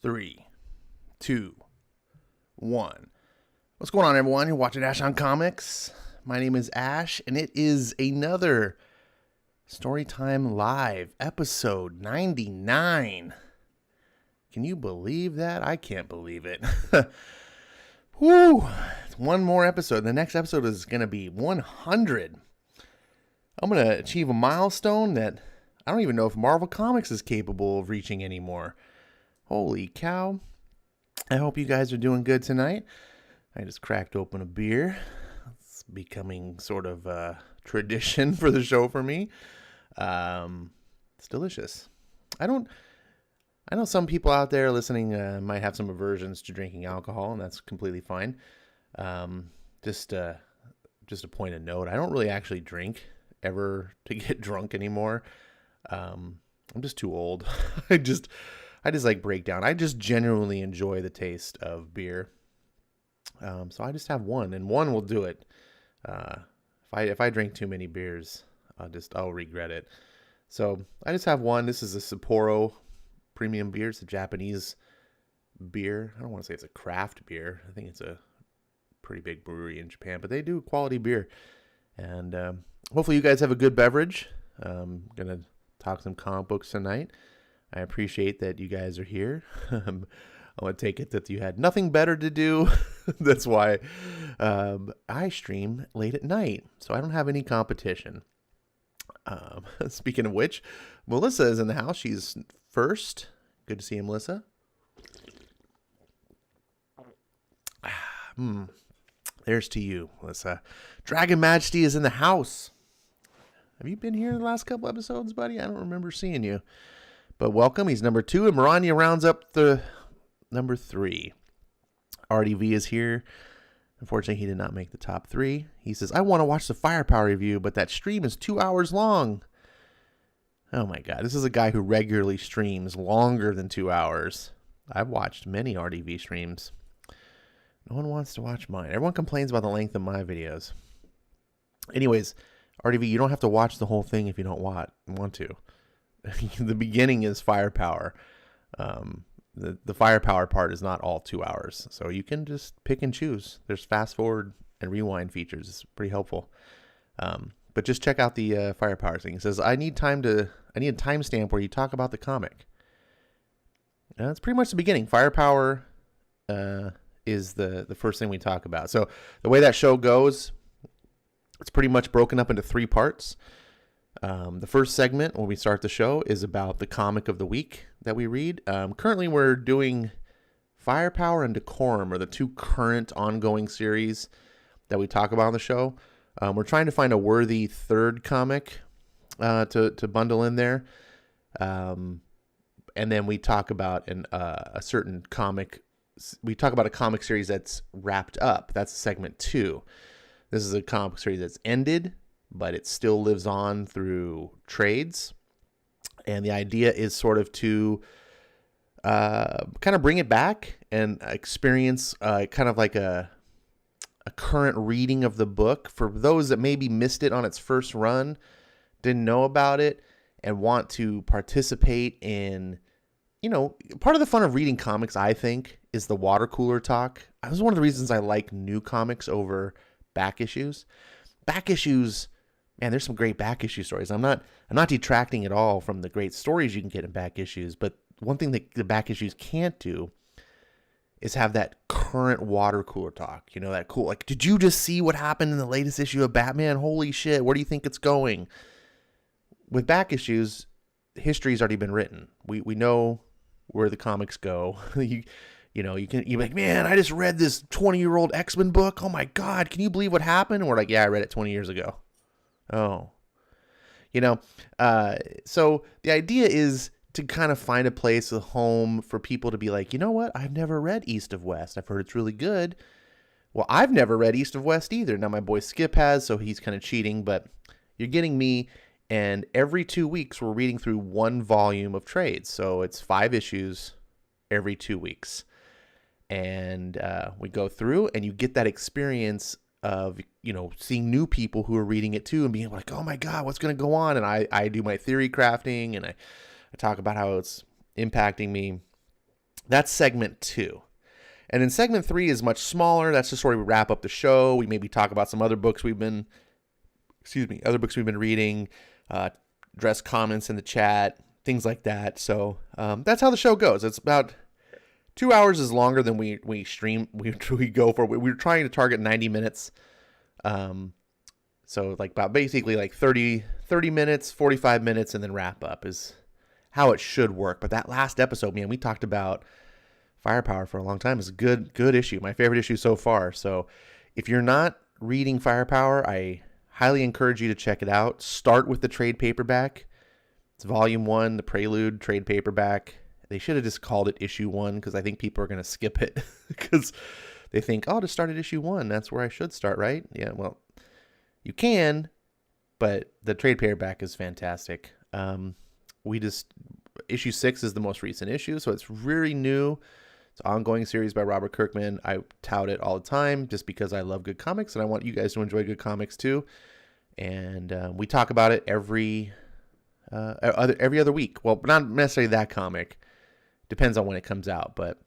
Three, two, one. What's going on, everyone? You're watching Ash on Comics. My name is Ash, and it is another Storytime Live, episode 99. Can you believe that? I can't believe it. Whew. It's one more episode. The next episode is going to be 100. I'm going to achieve a milestone that I don't even know if Marvel Comics is capable of reaching anymore. Holy cow. I hope you guys are doing good tonight. I just cracked open a beer. It's becoming sort of a tradition for the show for me. It's delicious. I know some people out there listening might have some aversions to drinking alcohol, and that's completely fine. Just a point of note, I don't really actually drink ever to get drunk anymore. I'm just too old. I just like breakdown. I just genuinely enjoy the taste of beer. So I just have one, and one will do it. If I drink too many beers, I'll regret it. So I just have one. This is a Sapporo premium beer. It's a Japanese beer. I don't want to say it's a craft beer. I think it's a pretty big brewery in Japan, but they do quality beer. And hopefully you guys have a good beverage. I'm gonna talk some comic books tonight. I appreciate that you guys are here. I want to take it that you had nothing better to do. That's why I stream late at night, so I don't have any competition. Speaking of which, Melissa is in the house. She's first. Good to see you, Melissa. There's to you, Melissa. Dragon Majesty is in the house. Have you been here in the last couple episodes, buddy? I don't remember seeing you. But welcome. He's number 2, and Marania rounds up the number 3. RDV is here. Unfortunately, he did not make the top 3. He says, I want to watch the Firepower review, but that stream is 2 hours long. Oh my God. This is a guy who regularly streams longer than 2 hours. I've watched many RDV streams. No one wants to watch mine. Everyone complains about the length of my videos. Anyways, RDV, you don't have to watch the whole thing if you don't want to. The beginning is Firepower. The Firepower part is not all 2 hours, so you can just pick and choose. There's fast forward and rewind features. It's pretty helpful. But just check out the Firepower thing. It says, I need a timestamp where you talk about the comic. That's pretty much the beginning. Firepower is the first thing we talk about. So the way that show goes, it's pretty much broken up into 3 parts. The first segment, when we start the show, is about the comic of the week that we read. Currently, we're doing Firepower and Decorum, are the 2 current ongoing series that we talk about on the show. We're trying to find a worthy third comic to bundle in there. And then we talk about a certain comic. We talk about a comic series that's wrapped up. That's segment 2. This is a comic series that's ended, but it still lives on through trades. And the idea is sort of to kind of bring it back and experience kind of like a current reading of the book for those that maybe missed it on its first run, didn't know about it, and want to participate in, part of the fun of reading comics, I think, is the water cooler talk. That was one of the reasons I like new comics over back issues. Back issues, man, there's some great back issue stories. I'm not detracting at all from the great stories you can get in back issues, but one thing that the back issues can't do is have that current water cooler talk. That cool, like, did you just see what happened in the latest issue of Batman? Holy shit, where do you think it's going? With back issues, history's already been written. We know where the comics go. You're like, man, I just read this 20-year-old X-Men book. Oh my God, can you believe what happened? And we're like, yeah, I read it 20 years ago. Oh. So the idea is to kind of find a place, a home for people to be like, you know what? I've never read East of West. I've heard it's really good. Well, I've never read East of West either. Now my boy Skip has, so he's kind of cheating, but you're getting me. And every 2 weeks, we're reading through one volume of trades. So it's 5 issues every 2 weeks. And we go through, and you get that experience of, seeing new people who are reading it too and being like, oh my God, what's going to go on? And I do my theory crafting, and I talk about how it's impacting me. That's segment 2. And then segment 3 is much smaller. That's just where we wrap up the show. We maybe talk about some other books we've been reading, address comments in the chat, things like that. So that's how the show goes. It's about 2 hours is longer than we stream. We go for. We're trying to target 90 minutes. So like about basically like 30 minutes, 45 minutes, and then wrap up is how it should work. But that last episode, man, we talked about Firepower for a long time. It's a good issue. My favorite issue so far. So if you're not reading Firepower, I highly encourage you to check it out. Start with the trade paperback. It's volume 1, the Prelude trade paperback. They should have just called it issue 1 because I think people are going to skip it because they think, oh, just start at issue 1. That's where I should start, right? Yeah, well, you can, but the trade paperback is fantastic. Issue 6 is the most recent issue, so it's really new. It's an ongoing series by Robert Kirkman. I tout it all the time just because I love good comics, and I want you guys to enjoy good comics too. And we talk about it every other week. Well, not necessarily that comic. Depends on when it comes out, but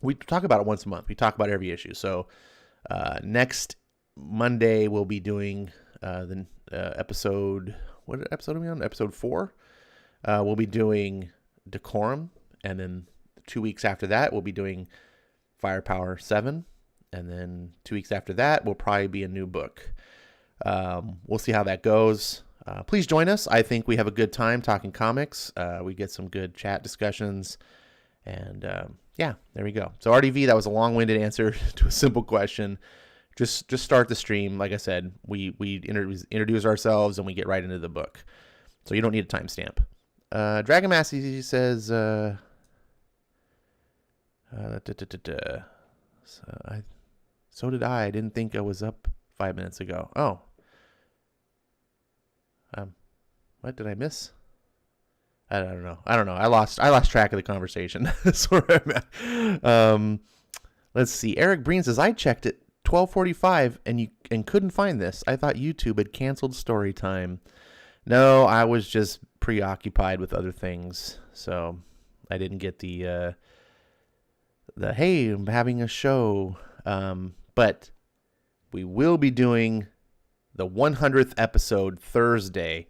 we talk about it once a month. We talk about every issue. So next Monday we'll be doing the episode. What episode are we on? Episode 4. We'll be doing Decorum, and then 2 weeks after that we'll be doing Firepower 7, and then 2 weeks after that will probably be a new book. We'll see how that goes. Please join us. I think we have a good time talking comics. We get some good chat discussions, and yeah, there we go. So RDV, that was a long-winded answer to a simple question. Just start the stream. Like I said, we introduce ourselves and we get right into the book. So you don't need a timestamp. Dragon Massey says, so did I. I didn't think I was up 5 minutes ago. Oh. What did I miss? I don't know. I lost track of the conversation. That's where I'm at. Let's see. Eric Breen says, I checked it 12:45 and couldn't find this. I thought YouTube had canceled story time. No, I was just preoccupied with other things, so I didn't get the hey, I'm having a show. But we will be doing the 100th episode Thursday.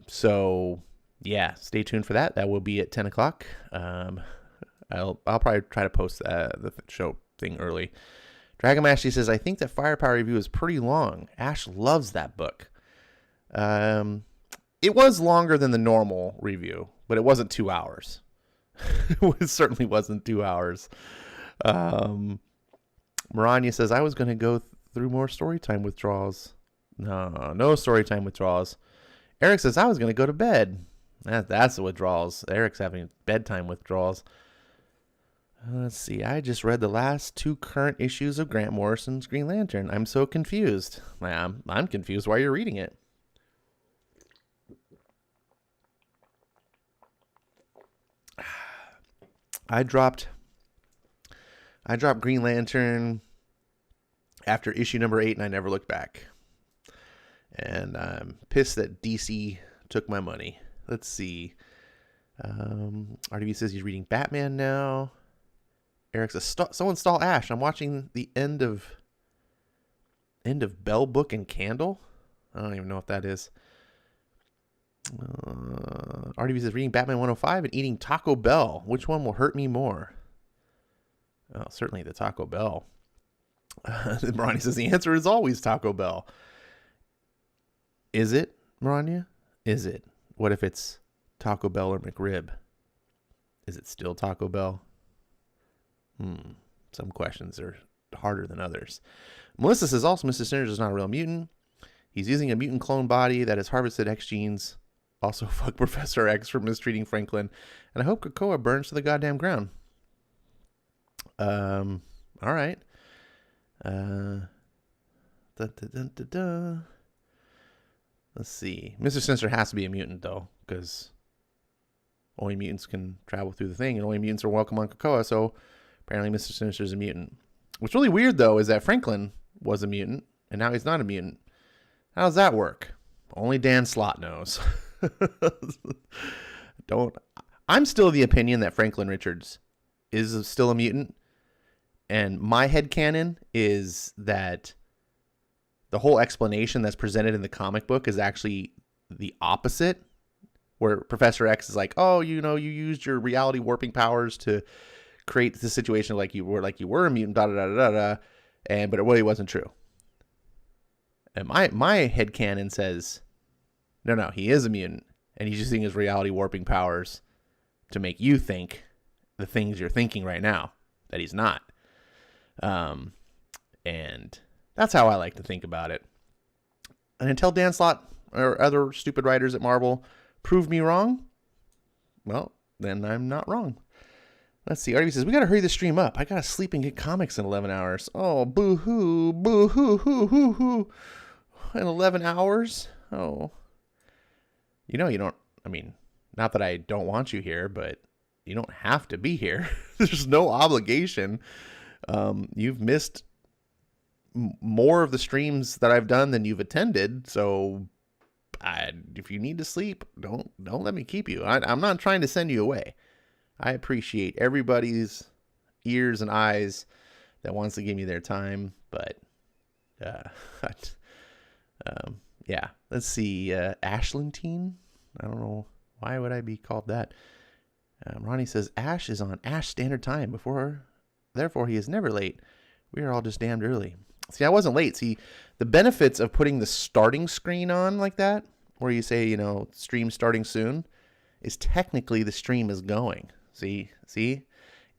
So yeah, stay tuned for that. That will be at 10 o'clock. I'll probably try to post the show thing early. Dragon Ashley says, I think that Firepower review is pretty long. Ash loves that book. It was longer than the normal review, but it wasn't 2 hours. It certainly wasn't 2 hours. Maranya says, I was going to go through more storytime withdrawals. No storytime withdrawals. Eric says, I was going to go to bed. That's the withdrawals. Eric's having bedtime withdrawals. Let's see. I just read the last 2 current issues of Grant Morrison's Green Lantern. I'm so confused. I'm confused why you're reading it. I dropped Green Lantern after issue number 8, and I never looked back. And I'm pissed that DC took my money. Let's see. RDB says he's reading Batman now. Eric says, someone stall Ash. I'm watching the end of Bell Book and Candle. I don't even know what that is. RDB says reading Batman 105 and eating Taco Bell. Which one will hurt me more? Oh, certainly the Taco Bell. Marani says the answer is always Taco Bell. Is it, Marania? Is it? What if it's Taco Bell or McRib? Is it still Taco Bell? Some questions are harder than others. Melissa says also Mr. Sinners is not a real mutant. He's using a mutant clone body that has harvested X genes. Also, fuck Professor X for mistreating Franklin. And I hope Krakoa burns to the goddamn ground. All right. Let's see. Mr. Sinister has to be a mutant, though, because only mutants can travel through the thing, and only mutants are welcome on Krakoa, so apparently Mr. Sinister is a mutant. What's really weird, though, is that Franklin was a mutant, and now he's not a mutant. How does that work? Only Dan Slott knows. I'm still of the opinion that Franklin Richards is still a mutant, and my headcanon is that the whole explanation that's presented in the comic book is actually the opposite, where Professor X is like, oh, you used your reality warping powers to create the situation like you were a mutant, da da da da da, but it really wasn't true. And my headcanon says, no, he is a mutant, and he's using his reality warping powers to make you think the things you're thinking right now that he's not. And that's how I like to think about it. And until Dan Slott or other stupid writers at Marvel prove me wrong, well, then I'm not wrong. Let's see. Artie says, we got to hurry the stream up. I got to sleep and get comics in 11 hours. Oh, boo-hoo, boo-hoo, hoo-hoo-hoo. In 11 hours? Oh. You don't, not that I don't want you here, but you don't have to be here. There's no obligation. You've missed more of the streams that I've done than you've attended, so if you need to sleep, don't let me keep you. I'm not trying to send you away. I appreciate everybody's ears and eyes that wants to give me their time, but yeah. Let's see. Ashlantine? I don't know. Why would I be called that? Ronnie says, Ash is on Ash Standard Time. Therefore, he is never late. We are all just damned early. See, I wasn't late. See, the benefits of putting the starting screen on like that, where you say, stream starting soon, is technically the stream is going. See?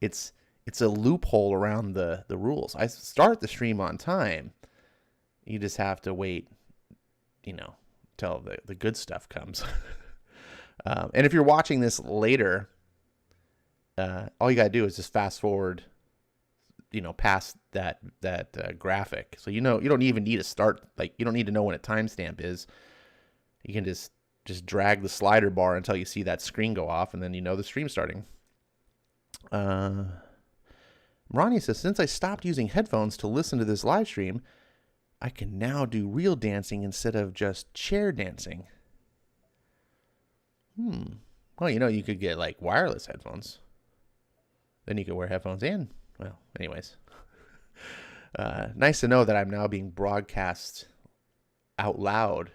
It's a loophole around the rules. I start the stream on time. You just have to wait, till the good stuff comes. And if you're watching this later, all you got to do is just fast forward, past that graphic. So, you don't even need to start, you don't need to know when a timestamp is. You can just drag the slider bar until you see that screen go off, and then the stream's starting. Ronnie says, since I stopped using headphones to listen to this live stream, I can now do real dancing instead of just chair dancing. Well, you could get wireless headphones. Then you could wear headphones and, well, anyways. Nice to know that I'm now being broadcast out loud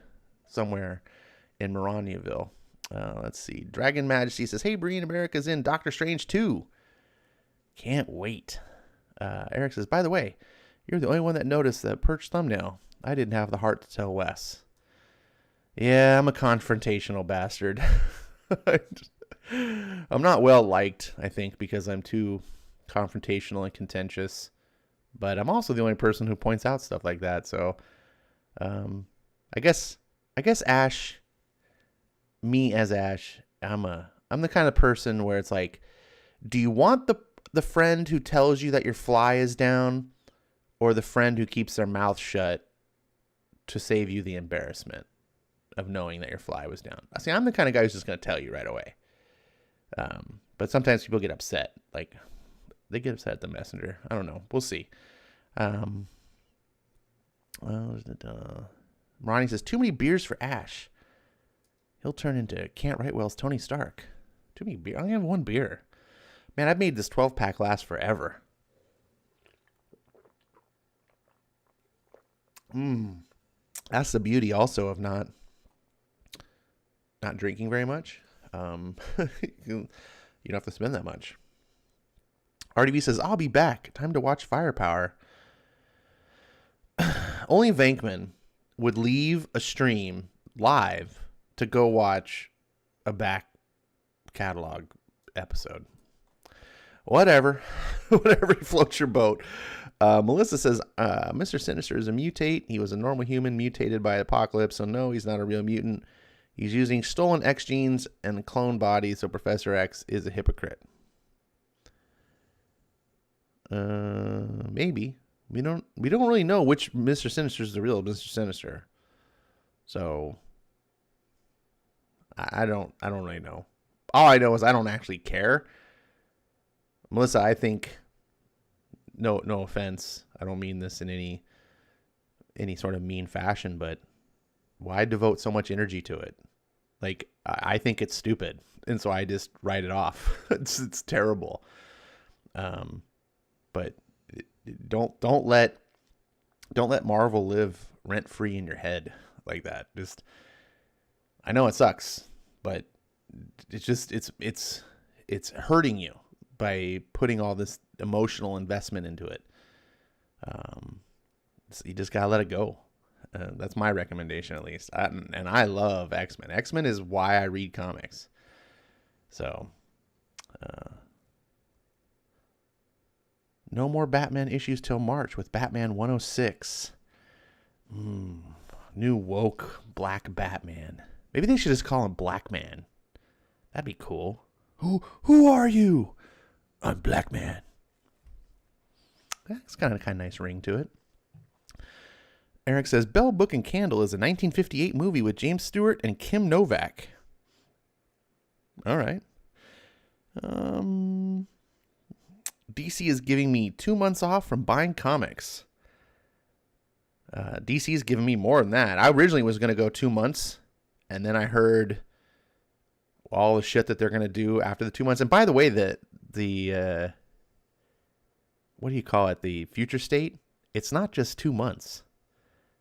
somewhere in Moraniaville. Let's see. Dragon Majesty says, hey, Breen, America's in Doctor Strange 2. Can't wait. Eric says, by the way, you're the only one that noticed the perch thumbnail. I didn't have the heart to tell Wes. Yeah, I'm a confrontational bastard. I'm not well liked, I think, because I'm too confrontational and contentious. but I'm also the only person who points out stuff like that. So, I guess Ash, me as Ash, I'm the kind of person where it's like, do you want the friend who tells you that your fly is down, or the friend who keeps their mouth shut to save you the embarrassment of knowing that your fly was down? See, I'm the kind of guy who's just going to tell you right away. But sometimes people get upset. Like, they get upset at the messenger. I don't know. We'll see. Ronnie says, too many beers for Ash. He'll turn into Can't Write Well's Tony Stark. Too many beer. I only have one beer. Man, I've made this 12-pack last forever. That's the beauty also of not drinking very much. You don't have to spend that much. RDV says, I'll be back. Time to watch Firepower. Only Venkman would leave a stream live to go watch a back catalog episode. Whatever. Whatever floats your boat. Melissa says, Mr. Sinister is a mutate. He was a normal human mutated by Apocalypse, so no, he's not a real mutant. He's using stolen X genes and clone bodies, so Professor X is a hypocrite. Maybe. We don't really know which Mr. Sinister is the real Mr. Sinister. So I don't really know. All I know is I don't actually care. Melissa, I think, no offense, I don't mean this in any sort of mean fashion, but why devote so much energy to it? Like, I think it's stupid, and so I just write it off. It's terrible. But don't let Marvel live rent free in your head like that. Just, I know it sucks, but it's just it's hurting you by putting all this emotional investment into it. So you just gotta let it go. That's my recommendation, at least. And I love X-Men. X-Men is why I read comics. So, no more Batman issues till March with Batman 106. New woke black Batman. Maybe they should just call him Black Man. That'd be cool. Who are you? I'm Black Man. That's kind of nice ring to it. Eric says, Bell, Book, and Candle is a 1958 movie with James Stewart and Kim Novak. All right. DC is giving me 2 months off from buying comics. DC is giving me more than that. I originally was going to go 2 months, and then I heard all the shit that they're going to do after the 2 months. And by the way, the what do you call it? The future state? It's not just 2 months.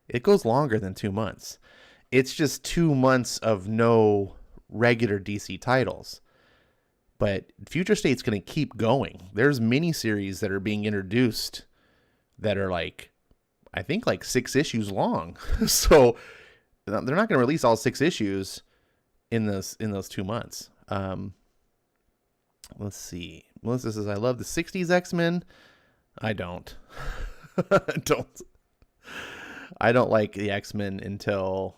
It goes longer than 2 months. It's just 2 months of no regular DC titles. But Future State's going to keep going. There's miniseries that are being introduced that are I think 6 issues long. So they're not going to release all 6 issues in those 2 months. Let's see. Melissa says, I love the 60s X-Men. I don't. I don't like the X-Men until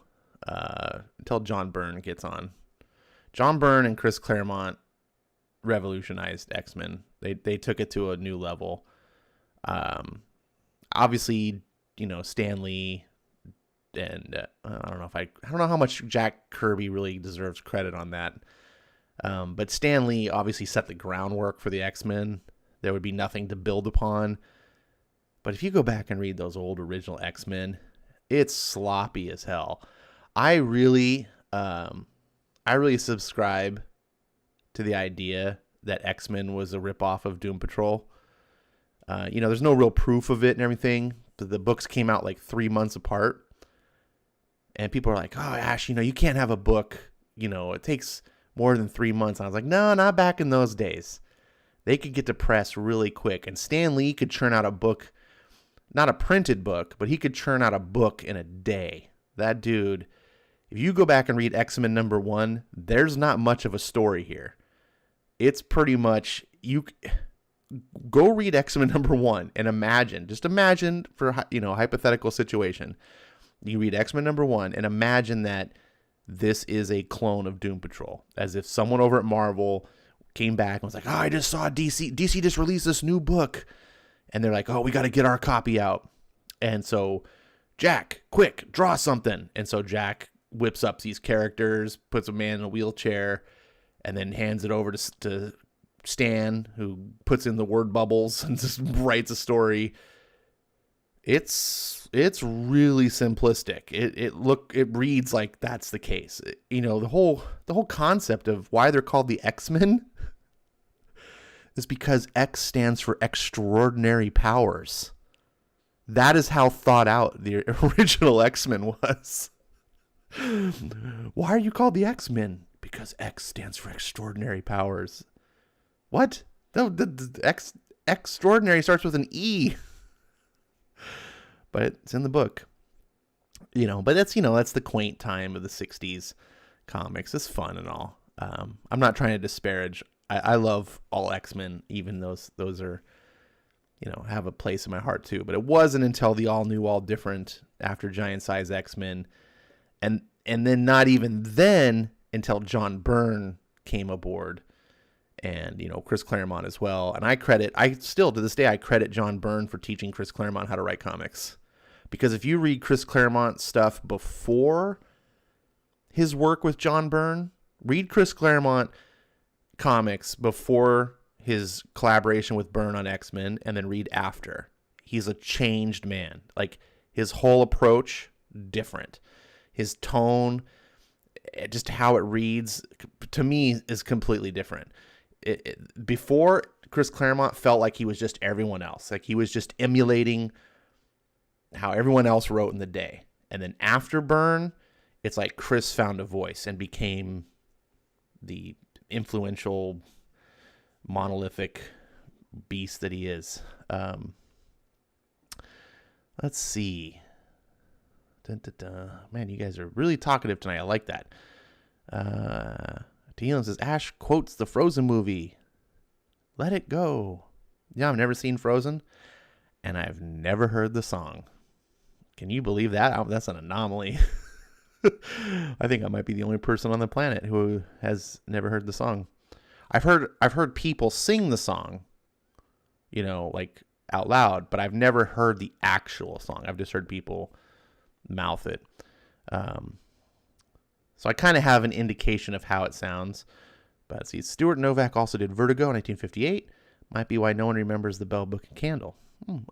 John Byrne gets on. John Byrne and Chris Claremont revolutionized X-Men. They took it to a new level. Obviously, Stan Lee and I don't know how much Jack Kirby really deserves credit on that. But Stan Lee obviously set the groundwork for the X-Men. There would be nothing to build upon. But if you go back and read those old original X-Men, it's sloppy as hell. I really subscribe to the idea that X-Men was a ripoff of Doom Patrol. There's no real proof of it and everything. The books came out 3 months apart. And people are like, oh, Ash, you can't have a book. It takes more than 3 months. And I was like, no, not back in those days. They could get to press really quick. And Stan Lee could churn out a book, not a printed book, but he could churn out a book in a day. That dude, if you go back and read X-Men #1, there's not much of a story here. It's pretty much, go read X-Men #1 and imagine for, hypothetical situation. You read X-Men #1 and imagine that this is a clone of Doom Patrol, as if someone over at Marvel came back and was like, I just saw DC just released this new book. And they're like, we got to get our copy out. And so, Jack, quick, draw something. And so Jack whips up these characters, puts a man in a wheelchair, and then hands it over to Stan, who puts in the word bubbles and just writes a story. It's really simplistic. It reads like that's the case. The whole concept of why they're called the X-Men is because X stands for extraordinary powers. That is how thought out the original X-Men was. Why are you called the X-Men? Because X stands for extraordinary powers. What? No, the extraordinary starts with an E. But it's in the book. But that's the quaint time of the 60s comics. It's fun and all. I'm not trying to disparage. I love all X-Men, even those are, have a place in my heart too. But it wasn't until the all new, all different after Giant Size X-Men, and then not even then until John Byrne came aboard, and Chris Claremont as well. And I still to this day I credit John Byrne for teaching Chris Claremont how to write comics, because if you read Chris Claremont's stuff before his work with John Byrne, read Chris Claremont comics before his collaboration with Byrne on X-Men, and then read after. He's a changed man. Like, his whole approach, different. His tone, just how it reads, to me, is completely different. Before, Chris Claremont felt like he was just everyone else. Like, he was just emulating how everyone else wrote in the day. And then after Byrne, it's like Chris found a voice and became the influential, monolithic beast that he is. Let's see. Dun, dun, dun. Man, you guys are really talkative tonight. I like that. Dealin says, Ash quotes the Frozen movie. Let it go. Yeah, I've never seen Frozen, and I've never heard the song. Can you believe that? That's an anomaly. I think I might be the only person on the planet who has never heard the song. I've heard people sing the song, like out loud, but I've never heard the actual song. I've just heard people mouth it. So I kind of have an indication of how it sounds. But see, Stuart Novak also did Vertigo in 1958. Might be why no one remembers The Bell, Book, and Candle.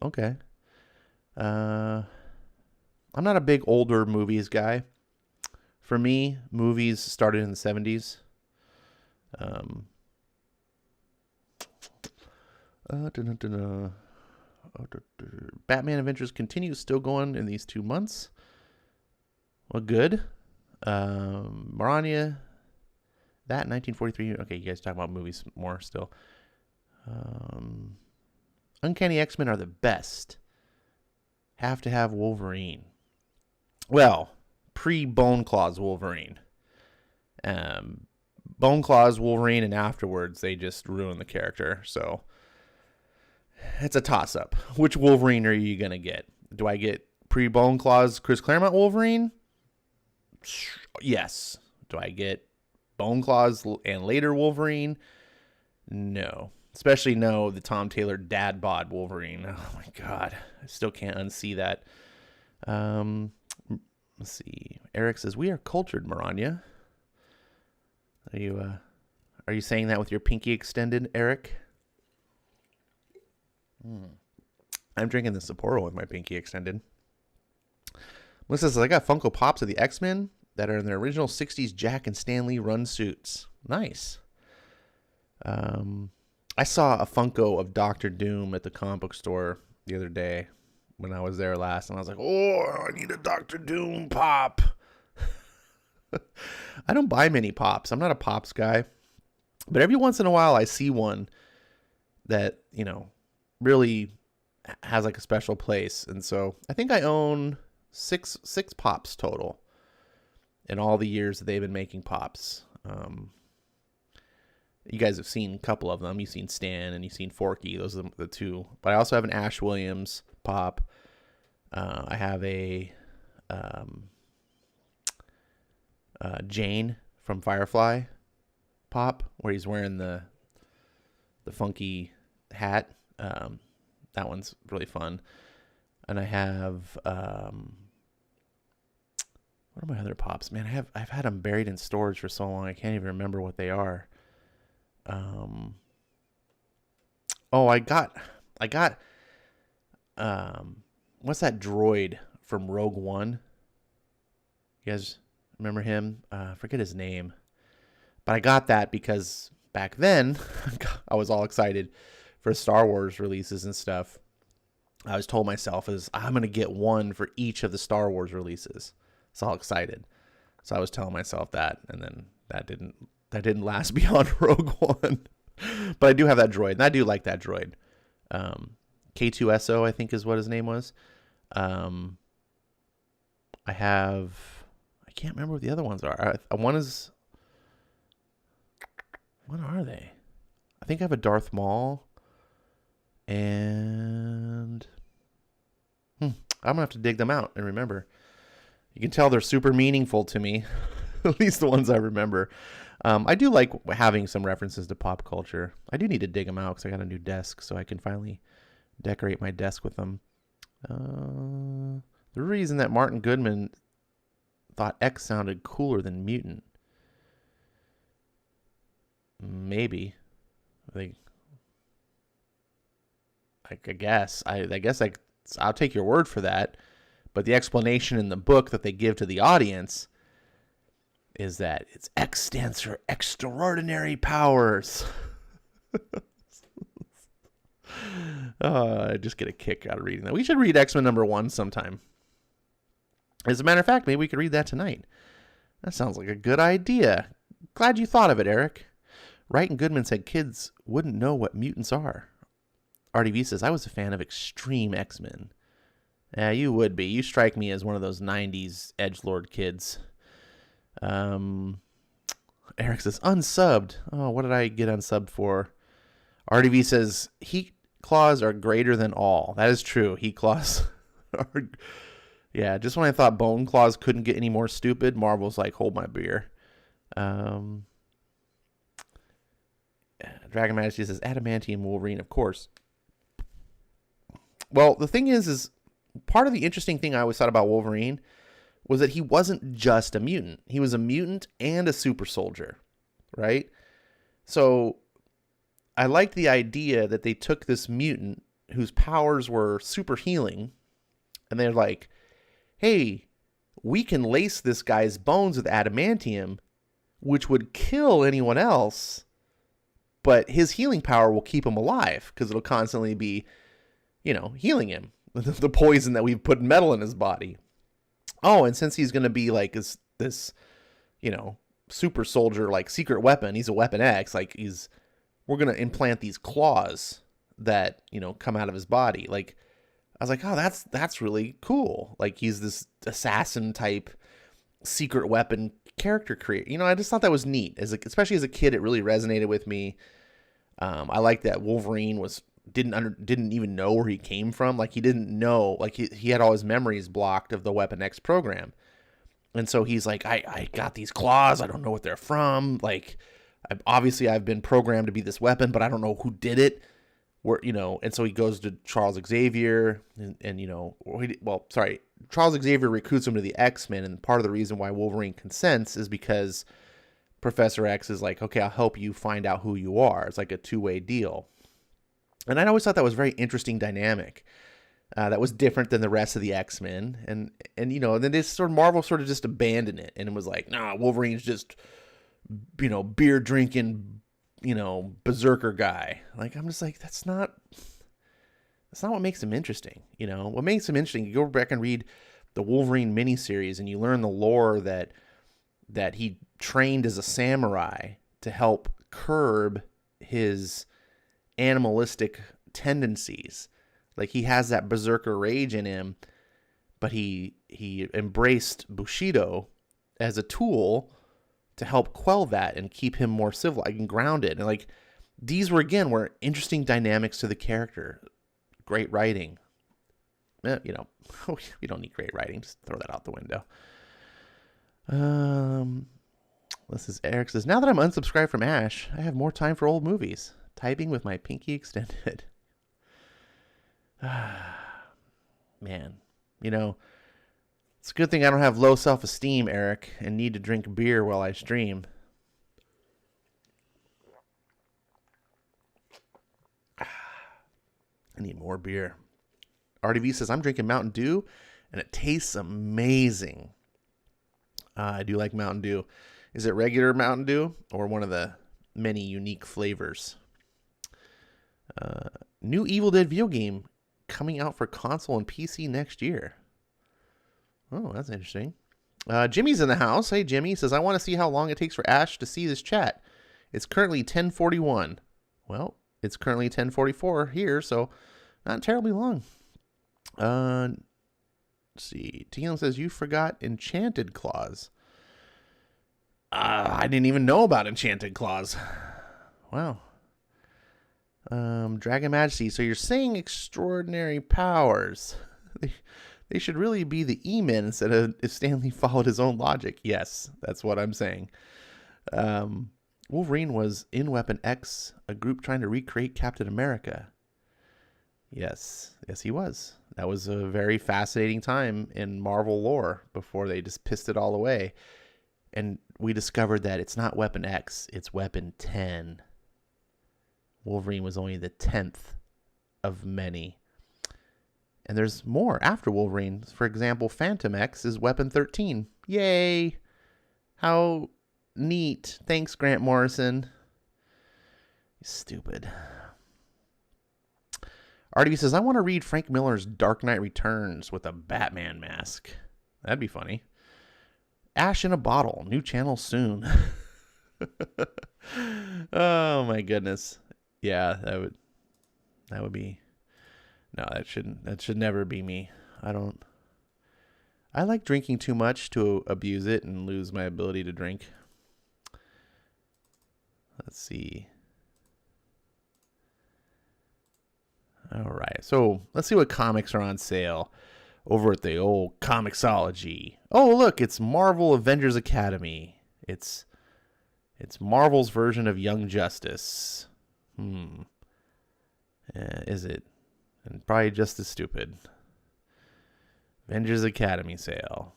Okay. I'm not a big older movies guy. For me, movies started in the 70s. Batman Adventures continues, still going in these 2 months. Well, good. Marania, that 1943. Okay, you guys talk about movies more still. Uncanny X-Men are the best. Have to have Wolverine. Well, pre-Bone Claws Wolverine. Bone Claws Wolverine, and afterwards they just ruin the character. So it's a toss-up. Which Wolverine are you going to get? Do I get pre-Bone Claws Chris Claremont Wolverine? Yes. Do I get Bone Claws and later Wolverine? No. Especially no, the Tom Taylor dad bod Wolverine. Oh my God. I still can't unsee that. Let's see. Eric says, we are cultured, Maranya. Are you saying that with your pinky extended, Eric? I'm drinking the Sapporo with my pinky extended. Melissa says, I got Funko Pops of the X-Men that are in their original 60s Jack and Stanley run suits. Nice. I saw a Funko of Doctor Doom at the comic book store the other day when I was there last, and I was like, I need a Doctor Doom pop. I don't buy many pops. I'm not a pops guy. But every once in a while I see one that, really has like a special place. And so I think I own six pops total in all the years that they've been making pops. You guys have seen a couple of them. You've seen Stan and you've seen Forky. Those are the two. But I also have an Ash Williams pop. I have a Jane from Firefly pop, where he's wearing the funky hat. That one's really fun. And I have what are my other pops? Man, I've had them buried in storage for so long I can't even remember what they are. I got what's that droid from Rogue One? You guys remember him? I forget his name. But I got that because back then I was all excited for Star Wars releases and stuff. I was told myself I'm going to get one for each of the Star Wars releases. I was all excited. So I was telling myself that, and then that didn't last beyond Rogue One. But I do have that droid, and I do like that droid. K2SO, I think is what his name was. I can't remember what the other ones are. What are they? I think I have a Darth Maul, and I'm going to have to dig them out and remember. You can tell they're super meaningful to me, at least the ones I remember. I do like having some references to pop culture. I do need to dig them out because I got a new desk, so I can finally decorate my desk with them. The reason that Martin Goodman thought X sounded cooler than Mutant. Maybe. I guess. I'll take your word for that. But the explanation in the book that they give to the audience is that it's X stands for extraordinary powers. I just get a kick out of reading that. We should read X-Men #1 sometime. As a matter of fact, maybe we could read that tonight. That sounds like a good idea. Glad you thought of it, Eric. Wright and Goodman said kids wouldn't know what mutants are. RDV says, I was a fan of Extreme X-Men. Yeah, you would be. You strike me as one of those 90s edgelord kids. Eric says, unsubbed. Oh, what did I get unsubbed for? RDV says, heat claws are greater than all. That is true. Heat claws are... Yeah, just when I thought bone claws couldn't get any more stupid, Marvel's like, hold my beer. Dragon Majesty says, adamantium Wolverine, of course. Well, the thing is part of the interesting thing I always thought about Wolverine was that he wasn't just a mutant. He was a mutant and a super soldier, right? So I liked the idea that they took this mutant whose powers were super healing, and they're like, hey, we can lace this guy's bones with adamantium, which would kill anyone else, but his healing power will keep him alive because it'll constantly be, healing him. The poison that we've put metal in his body. Oh, and since he's going to be like this, super soldier, like secret weapon, he's a Weapon X, we're going to implant these claws that, come out of his body. Like, I was like, oh, that's really cool. Like, he's this assassin type secret weapon character creator. I just thought that was neat. Especially as a kid, it really resonated with me. I like that Wolverine didn't even know where he came from. Like, he didn't know, like he had all his memories blocked of the Weapon X program. And so he's like, I got these claws. I don't know what they're from. Like, I've been programmed to be this weapon, but I don't know who did it. And so he goes to Charles Xavier Charles Xavier recruits him to the X-Men. And part of the reason why Wolverine consents is because Professor X is like, okay, I'll help you find out who you are. It's like a two-way deal. And I always thought that was a very interesting dynamic. That was different than the rest of the X-Men. And then Marvel sort of just abandoned it. And it was like, nah, Wolverine's just, beer drinking, berserker guy. Like, I'm just like, that's not what makes him interesting. What makes him interesting, you go back and read the Wolverine miniseries and you learn the lore that he trained as a samurai to help curb his animalistic tendencies. Like, he has that berserker rage in him, but he embraced Bushido as a tool to help quell that and keep him more civilized and grounded. And like, these were interesting dynamics to the character. Great writing. You know, we don't need great writing. Just throw that out the window. This is Eric says, now that I'm unsubscribed from Ash, I have more time for old movies. Typing with my pinky extended. Man, you know, it's a good thing I don't have low self-esteem, Eric, and need to drink beer while I stream. I need more beer. RDV says, I'm drinking Mountain Dew, and it tastes amazing. I do like Mountain Dew. Is it regular Mountain Dew or one of the many unique flavors? New Evil Dead video game coming out for console and PC next year. Oh, that's interesting. Jimmy's in the house. Hey, Jimmy. Says, I want to see how long it takes for Ash to see this chat. It's currently 10:41. Well, it's currently 10:44 here, so not terribly long. Let's see. Tian says, you forgot Enchanted Claws. I didn't even know about Enchanted Claws. Wow. Dragon Majesty. So you're saying extraordinary powers. They should really be the E-Men instead of if Stanley followed his own logic. Yes, that's what I'm saying. Wolverine was in Weapon X, a group trying to recreate Captain America. Yes, he was. That was a very fascinating time in Marvel lore before they just pissed it all away. And we discovered that it's not Weapon X, it's Weapon 10. Wolverine was only the 10th of many. And there's more after Wolverine. For example, Phantom X is Weapon 13. Yay! How neat. Thanks, Grant Morrison. Stupid. RDB says, I want to read Frank Miller's Dark Knight Returns with a Batman mask. That'd be funny. Ash in a Bottle. New channel soon. Oh, my goodness. Yeah, that would be... No, that should never be me. I like drinking too much to abuse it and lose my ability to drink. Let's see. All right. So let's see what comics are on sale over at the old Comixology. Oh, look, it's Marvel Avengers Academy. It's Marvel's version of Young Justice. Is it? And probably just as stupid. Avengers Academy sale.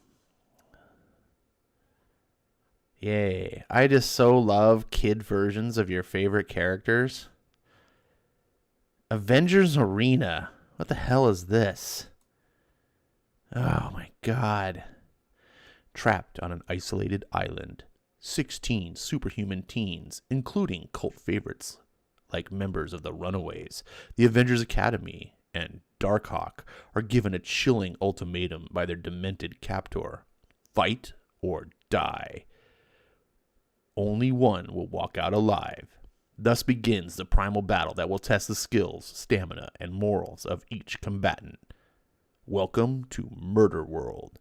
Yay. I just so love kid versions of your favorite characters. Avengers Arena. What the hell is this? Oh my god. Trapped on an isolated island. 16 superhuman teens, including cult favorites like members of the Runaways, the Avengers Academy, and Darkhawk, are given a chilling ultimatum by their demented captor. Fight or die. Only one will walk out alive. Thus begins the primal battle that will test the skills, stamina, and morals of each combatant. Welcome to Murder World,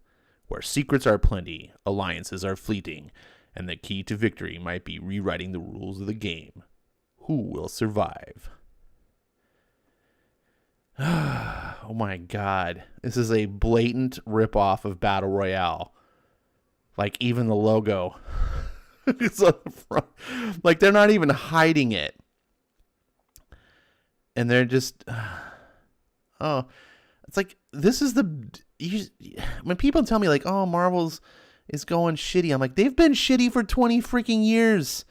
where secrets are plenty, alliances are fleeting, and the key to victory might be rewriting the rules of the game. Who will survive? Oh my god. This is a blatant ripoff of Battle Royale. Like, even the logo. It's on the front. Like, they're not even hiding it. And they're just... Oh. It's like, this is the... When people tell me, like, oh, Marvel's is going shitty, I'm like, they've been shitty for 20 freaking years.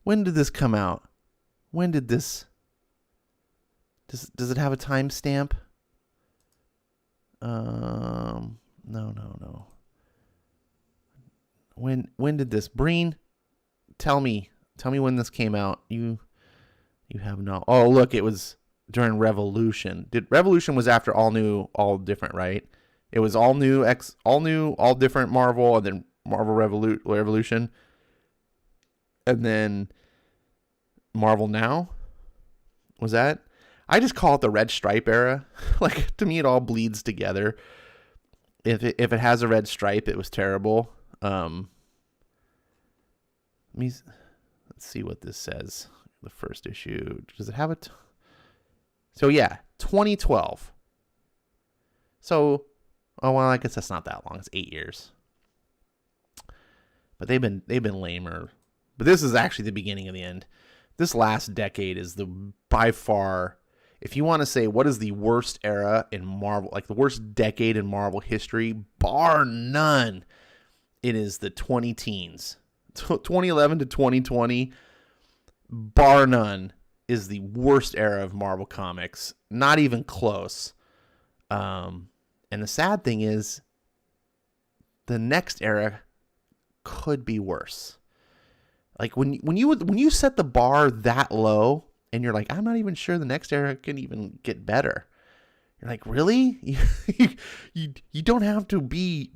When did this come out? When did this... Does it have a timestamp? No. When did this? Breen, tell me when this came out. You have no... Oh, look, it was during Revolution. Revolution was after All New, All Different, right? It was All New, All Different Marvel, and then Marvel Revolution. And then Marvel Now? Was that? I just call it the Red Stripe era. Like, to me, it all bleeds together. If it has a red stripe, it was terrible. let's see what this says. The first issue. Does it have it? So yeah, 2012. So, oh well, I guess that's not that long. It's 8 years. But they've been lamer. But this is actually the beginning of the end. This last decade is by far, if you want to say what is the worst era in Marvel, like the worst decade in Marvel history, bar none, it is the 20 teens. 2011 to 2020, bar none, is the worst era of Marvel Comics. Not even close. And the sad thing is, the next era could be worse. Like when you set the bar that low and you're like, I'm not even sure the next era can even get better. You're like, really? You don't have to be,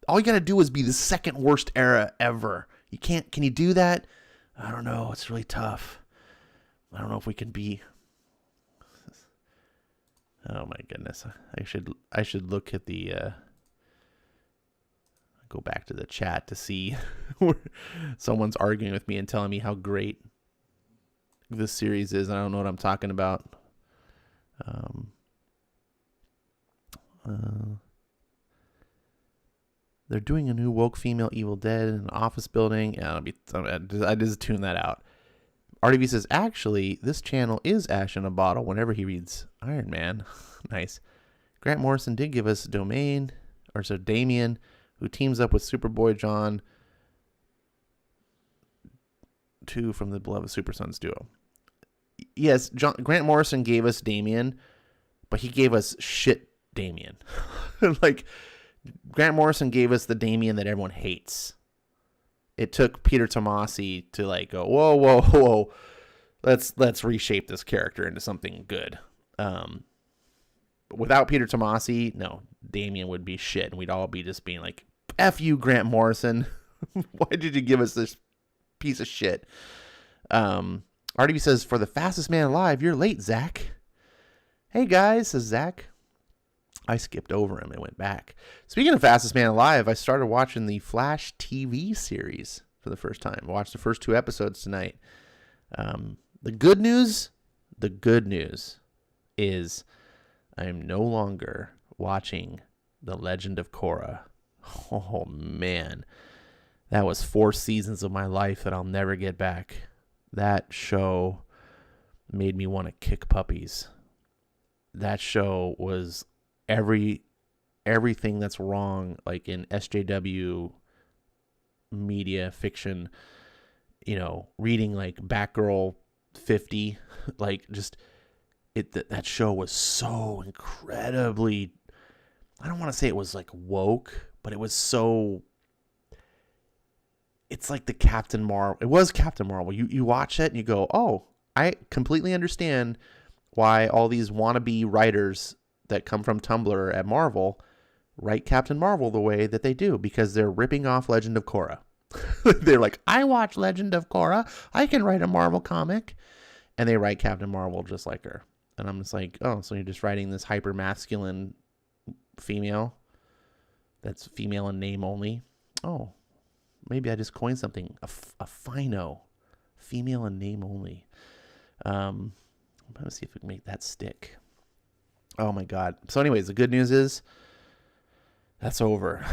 all you got to do is be the second worst era ever. Can you do that? I don't know. It's really tough. I don't know if we can be. Oh my goodness. I should look at the go back to the chat to see where someone's arguing with me and telling me how great this series is. I don't know what I'm talking about. They're doing a new woke female Evil Dead in an office building. Yeah, I just tune that out. RDV says, actually, this channel is Ash in a bottle whenever he reads Iron Man. Nice. Grant Morrison did give us Damien, who teams up with Superboy John 2 from the beloved Super Sons duo. Yes, Grant Morrison gave us Damien, but he gave us shit Damien. Like, Grant Morrison gave us the Damien that everyone hates. It took Peter Tomasi to like go, whoa, let's reshape this character into something good. Without Peter Tomasi, no, Damien would be shit, and we'd all be just being like, F you, Grant Morrison. Why did you give us this piece of shit? RDB says, for the fastest man alive, you're late, Zach. Hey, guys, says Zach. I skipped over him and went back. Speaking of fastest man alive, I started watching the Flash TV series for the first time. I watched the first 2 episodes tonight. The good news is I am no longer watching The Legend of Korra. Oh, man. That was 4 seasons of my life that I'll never get back. That show made me want to kick puppies. That show was everything that's wrong, like in SJW media fiction, reading like Batgirl 50, like just that show was so incredibly, I don't want to say it was like woke, but it was so, it's like the Captain Marvel. It was Captain Marvel. You watch it and you go, oh, I completely understand why all these wannabe writers that come from Tumblr at Marvel write Captain Marvel the way that they do, because they're ripping off Legend of Korra. They're like, I watch Legend of Korra, I can write a Marvel comic, and they write Captain Marvel just like her. And I'm just like, oh, so you're just writing this hyper masculine female that's female in name only? Oh, maybe I just coined something, a fino, female in name only. I'm gonna see if we can make that stick. Oh my God. So anyways, the good news is that's over.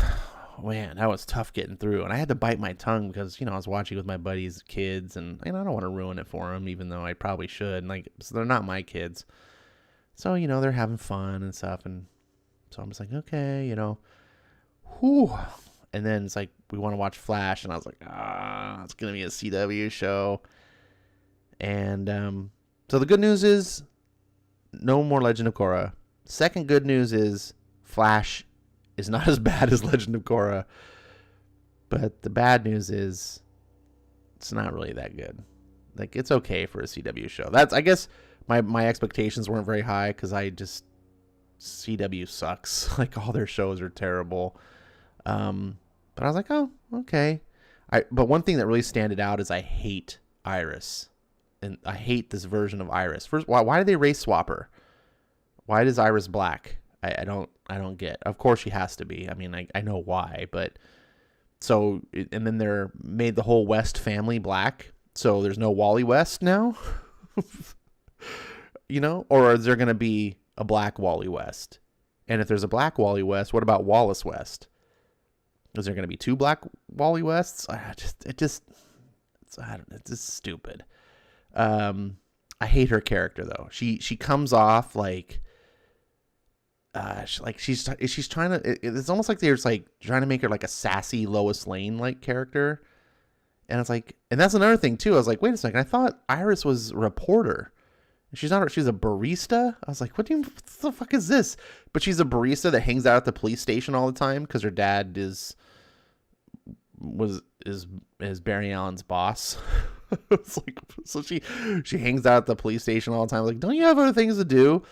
Man, that was tough getting through. And I had to bite my tongue because, I was watching with my buddies' kids, and I don't want to ruin it for them, even though I probably should. So they're not my kids. So, they're having fun and stuff. And so I'm just like, okay, whew. And then it's like, we want to watch Flash. And I was like, it's going to be a CW show. And so the good news is, no more Legend of Korra. Second good news is Flash is not as bad as Legend of Korra. But the bad news is it's not really that good. Like, it's okay for a CW show. I guess my expectations weren't very high because CW sucks. Like, all their shows are terrible. But I was like, oh, okay. But one thing that really standed out is I hate Iris. And I hate this version of Iris. First, why did they race swap her? Why is Iris black? I don't get. Of course she has to be. I mean, I know why, but And then they're made the whole West family black. So there's no Wally West now, or is there going to be a black Wally West? And if there's a black Wally West, what about Wallace West? Is there going to be 2 black Wally Wests? It's just stupid. I hate her character though. She comes off like she's trying to. It's almost like they're like trying to make her like a sassy Lois Lane like character, and it's like, and that's another thing too. I was like, wait a second, I thought Iris was a reporter. She's not. She's a barista. I was like, what the fuck is this? But she's a barista that hangs out at the police station all the time because her dad is Barry Allen's boss. It's like, so she hangs out at the police station all the time. Like, don't you have other things to do?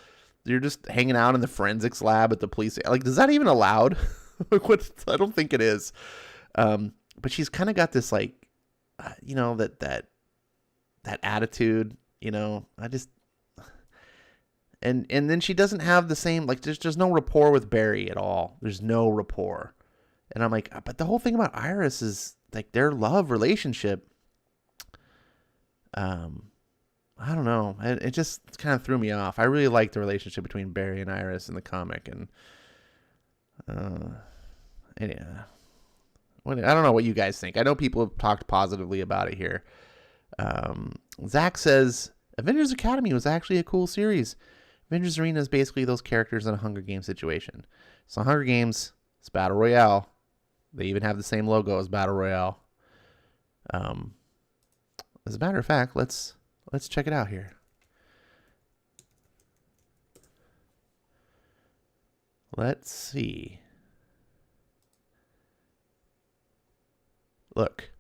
You're just hanging out in the forensics lab at the police. Like, is that even allowed? I don't think it is. But she's kind of got this like, that attitude. And then she doesn't have the same, like, there's no rapport with Barry at all. There's no rapport. And I'm like, but the whole thing about Iris is like their love relationship. I don't know. It just kind of threw me off. I really liked the relationship between Barry and Iris in the comic. And yeah. I don't know what you guys think. I know people have talked positively about it here. Zach says, Avengers Academy was actually a cool series. Avengers Arena is basically those characters in a Hunger Games situation. So Hunger Games, it's Battle Royale. They even have the same logo as Battle Royale. As a matter of fact, let's check it out here. Let's see. Look.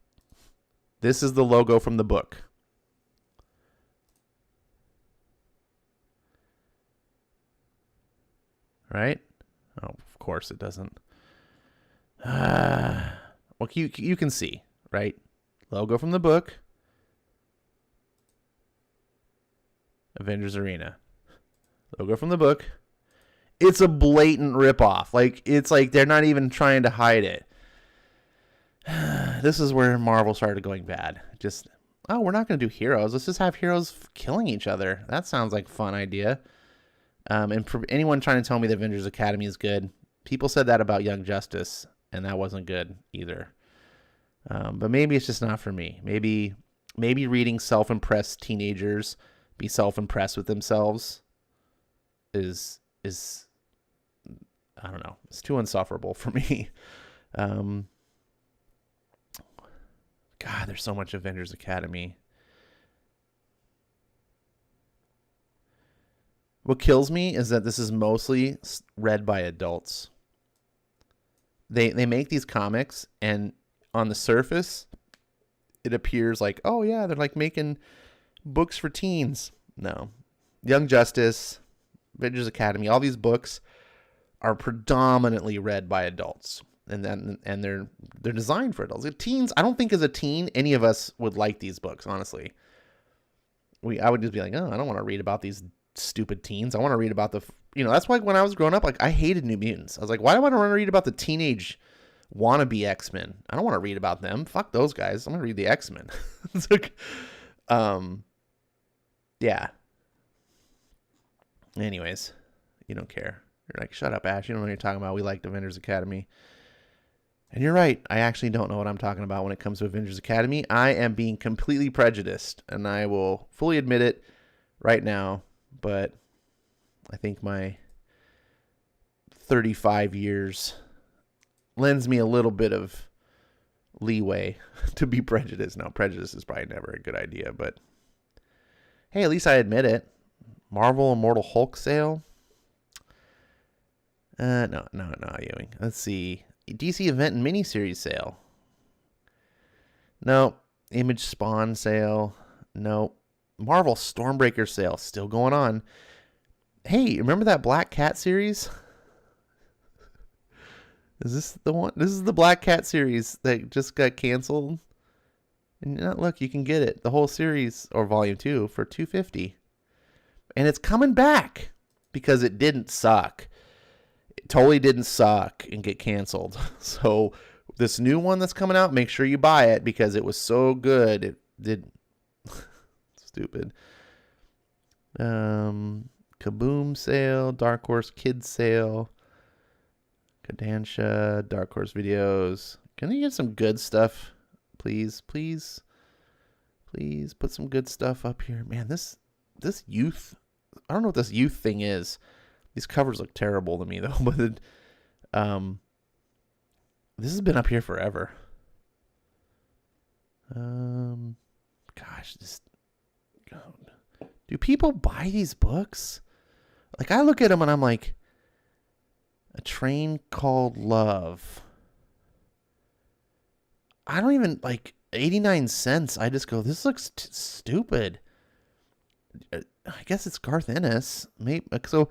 This is the logo from the book. Right? Oh, of course it doesn't. Well, you can see, right? Logo from the book. Avengers Arena. Logo from the book. It's a blatant ripoff. Like, it's like they're not even trying to hide it. This is where Marvel started going bad. Just, we're not going to do heroes. Let's just have heroes killing each other. That sounds like a fun idea. And for anyone trying to tell me the Avengers Academy is good, people said that about Young Justice, and that wasn't good either. But maybe it's just not for me. Maybe reading self-impressed teenagers be self-impressed with themselves is I don't know. It's too insufferable for me. God, there's so much Avengers Academy. What kills me is that this is mostly read by adults. They make these comics, and on the surface, it appears like, oh yeah, they're like making books for teens. No. Young Justice, Avengers Academy, all these books are predominantly read by adults. And they're designed for adults. Teens, I don't think as a teen any of us would like these books, honestly. I would just be like, oh, I don't want to read about these stupid teens. I want to read about that's why when I was growing up, like, I hated New Mutants. I was like, why do I want to read about the teenage wannabe X-Men? I don't want to read about them. Fuck those guys. I'm going to read the X-Men. It's like, yeah. Anyways, you don't care. You're like, shut up, Ash. You don't know what you're talking about. We liked Avengers Academy. And you're right. I actually don't know what I'm talking about when it comes to Avengers Academy. I am being completely prejudiced, and I will fully admit it right now. But I think my 35 years lends me a little bit of leeway to be prejudiced. No, prejudice is probably never a good idea, but hey, at least I admit it. Marvel Immortal Hulk sale? No, Ewing. Let's see. DC Event and Miniseries sale. No. Image Spawn sale. No. Marvel Stormbreaker sale. Still going on. Hey, remember that Black Cat series? Is this the one? This is the Black Cat series that just got canceled. And look, you can get it. The whole series, or volume 2, for $250. And it's coming back because it didn't suck. It totally didn't suck and get canceled. So This new one that's coming out, make sure you buy it because it was so good. It did stupid. Kaboom sale, Dark Horse Kids sale, Kodansha, Dark Horse videos. Can you get some good stuff, please? Please put some good stuff up here. Man, this youth, I don't know what this youth thing is. These covers look terrible to me though, but this has been up here forever. Gosh, do people buy these books? Like, I look at them and I'm like, A Train Called Love. I don't even, like, 89 cents. I just go, this looks stupid. I guess it's Garth Ennis. Maybe, so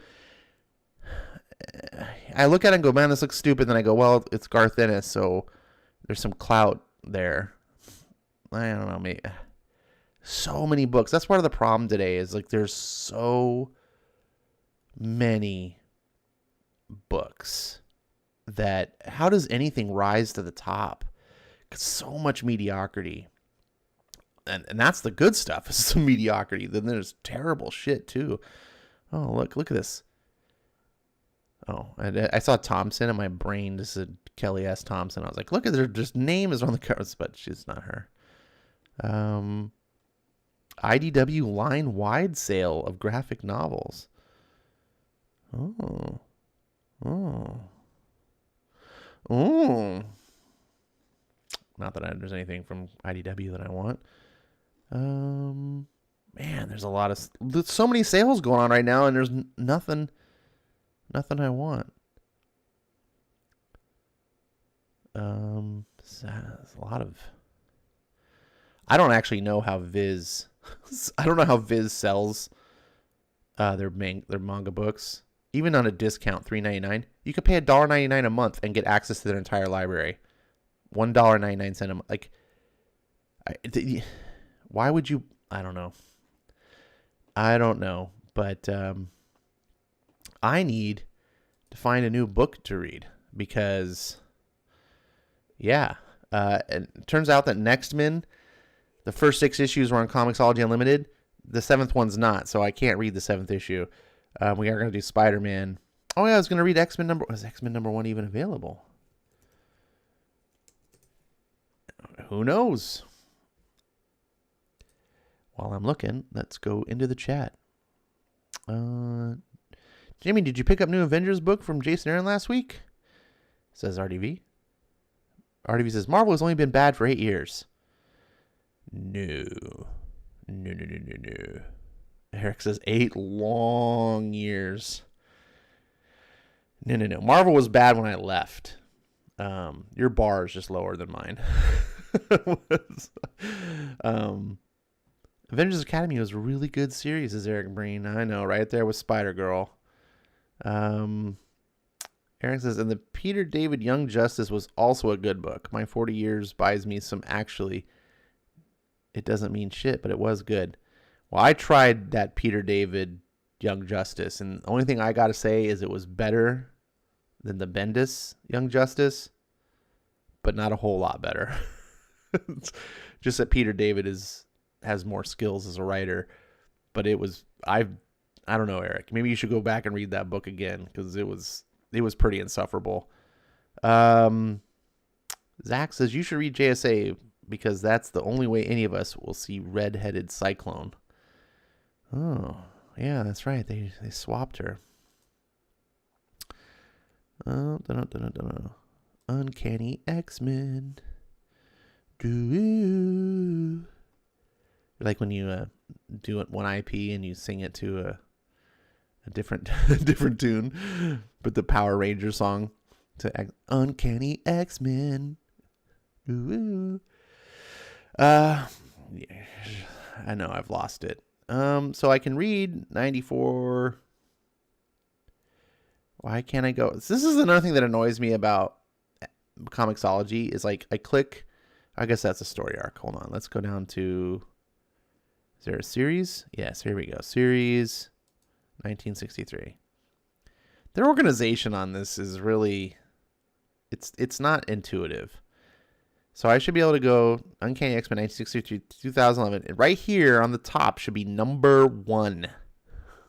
I look at it and go, man, this looks stupid. Then I go, well, it's Garth Ennis, so there's some clout there. I don't know, maybe. So many books. That's part of the problem today is, like, there's so many books that how does anything rise to the top? 'Cause so much mediocrity. And that's the good stuff. Is some mediocrity. Then there's terrible shit too. Oh, look at this. Oh, I saw Thompson and my brain just said Kelly S. Thompson. I was like, look at her, just name is on the covers, but she's not her. IDW line wide sale of graphic novels. Oh. Not that there's anything from IDW that I want. Man, there's so many sales going on right now, and there's nothing I want. There's a lot of. I don't actually know how Viz. I don't know how Viz sells their manga books. Even on a discount, $3.99, you could pay $1.99 a month and get access to their entire library. $1.99 a month. Like, why would you? I don't know. But I need to find a new book to read because, yeah. And it turns out that Nextman, the first 6 issues were on Comixology Unlimited. The 7th one's not, so I can't read the 7th issue. We are going to do Spider-Man. Oh, yeah, I was going to read X-Men number... Was X-Men number 1 even available? Who knows? While I'm looking, let's go into the chat. Jimmy, did you pick up new Avengers book from Jason Aaron last week? Says RDV. RDV says, Marvel has only been bad for 8 years. No. Eric says 8 long years. No. Marvel was bad when I left. Your bar is just lower than mine. Avengers Academy was a really good series, says Eric Breen. I know, right there with Spider-Girl. Eric says, and the Peter David Young Justice was also a good book. My 40 years buys me some actually. It doesn't mean shit, but it was good. Well, I tried that Peter David Young Justice, and the only thing I got to say is it was better than the Bendis Young Justice, but not a whole lot better. Just that Peter David has more skills as a writer, but it was I don't know, Eric. Maybe you should go back and read that book again because it was pretty insufferable. Zach says you should read JSA because that's the only way any of us will see red-headed Cyclone. Oh, yeah, that's right. They swapped her. Uncanny X-Men. Like when you do it one IP and you sing it to a different different tune, but the Power Ranger song to Uncanny X-Men. Yeah, I know I've lost it. So I can read 94. Why can't I go? This is another thing that annoys me about Comixology is like I click. I guess that's a story arc. Hold on. Let's go down to. Is there a series? Yes, here we go. Series 1963. Their organization on this is really. It's not intuitive. So I should be able to go Uncanny X-Men 1963 2011. And right here on the top should be number 1.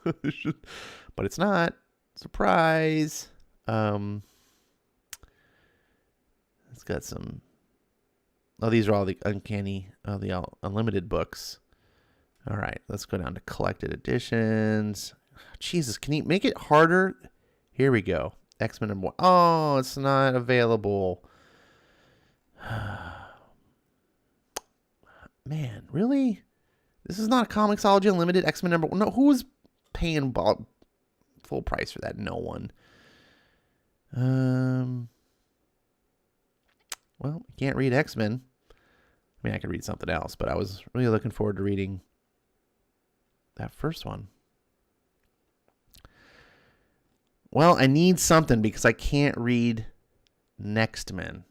But it's not. Surprise. It's got some... Oh, these are all the the unlimited books. All right, let's go down to collected editions. Jesus, can you make it harder? Here we go. X-Men number 1. Oh, it's not available. Man, really? This is not a Comixology Unlimited X-Men number 1. No, who's paying full price for that? No one. Well, you can't read X-Men. I mean, I could read something else, but I was really looking forward to reading that first one. Well, I need something because I can't read Next Men.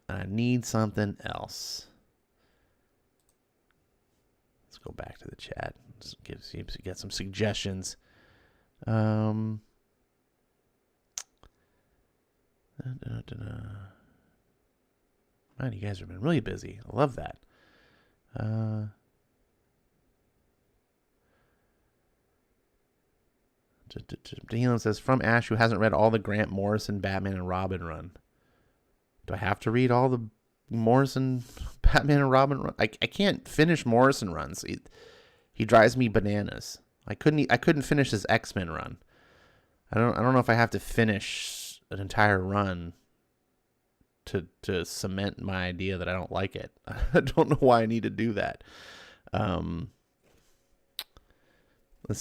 I need something else. Let's go back to the chat. Get some suggestions. Man, you guys have been really busy. I love that. Dylan says, from Ash, who hasn't read all the Grant Morrison Batman and Robin run. Do I have to read all the Morrison Batman and Robin run? I can't finish Morrison runs. He drives me bananas. I couldn't finish his X-Men run. I don't know if I have to finish an entire run to cement my idea that I don't like it. I don't know why I need to do that. Let's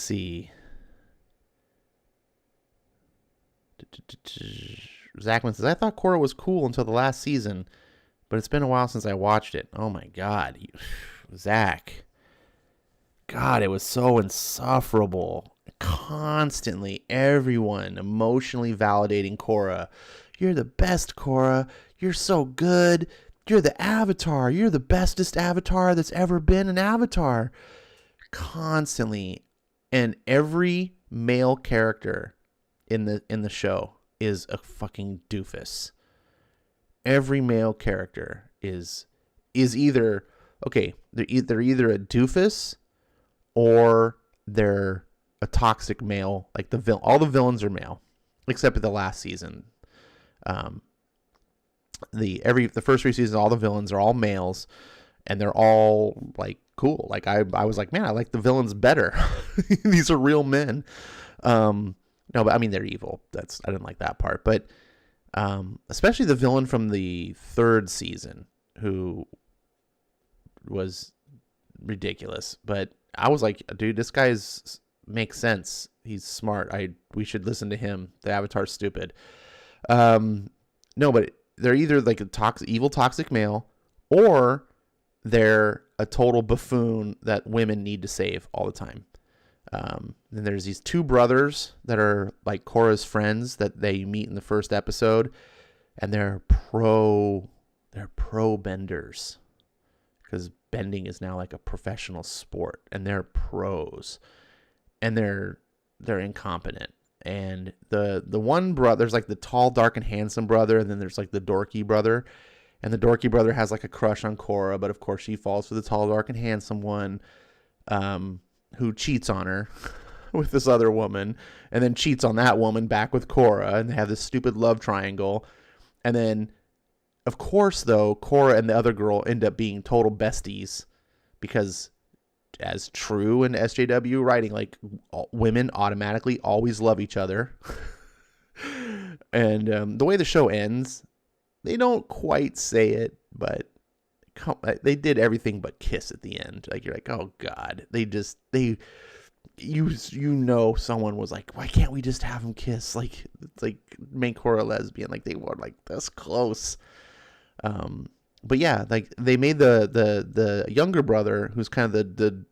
see. Zachman says, I thought Korra was cool until the last season, but it's been a while since I watched it. Oh my God. Zach. God, it was so insufferable. Constantly, everyone emotionally validating Korra. You're the best, Korra. You're so good. You're the Avatar. You're the bestest Avatar that's ever been an Avatar. Constantly. And every male character in the show is a fucking doofus. Every male character is either, okay, they're either a doofus or they're a toxic male. Like all the villains are male, except for the last season. The first 3 seasons, all the villains are all males, and they're all like cool. Like I was like, man, I like the villains better. These are real men. No, but I mean, they're evil. I didn't like that part. But especially the villain from the 3rd season, who was ridiculous. But I was like, dude, this guy makes sense. He's smart. We should listen to him. The Avatar's stupid. No, but they're either like a evil toxic male, or they're a total buffoon that women need to save all the time. Then there's these 2 brothers that are like Korra's friends that they meet in the first episode, and they're pro benders, because bending is now like a professional sport, and they're pros, and they're incompetent. And the one brother, there's like the tall, dark, and handsome brother, and then there's like the dorky brother, and the dorky brother has like a crush on Korra, but of course she falls for the tall, dark, and handsome one, who cheats on her with this other woman, and then cheats on that woman back with Korra, and they have this stupid love triangle. And then, of course, though, Korra and the other girl end up being total besties, because as true in SJW writing, like, women automatically always love each other. And the way the show ends, they don't quite say it, but they did everything but kiss at the end. Like, you're like, oh God, someone was like, why can't we just have them kiss? Like, it's like make Korra lesbian. Like, they were like this close. But yeah, like they made the younger brother, who's kind of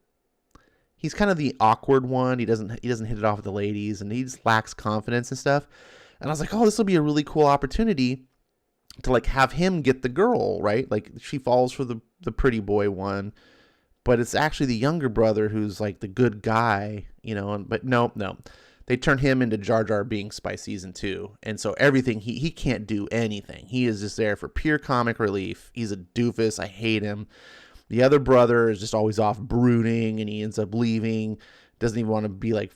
he's kind of the awkward one. He doesn't hit it off with the ladies, and he just lacks confidence and stuff. And I was like, oh, this will be a really cool opportunity to like have him get the girl, right? Like, she falls for the pretty boy one, but it's actually the younger brother who's like the good guy, you know. But no, they turn him into Jar Jar Binks by season 2. And so everything, he can't do anything. He is just there for pure comic relief. He's a doofus. I hate him. The other brother is just always off brooding, and he ends up leaving. Doesn't even want to be like,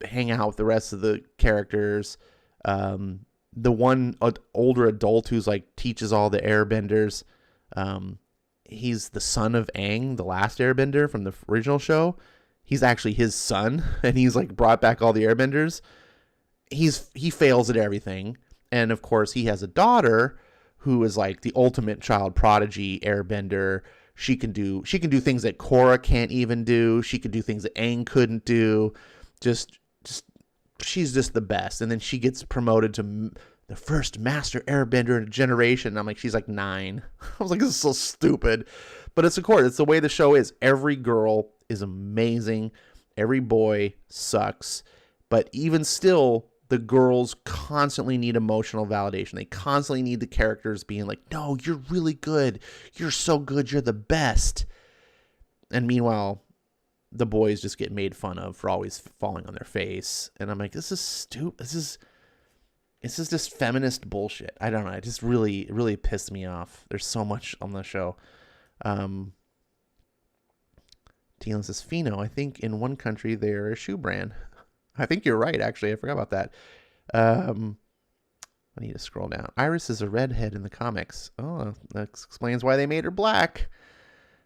hang out with the rest of the characters. The one older adult who's like teaches all the airbenders. He's the son of Aang, the last airbender from the original show. He's actually his son, and he's like brought back all the airbenders. He fails at everything. And of course he has a daughter who is like the ultimate child prodigy airbender. She can do things that Korra can't even do. She can do things that Aang couldn't do. Just she's just the best. And then she gets promoted to the first master airbender in a generation. I'm like, she's like 9. I was like, this is so stupid. But it's of course, it's the way the show is. Every girl is amazing. Every boy sucks. But even still, the girls constantly need emotional validation. They constantly need the characters being like, no, you're really good. You're so good. You're the best. And meanwhile, the boys just get made fun of for always falling on their face. And I'm like, this is stupid. This is just feminist bullshit. I don't know. It just really, really pissed me off. There's so much on the show. Tina says, Fino, I think in one country they're a shoe brand. I think you're right, actually. I forgot about that. I need to scroll down. Iris is a redhead in the comics. Oh, that explains why they made her black.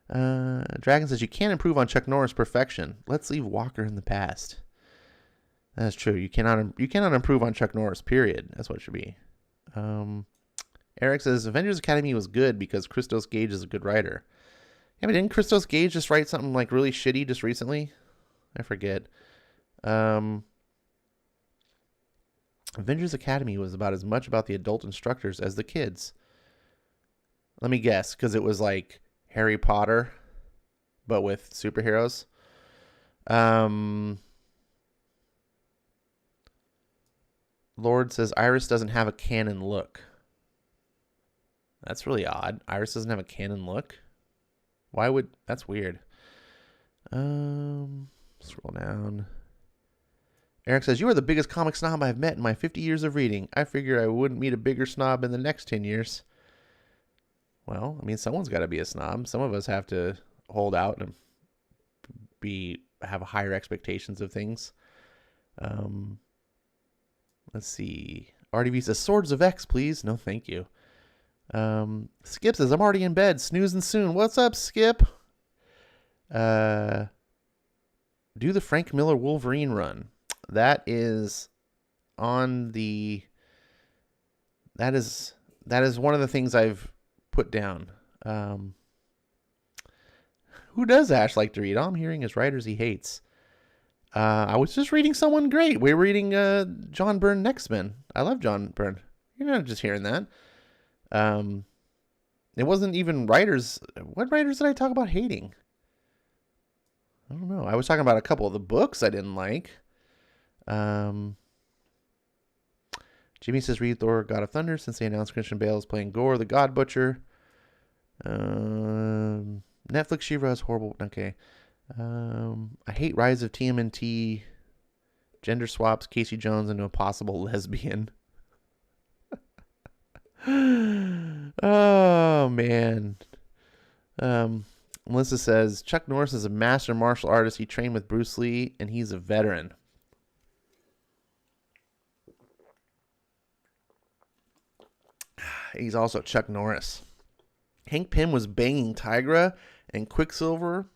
Dragon says, you can't improve on Chuck Norris' perfection. Let's leave Walker in the past. That's true. You cannot improve on Chuck Norris, period. That's what it should be. Eric says, Avengers Academy was good because Christos Gage is a good writer. Yeah, but didn't Christos Gage just write something like really shitty just recently? I forget. Avengers Academy was about as much about the adult instructors as the kids. Let me guess, because it was like Harry Potter, but with superheroes. Lord says Iris doesn't have a canon look. That's really odd. Iris doesn't have a canon look. Why would... That's weird. Scroll down. Eric says, you are the biggest comic snob I've met in my 50 years of reading. I figure I wouldn't meet a bigger snob in the next 10 years. Well, I mean, someone's got to be a snob. Some of us have to hold out and have higher expectations of things. Let's see. RDV says, Swords of X, please. No, thank you. Skip says, I'm already in bed. Snoozing soon. What's up, Skip? Do the Frank Miller Wolverine run. That is on the... That is one of the things I've put down. Who does Ash like to read? All I'm hearing is writers he hates. I was just reading someone great. We're reading John Byrne X-Men. I love John Byrne. You're not just hearing that. It wasn't even writers. What writers did I talk about hating? I don't know. I was talking about a couple of the books I didn't like. Jimmy says, read Thor, God of Thunder, since they announced Christian Bale is playing Gore, the God Butcher. Netflix She-Ra is horrible. Okay. I hate Rise of TMNT. Gender swaps Casey Jones into a possible lesbian. Oh, man. Melissa says, Chuck Norris is a master martial artist. He trained with Bruce Lee, and he's a veteran. He's also Chuck Norris. Hank Pym was banging Tigra, and Quicksilver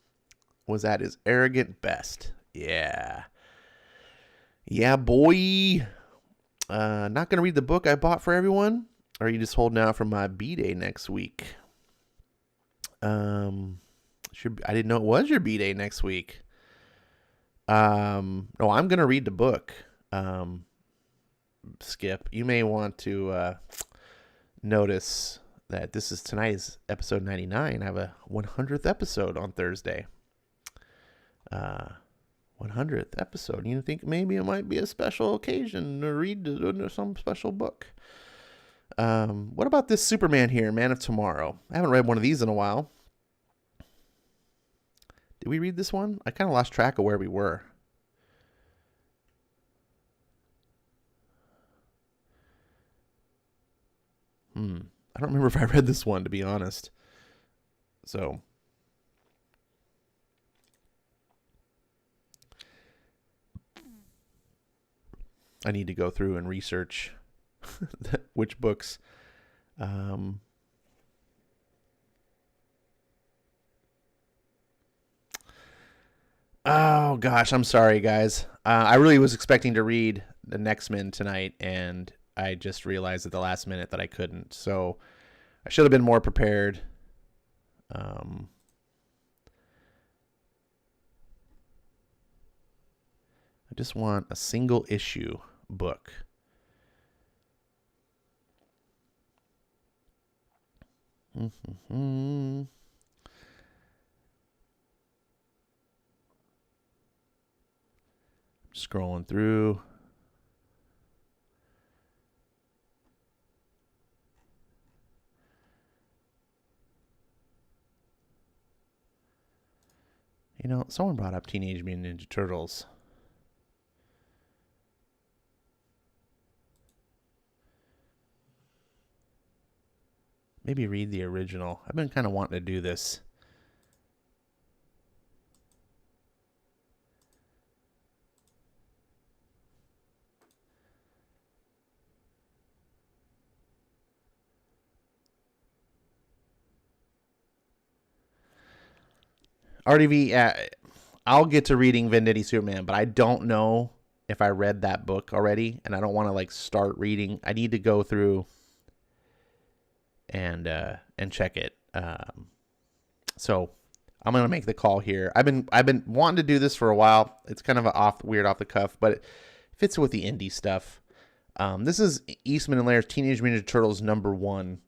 was at his arrogant best. Yeah. Yeah, boy. Not going to read the book I bought for everyone? Or are you just holding out for my B-Day next week? I didn't know it was your B-Day next week. No, I'm going to read the book. Skip, you may want to notice that this is tonight's episode 99. I have a 100th episode on Thursday. 100th episode. You think maybe it might be a special occasion to read some special book. What about this Superman here, Man of Tomorrow? I haven't read one of these in a while. Did we read this one? I kind of lost track of where we were. I don't remember if I read this one, to be honest. So I need to go through and research which books. Oh gosh, I'm sorry, guys. I really was expecting to read the X-Men tonight, and I just realized at the last minute that I couldn't. So I should have been more prepared. I just want a single issue book. Scrolling through. You know, someone brought up Teenage Mutant Ninja Turtles. Maybe read the original. I've been kind of wanting to do this. RDV, I'll get to reading Venditti Superman, but I don't know if I read that book already, and I don't want to like start reading. I need to go through and check it. So I'm gonna make the call here. I've been wanting to do this for a while. It's kind of a weird off the cuff, but it fits with the indie stuff. This is Eastman and Lair's Teenage Mutant Ninja Turtles #1.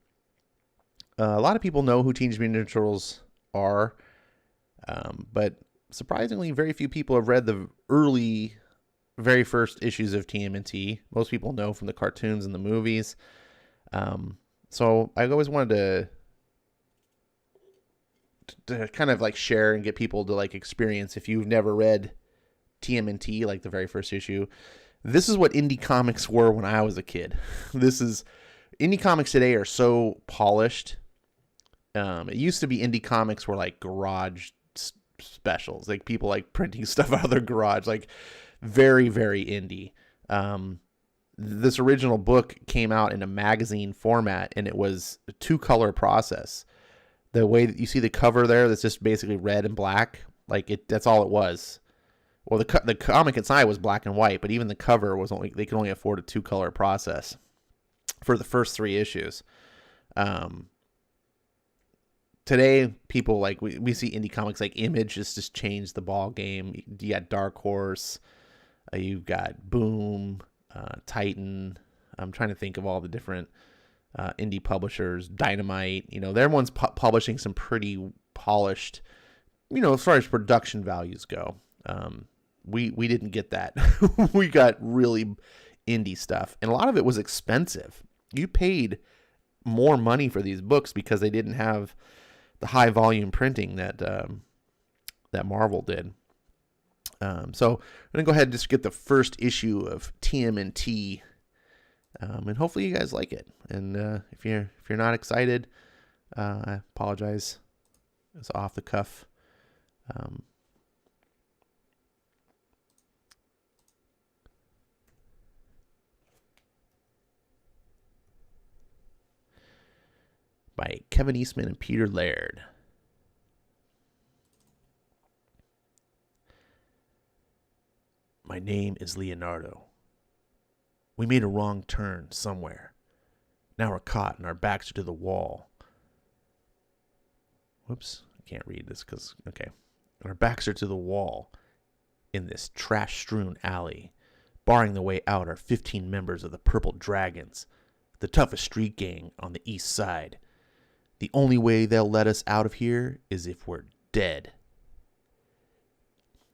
A lot of people know who Teenage Mutant Ninja Turtles are, but surprisingly, very few people have read the very first issues of TMNT. Most people know from the cartoons and the movies. So I always wanted to kind of like share and get people to like experience, if you've never read TMNT, like the very first issue. This is what indie comics were when I was a kid. Indie comics today are so polished. It used to be indie comics were like garage specials, like people like printing stuff out of their garage, like very, very indie. This original book came out in a magazine format, and it was a 2-color process. The way that you see the cover there, that's just basically red and black. That's all it was. Well, the comic inside was black and white, but even the cover was they could only afford a 2-color process for the first 3 issues. Today, people like we see indie comics like Image just changed the ball game. You got Dark Horse, you've got Boom, Titan. I'm trying to think of all the different indie publishers. Dynamite, everyone's publishing some pretty polished, as far as production values go. We didn't get that. We got really indie stuff, and a lot of it was expensive. You paid more money for these books because they didn't have the high volume printing that Marvel did. So I'm gonna go ahead and just get the first issue of TMNT, and hopefully you guys like it. And if you're not excited, I apologize. It's off the cuff. By Kevin Eastman and Peter Laird. My name is Leonardo. We made a wrong turn somewhere. Now we're caught and our backs are to the wall. Whoops, I can't read this okay. Our backs are to the wall in this trash-strewn alley. Barring the way out are 15 members of the Purple Dragons, the toughest street gang on the east side. The only way they'll let us out of here is if we're dead.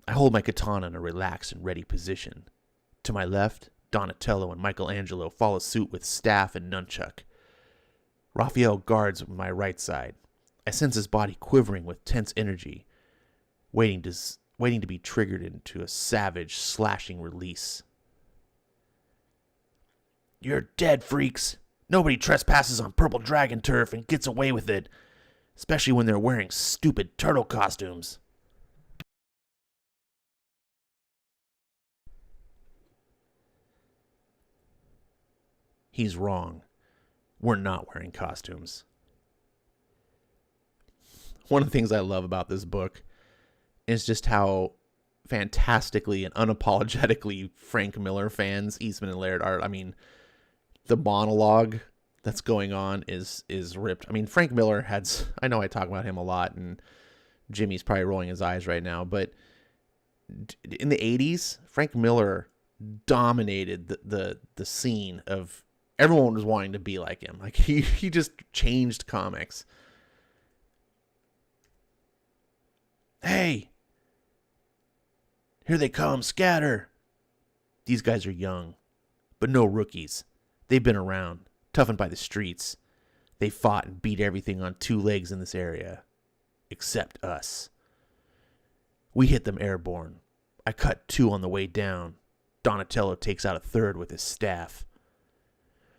I hold my katana in a relaxed and ready position. To my left, Donatello and Michelangelo follow suit with staff and nunchuck. Raphael guards my right side. I sense his body quivering with tense energy, waiting to be triggered into a savage, slashing release. You're dead, freaks. Nobody trespasses on purple dragon turf and gets away with it, especially when they're wearing stupid turtle costumes. He's wrong. We're not wearing costumes. One of the things I love about this book is just how fantastically and unapologetically Frank Miller fans Eastman and Laird are. I mean, the monologue that's going on is ripped. I mean, Frank Miller had, I know I talk about him a lot, and Jimmy's probably rolling his eyes right now, but in the 80s, Frank Miller dominated the scene of everyone was wanting to be like him. Like he just changed comics. Hey, here they come, scatter. These guys are young, but no rookies. They've been around, toughened by the streets. They fought and beat everything on two legs in this area, except us. We hit them airborne. I cut two on the way down. Donatello takes out a third with his staff.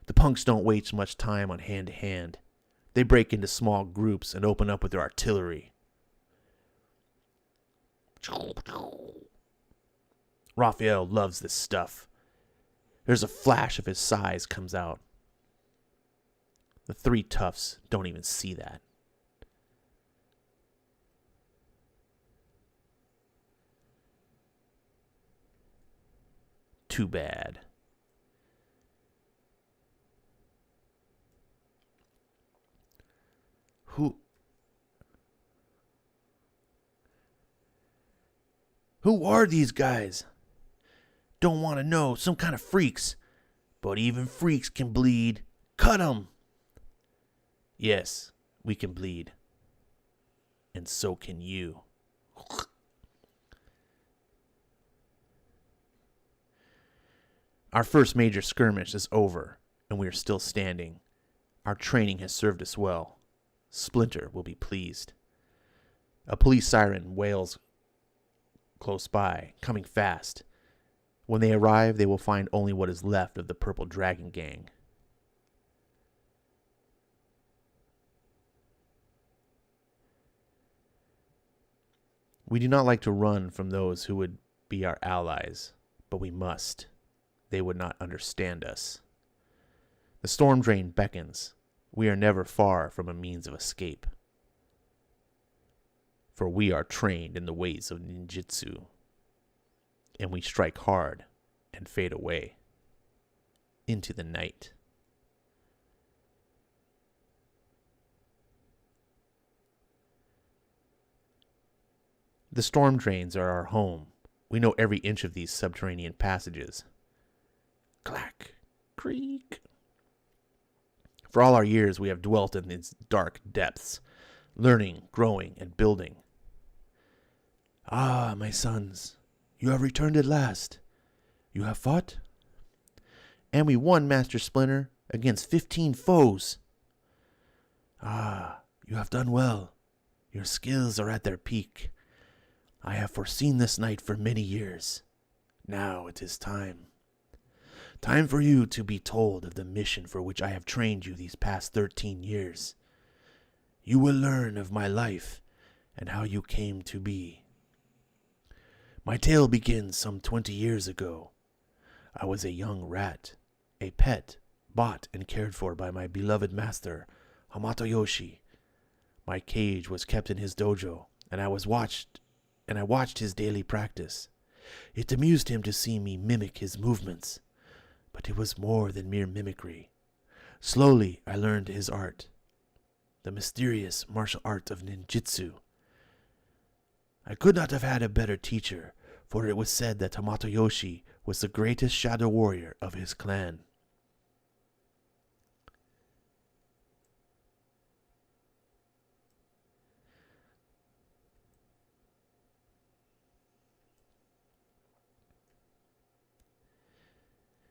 The punks don't waste much time on hand-to-hand. They break into small groups and open up with their artillery. Raphael loves this stuff. There's a flash of his size comes out. The three toughs don't even see that. Too bad. Who are these guys? Don't want to know. Some kind of freaks. But even freaks can bleed. Cut 'em. Yes, we can bleed. And so can you. Our first major skirmish is over, and we are still standing. Our training has served us well. Splinter will be pleased. A police siren wails close by, coming fast. When they arrive, they will find only what is left of the Purple Dragon Gang. We do not like to run from those who would be our allies, but we must. They would not understand us. The storm drain beckons. We are never far from a means of escape. For we are trained in the ways of ninjutsu, and we strike hard and fade away into the night. The storm drains are our home. We know every inch of these subterranean passages. Clack, creak. For all our years, we have dwelt in these dark depths, learning, growing, and building. Ah, my sons, you have returned at last. You have fought? And we won, Master Splinter, against 15 foes. Ah, you have done well. Your skills are at their peak. I have foreseen this night for many years. Now it is time. Time for you to be told of the mission for which I have trained you these past 13 years. You will learn of my life and how you came to be. My tale begins some 20 years ago. I was a young rat, a pet, bought and cared for by my beloved master, Hamato Yoshi. My cage was kept in his dojo, and I watched his daily practice. It amused him to see me mimic his movements, but it was more than mere mimicry. Slowly I learned his art, the mysterious martial art of ninjutsu. I could not have had a better teacher, for it was said that Hamato Yoshi was the greatest shadow warrior of his clan.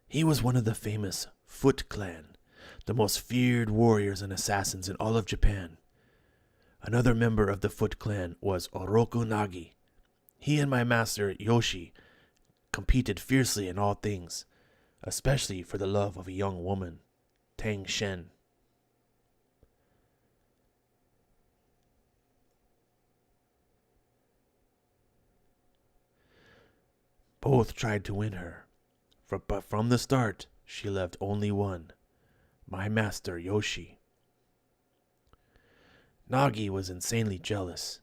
He was one of the famous Foot Clan, the most feared warriors and assassins in all of Japan. Another member of the Foot Clan was Oroku Nagi. He and my master, Yoshi, competed fiercely in all things, especially for the love of a young woman, Tang Shen. Both tried to win her, but from the start, she left only one, my master Yoshi. Nagi was insanely jealous.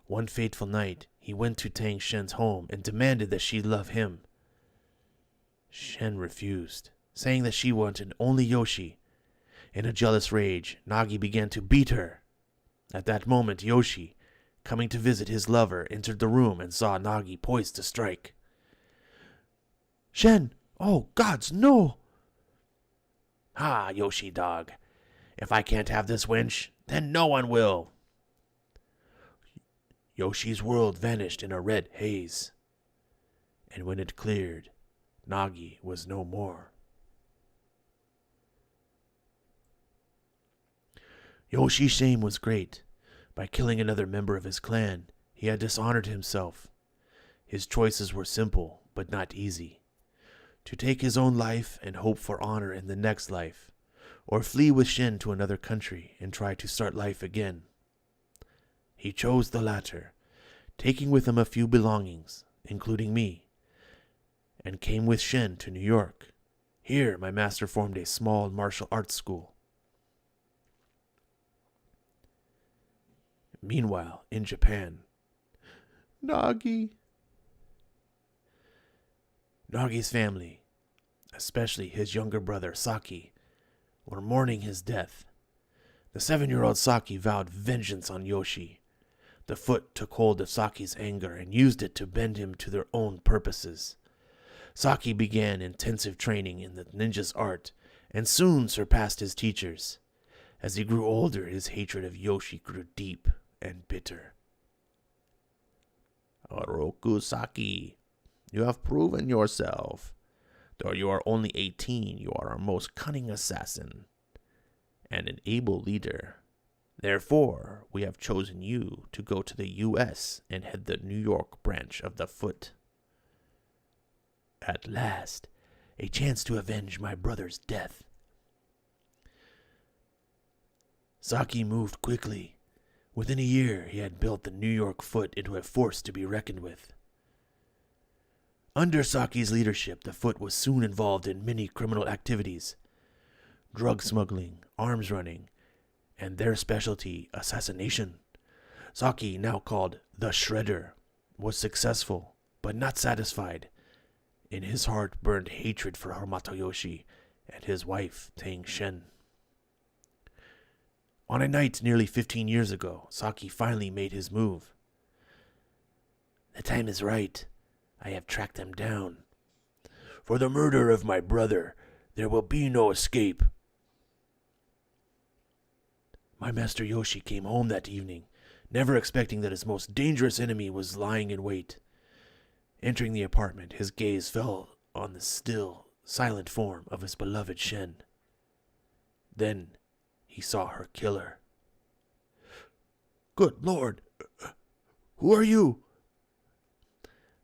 One fateful night, he went to Tang Shen's home and demanded that she love him. Shen refused, saying that she wanted only Yoshi. In a jealous rage, Nagi began to beat her. At that moment, Yoshi, coming to visit his lover, entered the room and saw Nagi poised to strike. "Shen! Oh, gods, no!" "Ha, Yoshi dog. If I can't have this wench, then no one will." Yoshi's world vanished in a red haze. And when it cleared, Nagi was no more. Yoshi's shame was great. By killing another member of his clan, he had dishonored himself. His choices were simple, but not easy. To take his own life and hope for honor in the next life, or flee with Shen to another country and try to start life again. He chose the latter, taking with him a few belongings, including me, and came with Shen to New York. Here, my master formed a small martial arts school. Meanwhile, in Japan, Nagi's family, especially his younger brother Saki, were mourning his death. The 7-year-old Saki vowed vengeance on Yoshi. The Foot took hold of Saki's anger and used it to bend him to their own purposes. Saki began intensive training in the ninja's art and soon surpassed his teachers. As he grew older, his hatred of Yoshi grew deep and bitter. "Oroku Saki, you have proven yourself. Though you are only 18, you are our most cunning assassin and an able leader. Therefore, we have chosen you to go to the U.S. and head the New York branch of the Foot. At last, a chance to avenge my brother's death." Saki moved quickly. Within a year, he had built the New York Foot into a force to be reckoned with. Under Saki's leadership, the Foot was soon involved in many criminal activities: drug smuggling, arms running, and their specialty, assassination. Saki, now called the Shredder, was successful, but not satisfied. In his heart burned hatred for Hamato Yoshi and his wife, Tang Shen. On a night nearly 15 years ago, Saki finally made his move. "The time is right. I have tracked them down. For the murder of my brother, there will be no escape." My master Yoshi came home that evening, never expecting that his most dangerous enemy was lying in wait. Entering the apartment, his gaze fell on the still, silent form of his beloved Shen. Then he saw her killer. "Good Lord! Who are you?"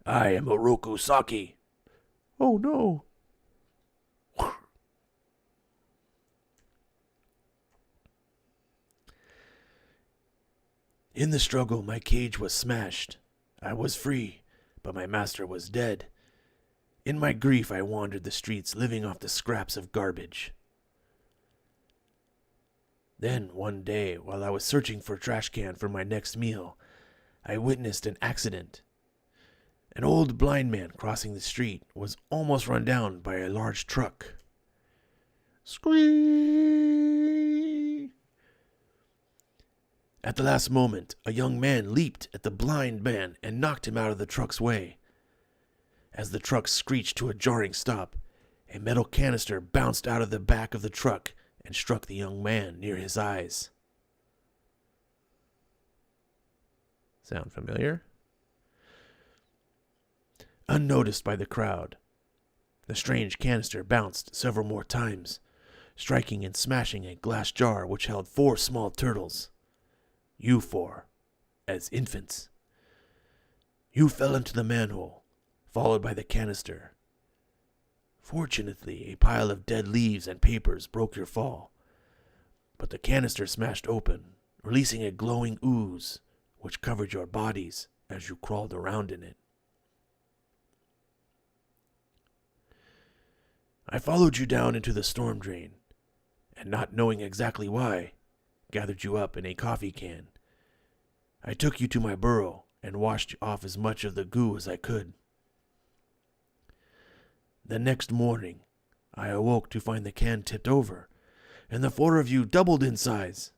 "I am Oroku Saki." "Oh no." In the struggle, my cage was smashed. I was free, but my master was dead. In my grief, I wandered the streets, living off the scraps of garbage. Then, one day, while I was searching for a trash can for my next meal, I witnessed an accident. An old blind man crossing the street was almost run down by a large truck. Scream! At the last moment, a young man leaped at the blind man and knocked him out of the truck's way. As the truck screeched to a jarring stop, a metal canister bounced out of the back of the truck and struck the young man near his eyes. Sound familiar? Unnoticed by the crowd, the strange canister bounced several more times, striking and smashing a glass jar which held 4 small turtles. You 4, as infants. You fell into the manhole, followed by the canister. Fortunately, a pile of dead leaves and papers broke your fall, but the canister smashed open, releasing a glowing ooze which covered your bodies as you crawled around in it. I followed you down into the storm drain, and not knowing exactly why, gathered you up in a coffee can. I took you to my burrow and washed off as much of the goo as I could. The next morning, I awoke to find the can tipped over, and the four of you doubled in size.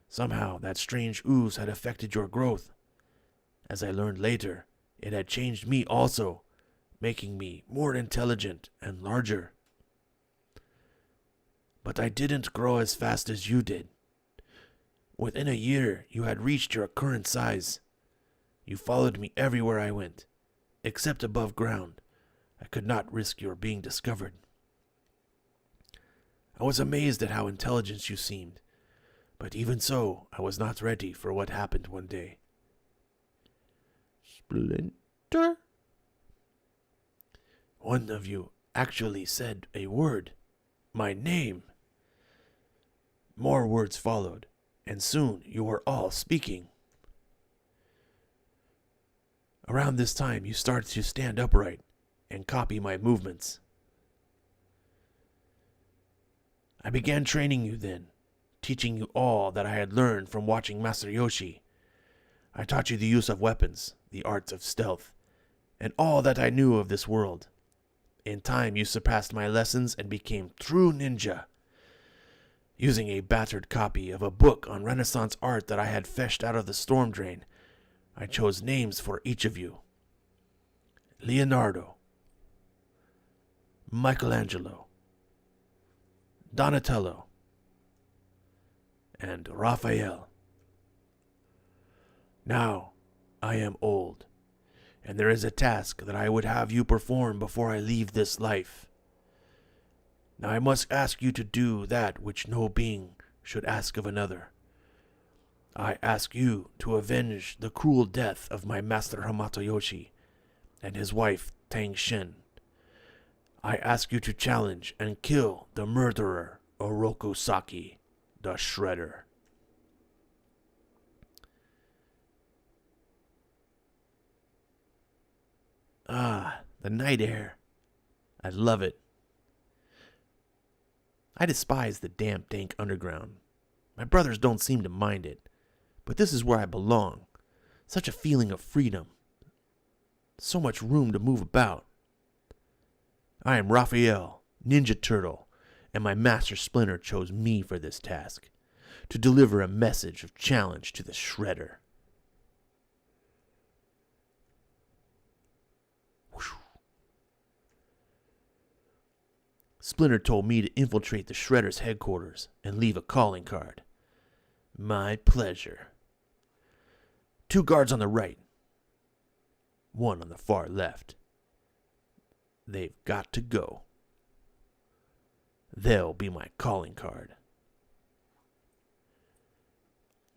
Somehow, that strange ooze had affected your growth. As I learned later, it had changed me also, making me more intelligent and larger. But I didn't grow as fast as you did. Within a year, you had reached your current size. You followed me everywhere I went, except above ground. I could not risk your being discovered. I was amazed at how intelligent you seemed, but even so, I was not ready for what happened one day. Splinter? One of you actually said a word, my name. More words followed, and soon you were all speaking. Around this time, you started to stand upright and copy my movements. I began training you then, teaching you all that I had learned from watching Master Yoshi. I taught you the use of weapons, the arts of stealth, and all that I knew of this world. In time, you surpassed my lessons and became true ninja. Using a battered copy of a book on Renaissance art that I had fetched out of the storm drain, I chose names for each of you. Leonardo, Michelangelo, Donatello, and Raphael. Now, I am old, and there is a task that I would have you perform before I leave this life. Now I must ask you to do that which no being should ask of another. I ask you to avenge the cruel death of my master Hamato Yoshi and his wife Tang Shen. I ask you to challenge and kill the murderer Oroku Saki, the Shredder. Ah, the night air. I love it. I despise the damp, dank underground. My brothers don't seem to mind it, but this is where I belong. Such a feeling of freedom. So much room to move about. I am Raphael, Ninja Turtle, and my master Splinter chose me for this task, to deliver a message of challenge to the Shredder. Splinter told me to infiltrate the Shredder's headquarters and leave a calling card. My pleasure. 2 guards on the right. 1 on the far left. They've got to go. They'll be my calling card.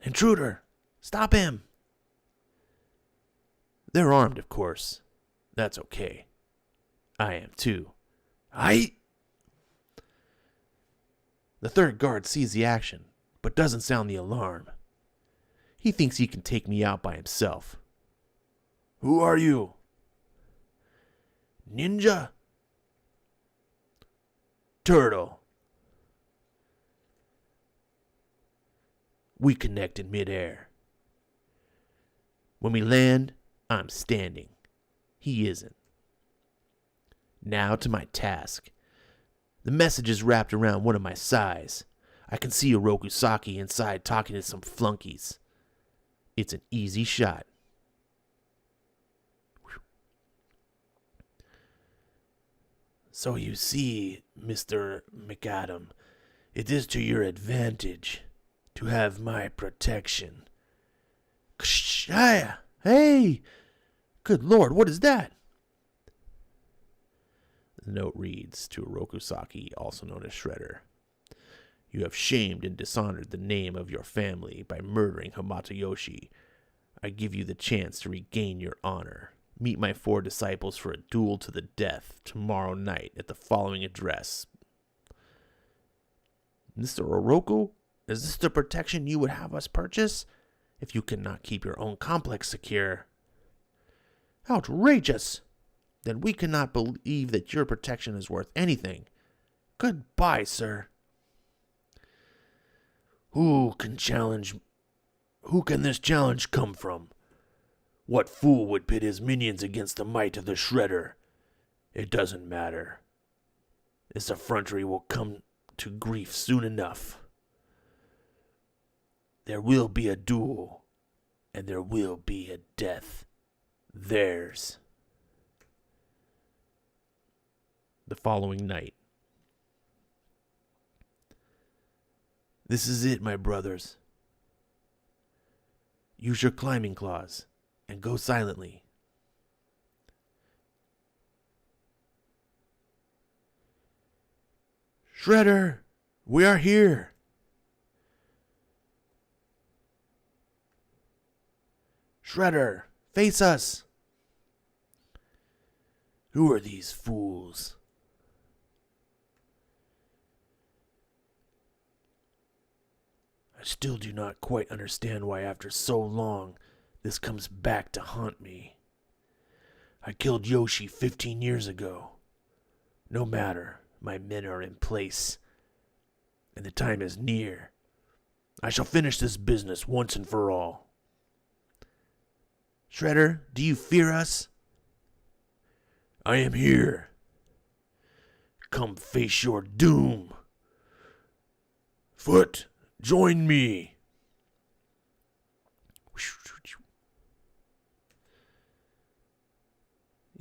Intruder! Stop him! They're armed, of course. That's okay. I am too. The 3rd guard sees the action, but doesn't sound the alarm. He thinks he can take me out by himself. Who are you? Ninja? Turtle. We connect in midair. When we land, I'm standing. He isn't. Now to my task. The message is wrapped around one of my sais. I can see Oroku Saki inside talking to some flunkies. It's an easy shot. So you see, Mr. McAdam, it is to your advantage to have my protection. Hey! Good Lord, what is that? The note reads to Oroku Saki, also known as Shredder. You have shamed and dishonored the name of your family by murdering Hamato Yoshi. I give you the chance to regain your honor. Meet my 4 disciples for a duel to the death tomorrow night at the following address. Mr. Oroku, is this the protection you would have us purchase? If you cannot keep your own complex secure. Outrageous! Then we cannot believe that your protection is worth anything. Goodbye, sir. Who can this challenge come from? What fool would pit his minions against the might of the Shredder? It doesn't matter. This effrontery will come to grief soon enough. There will be a duel, and there will be a death. Theirs. The following night. This is it, my brothers. Use your climbing claws and go silently. Shredder, we are here. Shredder, face us. Who are these fools? I still do not quite understand why after so long this comes back to haunt me. I killed Yoshi 15 years ago. No matter, my men are in place, and the time is near. I shall finish this business once and for all. Shredder, do you fear us? I am here. Come face your doom. Foot, join me.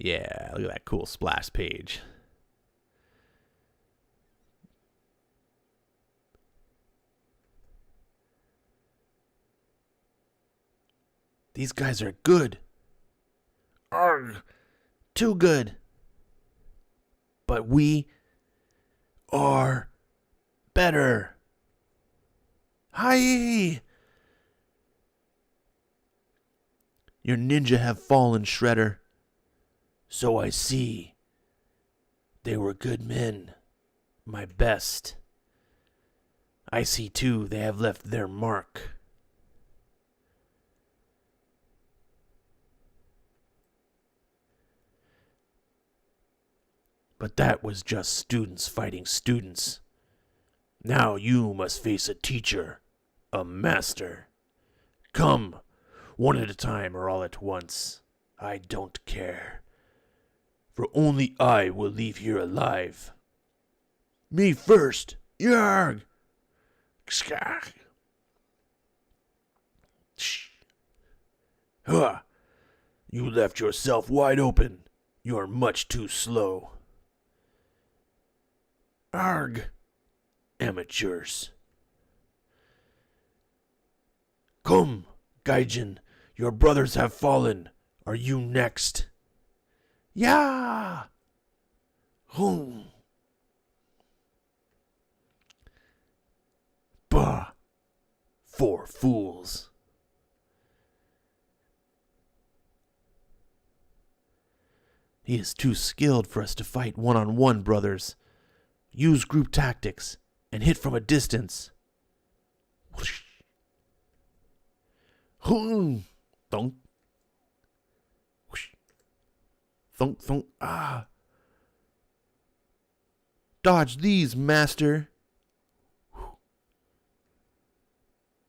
Yeah, look at that cool splash page. These guys are good. Arrgh, too good. But we are better. Hi! Your ninja have fallen, Shredder. So I see. They were good men. My best. I see, too, they have left their mark. But that was just students fighting students. Now you must face a teacher, a master. Come, one at a time or all at once. I don't care. For only I will leave here alive. Me first. Yarg! Huh. You left yourself wide open. You're much too slow. Arg! Amateurs. Come, Gaijin, your brothers have fallen. Are you next? Yeah! Hum. Bah! 4 fools. He is too skilled for us to fight one-on-one, brothers. Use group tactics and hit from a distance. Whoosh. Thunk. Whoosh. Thunk, thunk. Ah. Dodge these, master.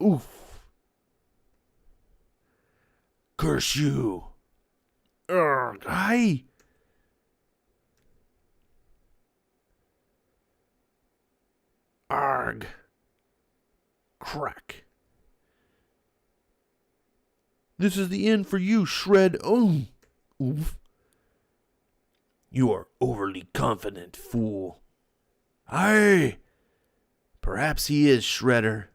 Oof. Curse you. Urgh. Hi. Arg. Crack. This is the end for you, Shred. Oof. You are overly confident, fool. Aye. Perhaps he is, Shredder.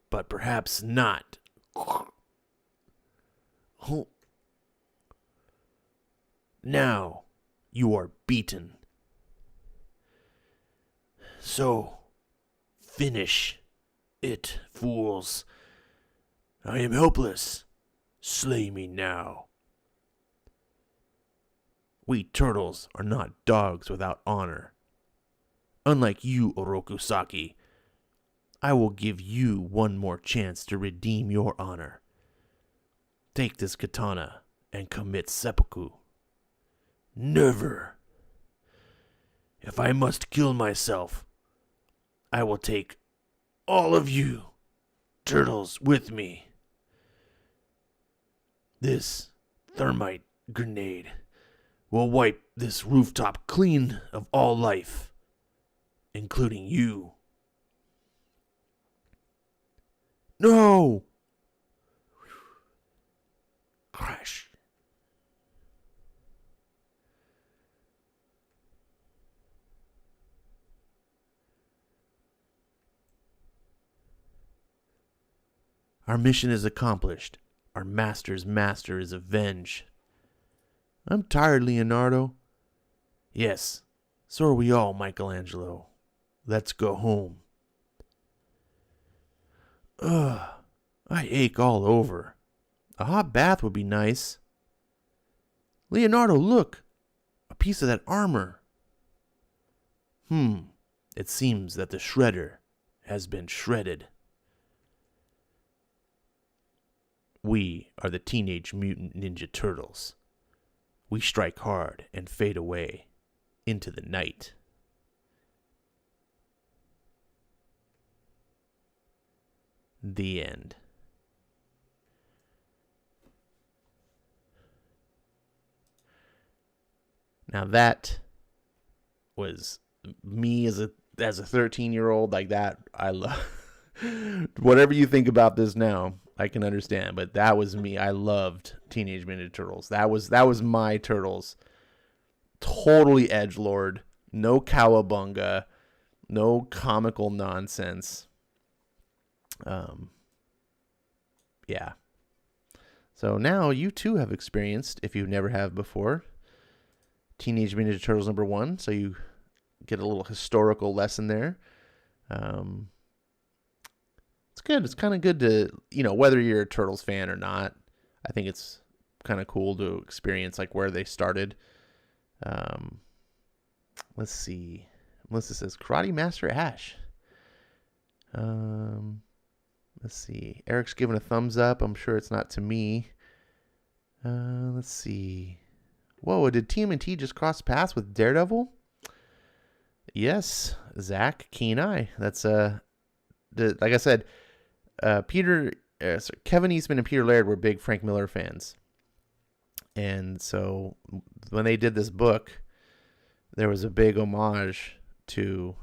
But perhaps not. Now you are beaten. So, finish it, fools. I am helpless. Slay me now. We turtles are not dogs without honor. Unlike you, Orokusaki, I will give you one more chance to redeem your honor. Take this katana and commit seppuku. Never. If I must kill myself, I will take all of you turtles with me. This thermite grenade will wipe this rooftop clean of all life, including you. No! Crash. Our mission is accomplished. Our master's master is avenged. I'm tired, Leonardo. Yes, so are we all, Michelangelo. Let's go home. Ugh, I ache all over. A hot bath would be nice. Leonardo, look! A piece of that armor. It seems that the shredder has been shredded. We are the Teenage Mutant Ninja Turtles. We strike hard and fade away into the night. The end. Now that was me as a 13-year-old like that. I love whatever you think about this now. I can understand, but that was me. I loved Teenage Mutant Ninja Turtles. That was my Turtles. Totally edgelord, no cowabunga, no comical nonsense. Yeah. So now you too have experienced, if you never have before, Teenage Mutant Ninja Turtles #1. So you get a little historical lesson there. It's good. It's kind of good to, whether you're a Turtles fan or not, I think it's kind of cool to experience like where they started. Let's see. Melissa says Karate Master Ash. Let's see. Eric's giving a thumbs up. I'm sure it's not to me. Let's see. Whoa, did TMNT just cross paths with Daredevil? Yes, Zach, keen eye. That's like I said, Kevin Eastman and Peter Laird were big Frank Miller fans, and so when they did this book, there was a big homage to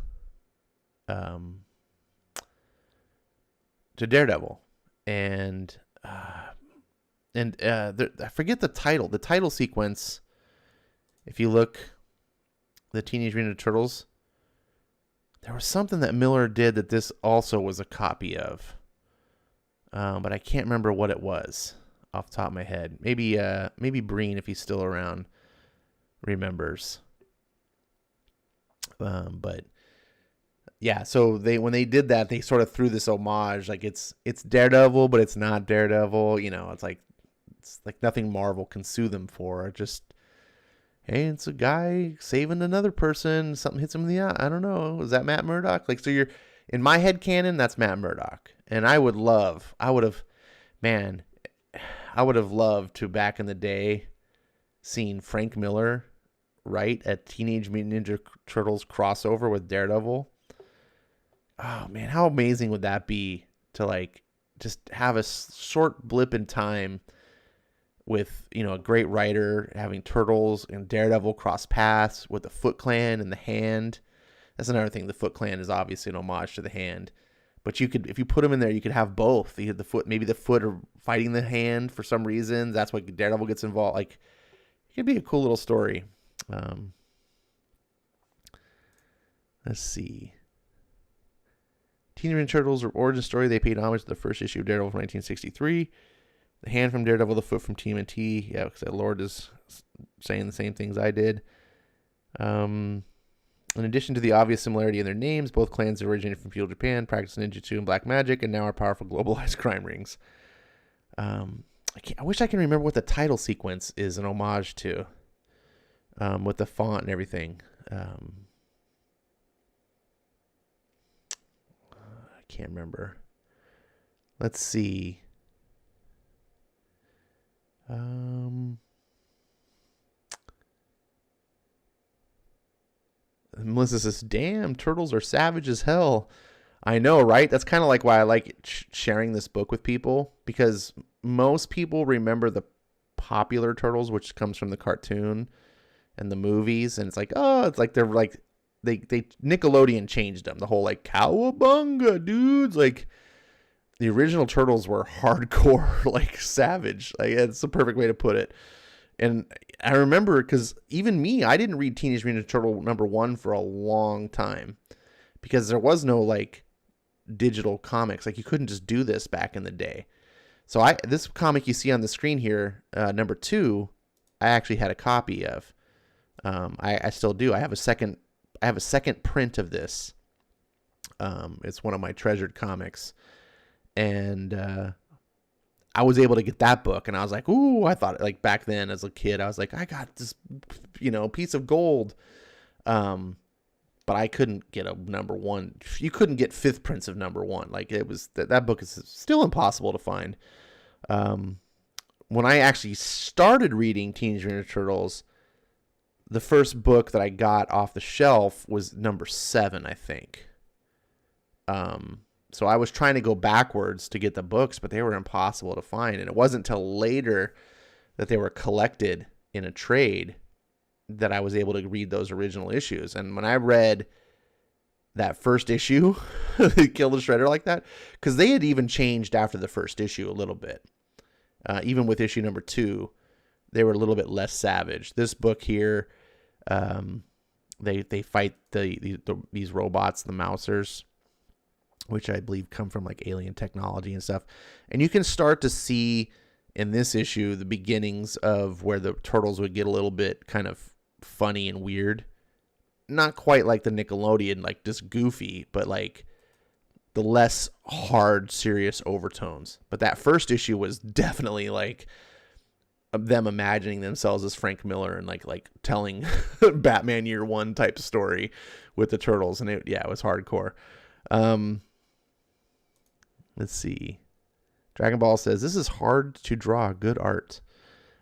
Daredevil, and I forget the title. The title sequence, if you look, the Teenage Mutant Ninja Turtles, there was something that Miller did that this also was a copy of, but I can't remember what it was off the top of my head. Maybe Breen, if he's still around, remembers. But yeah, so when they did that, they sort of threw this homage, like it's Daredevil, but it's not Daredevil. It's like nothing Marvel can sue them for. Just, hey, it's a guy saving another person. Something hits him in the eye. I don't know. Is that Matt Murdock? Like, so you're in my head canon, that's Matt Murdock. And I would have loved to back in the day seen Frank Miller write a Teenage Mutant Ninja Turtles crossover with Daredevil. Oh man, how amazing would that be to like just have a short blip in time with, a great writer having Turtles and Daredevil cross paths with the Foot Clan and the Hand. That's another thing. The Foot Clan is obviously an homage to the Hand. But you could, if you put them in there, you could have both. You had the Foot, maybe the Foot are fighting the Hand for some reason. That's why Daredevil gets involved. Like, it could be a cool little story. Let's see. Teenage Mutant Turtles origin story. They paid homage to the first issue of Daredevil from 1963. The Hand from Daredevil, the Foot from TMNT. Yeah, because Lord is saying the same things I did. In addition to the obvious similarity in their names, both clans originated from feudal Japan, practiced ninjutsu and black magic, and now are powerful globalized crime rings. I wish I can remember what the title sequence is an homage to. with the font and everything. I can't remember. Let's see. Melissa says, damn, turtles are savage as hell. I know, right? That's kind of like why I like sharing this book with people, because most people remember the popular turtles, which comes from the cartoon and the movies, and it's like, oh, it's like they're like they Nickelodeon changed them. The whole like cowabunga dudes, like the original turtles were hardcore, like savage. Like it's the perfect way to put it. And I remember, because even me, I didn't read Teenage Mutant Ninja Turtle #1 for a long time, because there was no like digital comics. Like you couldn't just do this back in the day. So this comic you see on the screen here, #2, I actually had a copy of. I still do. I have a second print of this. It's one of my treasured comics, and I was able to get that book, and I was like, ooh, I thought, like, back then as a kid, I was like, I got this, piece of gold. But I couldn't get a #1. You couldn't get 5th prints of #1. Like, it was, that book is still impossible to find. When I actually started reading Teenage Mutant Ninja Turtles, the first book that I got off the shelf was #7, I think. So I was trying to go backwards to get the books, but they were impossible to find. And it wasn't until later that they were collected in a trade that I was able to read those original issues. And when I read that first issue, Kill the Shredder like that, because they had even changed after the first issue a little bit. Even with issue #2, they were a little bit less savage. This book here, they fight these robots, the Mousers, which I believe come from like alien technology and stuff. And you can start to see in this issue the beginnings of where the turtles would get a little bit kind of funny and weird. Not quite like the Nickelodeon, like just goofy, but like the less hard, serious overtones. But that first issue was definitely like them imagining themselves as Frank Miller and like telling Batman Year One type story with the turtles. And it was hardcore. Let's see. Dragon Ball says, this is hard to draw. Good art.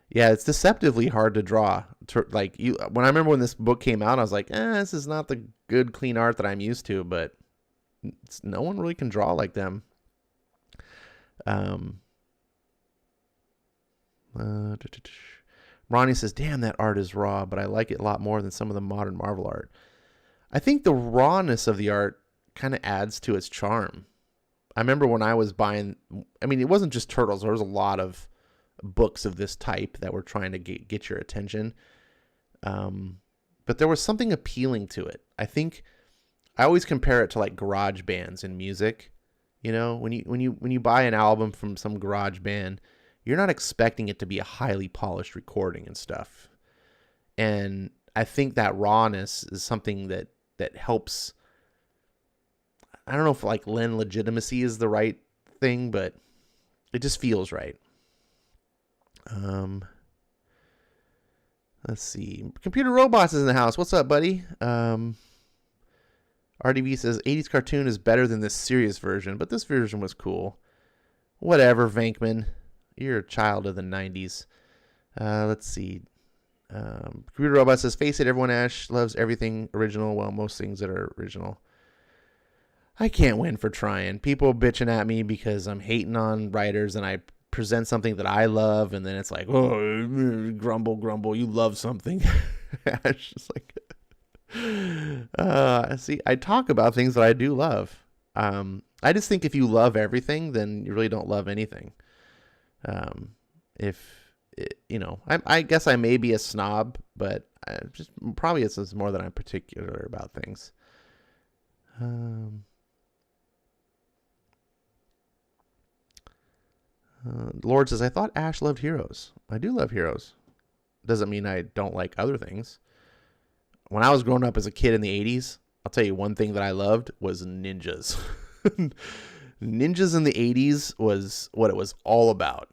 Yeah, it's deceptively hard to draw. When I remember when this book came out, I was like, this is not the good, clean art that I'm used to, but no one really can draw like them. Ronnie says, damn, that art is raw, but I like it a lot more than some of the modern Marvel art. I think the rawness of the art kind of adds to its charm. I remember when I was buying, it wasn't just Turtles. There was a lot of books of this type that were trying to get your attention. But there was something appealing to it. I think I always compare it to like garage bands in music. When you buy an album from some garage band, you're not expecting it to be a highly polished recording and stuff. And I think that rawness is something that helps. I don't know if like lend legitimacy is the right thing, but it just feels right. Let's see. Computer Robots is in the house. What's up, buddy? RDV says 80s cartoon is better than this serious version, but this version was cool. Whatever, Vankman. You're a child of the 90s. Let's see. Computer Robots says, face it, everyone Ash loves everything original, well, most things that are original. I can't win for trying. People bitching at me because I'm hating on writers and I present something that I love, and then it's like, oh, grumble, you love something. It's just like, see, I talk about things that I do love. I just think if you love everything, then you really don't love anything. I guess I may be a snob, but probably it's more that I'm particular about things. Lord says, I thought Ash loved Heroes. I do love Heroes. Doesn't mean I don't like other things. When I was growing up as a kid in the 80s, I'll tell you one thing that I loved was ninjas. Ninjas in the 80s was what it was all about.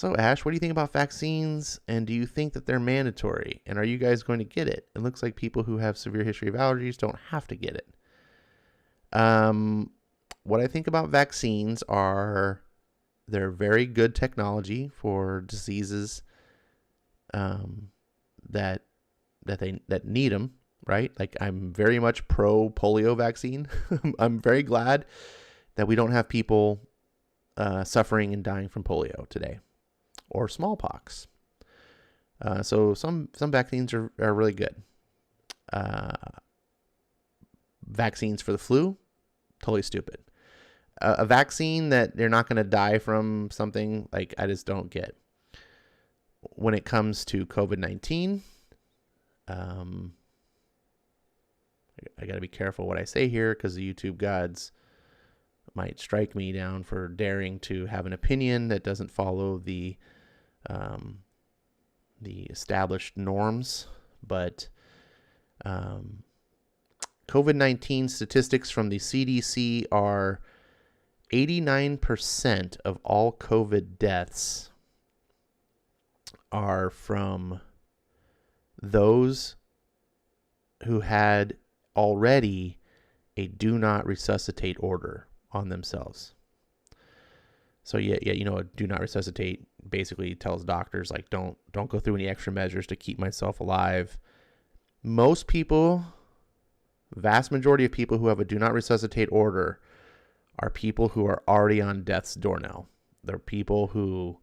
So, Ash, what do you think about vaccines, and do you think that they're mandatory? And are you guys going to get it? It looks like people who have severe history of allergies don't have to get it. What I think about vaccines are they're very good technology for diseases that need them, right? Like, I'm very much pro polio vaccine. I'm very glad that we don't have people suffering and dying from polio today, or smallpox. So some vaccines are really good. Vaccines for the flu, totally stupid. A vaccine that you're not going to die from something, like, I just don't get. When it comes to COVID-19, I got to be careful what I say here, because the YouTube gods might strike me down for daring to have an opinion that doesn't follow the established norms. But COVID-19 statistics from the CDC are 89% of all COVID deaths are from those who had already a do not resuscitate order on themselves. So yeah, a do not resuscitate basically tells doctors, like, don't go through any extra measures to keep myself alive. Most people, vast majority of people who have a do not resuscitate order are people who are already on death's doorknow. They're people who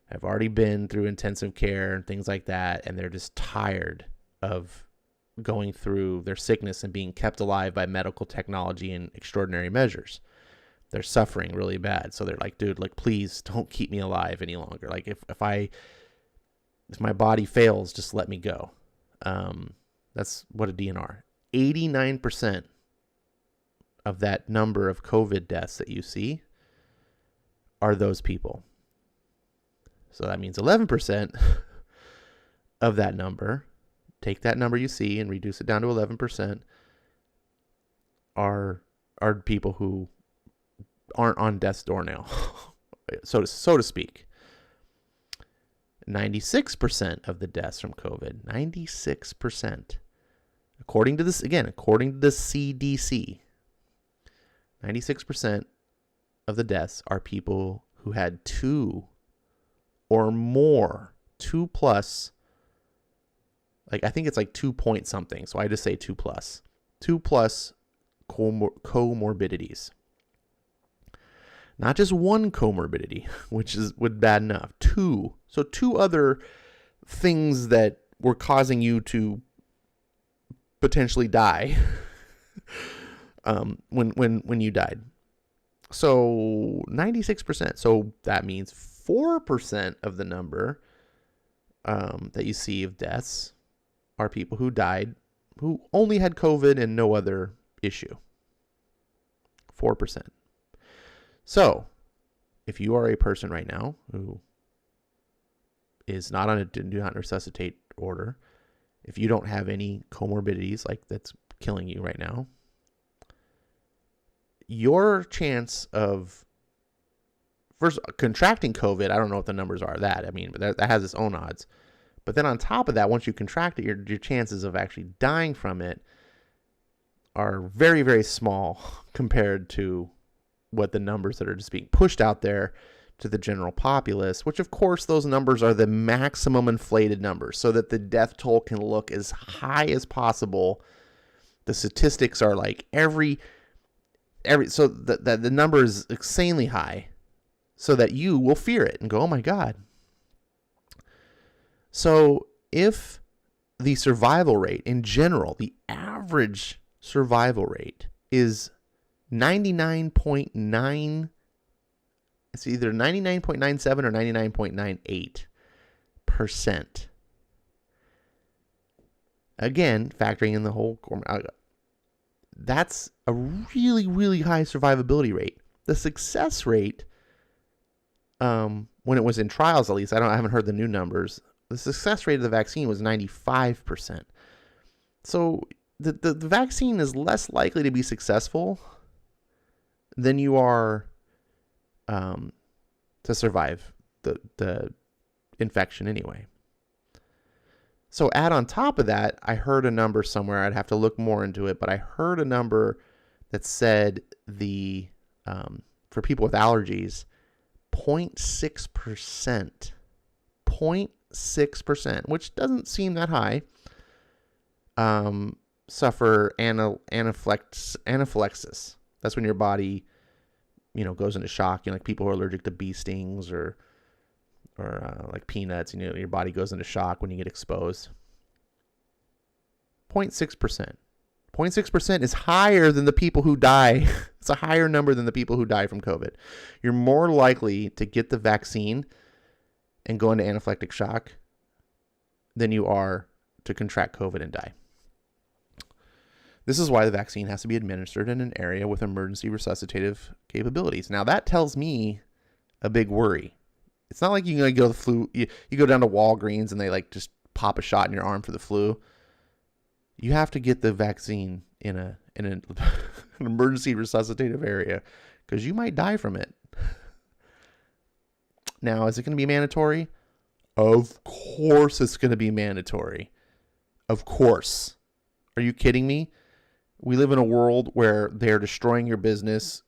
have already been through intensive care and things like that, and they're just tired of going through their sickness and being kept alive by medical technology and extraordinary measures. They're suffering really bad. So they're like, dude, like, please don't keep me alive any longer. Like, if my body fails, just let me go. That's what a DNR. 89% of that number of COVID deaths that you see are those people. So that means 11% of that number, take that number you see and reduce it down to 11%, are people who aren't on death's door now, so to speak. 96% of the deaths from COVID, 96%, according to the CDC, 96% of the deaths are people who had two plus, like, I think it's like 2 point something. So I just say 2 plus comorbidities. Not just one comorbidity, which would bad enough. Two. So two other things that were causing you to potentially die when you died. So 96%. So that means 4% of the number that you see of deaths are people who died who only had COVID and no other issue. 4%. So, if you are a person right now who is not on a do not resuscitate order, if you don't have any comorbidities like that's killing you right now, your chance of first contracting COVID, I don't know what the numbers are but that has its own odds. But then on top of that, once you contract it, your chances of actually dying from it are very, very small compared to what the numbers that are just being pushed out there to the general populace, which of course those numbers are the maximum inflated numbers so that the death toll can look as high as possible. The statistics are like so the number is insanely high so that you will fear it and go, oh my God. So if the survival rate in general, the average survival rate is 99.9, it's either 99.97 or 99.98%. Again, factoring in the whole, that's a really, really high survivability rate. The success rate, when it was in trials, at least, I haven't heard the new numbers. The success rate of the vaccine was 95%. So the vaccine is less likely to be successful than you are to survive the infection anyway. So add on top of that, I heard a number somewhere. I'd have to look more into it, but I heard a number that said for people with allergies, 0.6%, 0.6%, which doesn't seem that high, suffer anaphylaxis. That's when your body, goes into shock. Like people who are allergic to bee stings or like peanuts, your body goes into shock when you get exposed. 0.6%. 0.6% is higher than the people who die. It's a higher number than the people who die from COVID. You're more likely to get the vaccine and go into anaphylactic shock than you are to contract COVID and die. This is why the vaccine has to be administered in an area with emergency resuscitative capabilities. Now, that tells me a big worry. It's not like you can go to the flu. You go down to Walgreens and they just pop a shot in your arm for the flu. You have to get the vaccine in an emergency resuscitative area because you might die from it. Now, is it going to be mandatory? Of course it's going to be mandatory. Of course. Are you kidding me? We live in a world where they're destroying your business,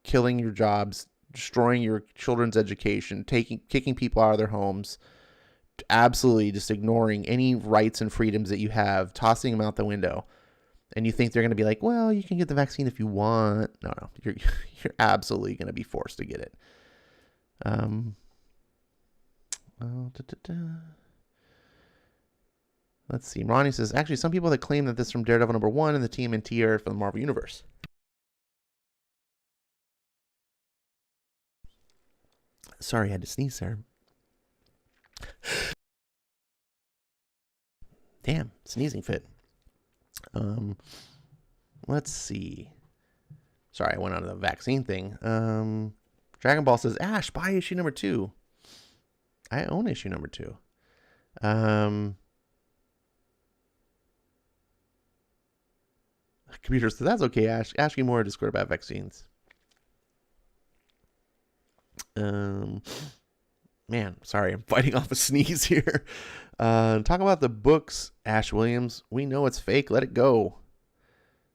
killing your jobs, destroying your children's education, kicking people out of their homes, absolutely just ignoring any rights and freedoms that you have, tossing them out the window. And you think they're going to be like, well, you can get the vaccine if you want. No, you're absolutely going to be forced to get it. Let's see. Ronnie says, actually, some people that claim that this is from Daredevil #1 and the TMNT are from the Marvel Universe. Sorry, I had to sneeze there. Damn, sneezing fit. Let's see. Sorry, I went on to the vaccine thing. Dragon Ball says, Ash, buy issue #2. I own issue #2. Computer says, that's okay, Ash. Ask me more in Discord about vaccines. Man, sorry, I'm fighting off a sneeze here. Talk about the books, Ash Williams. We know it's fake. Let it go.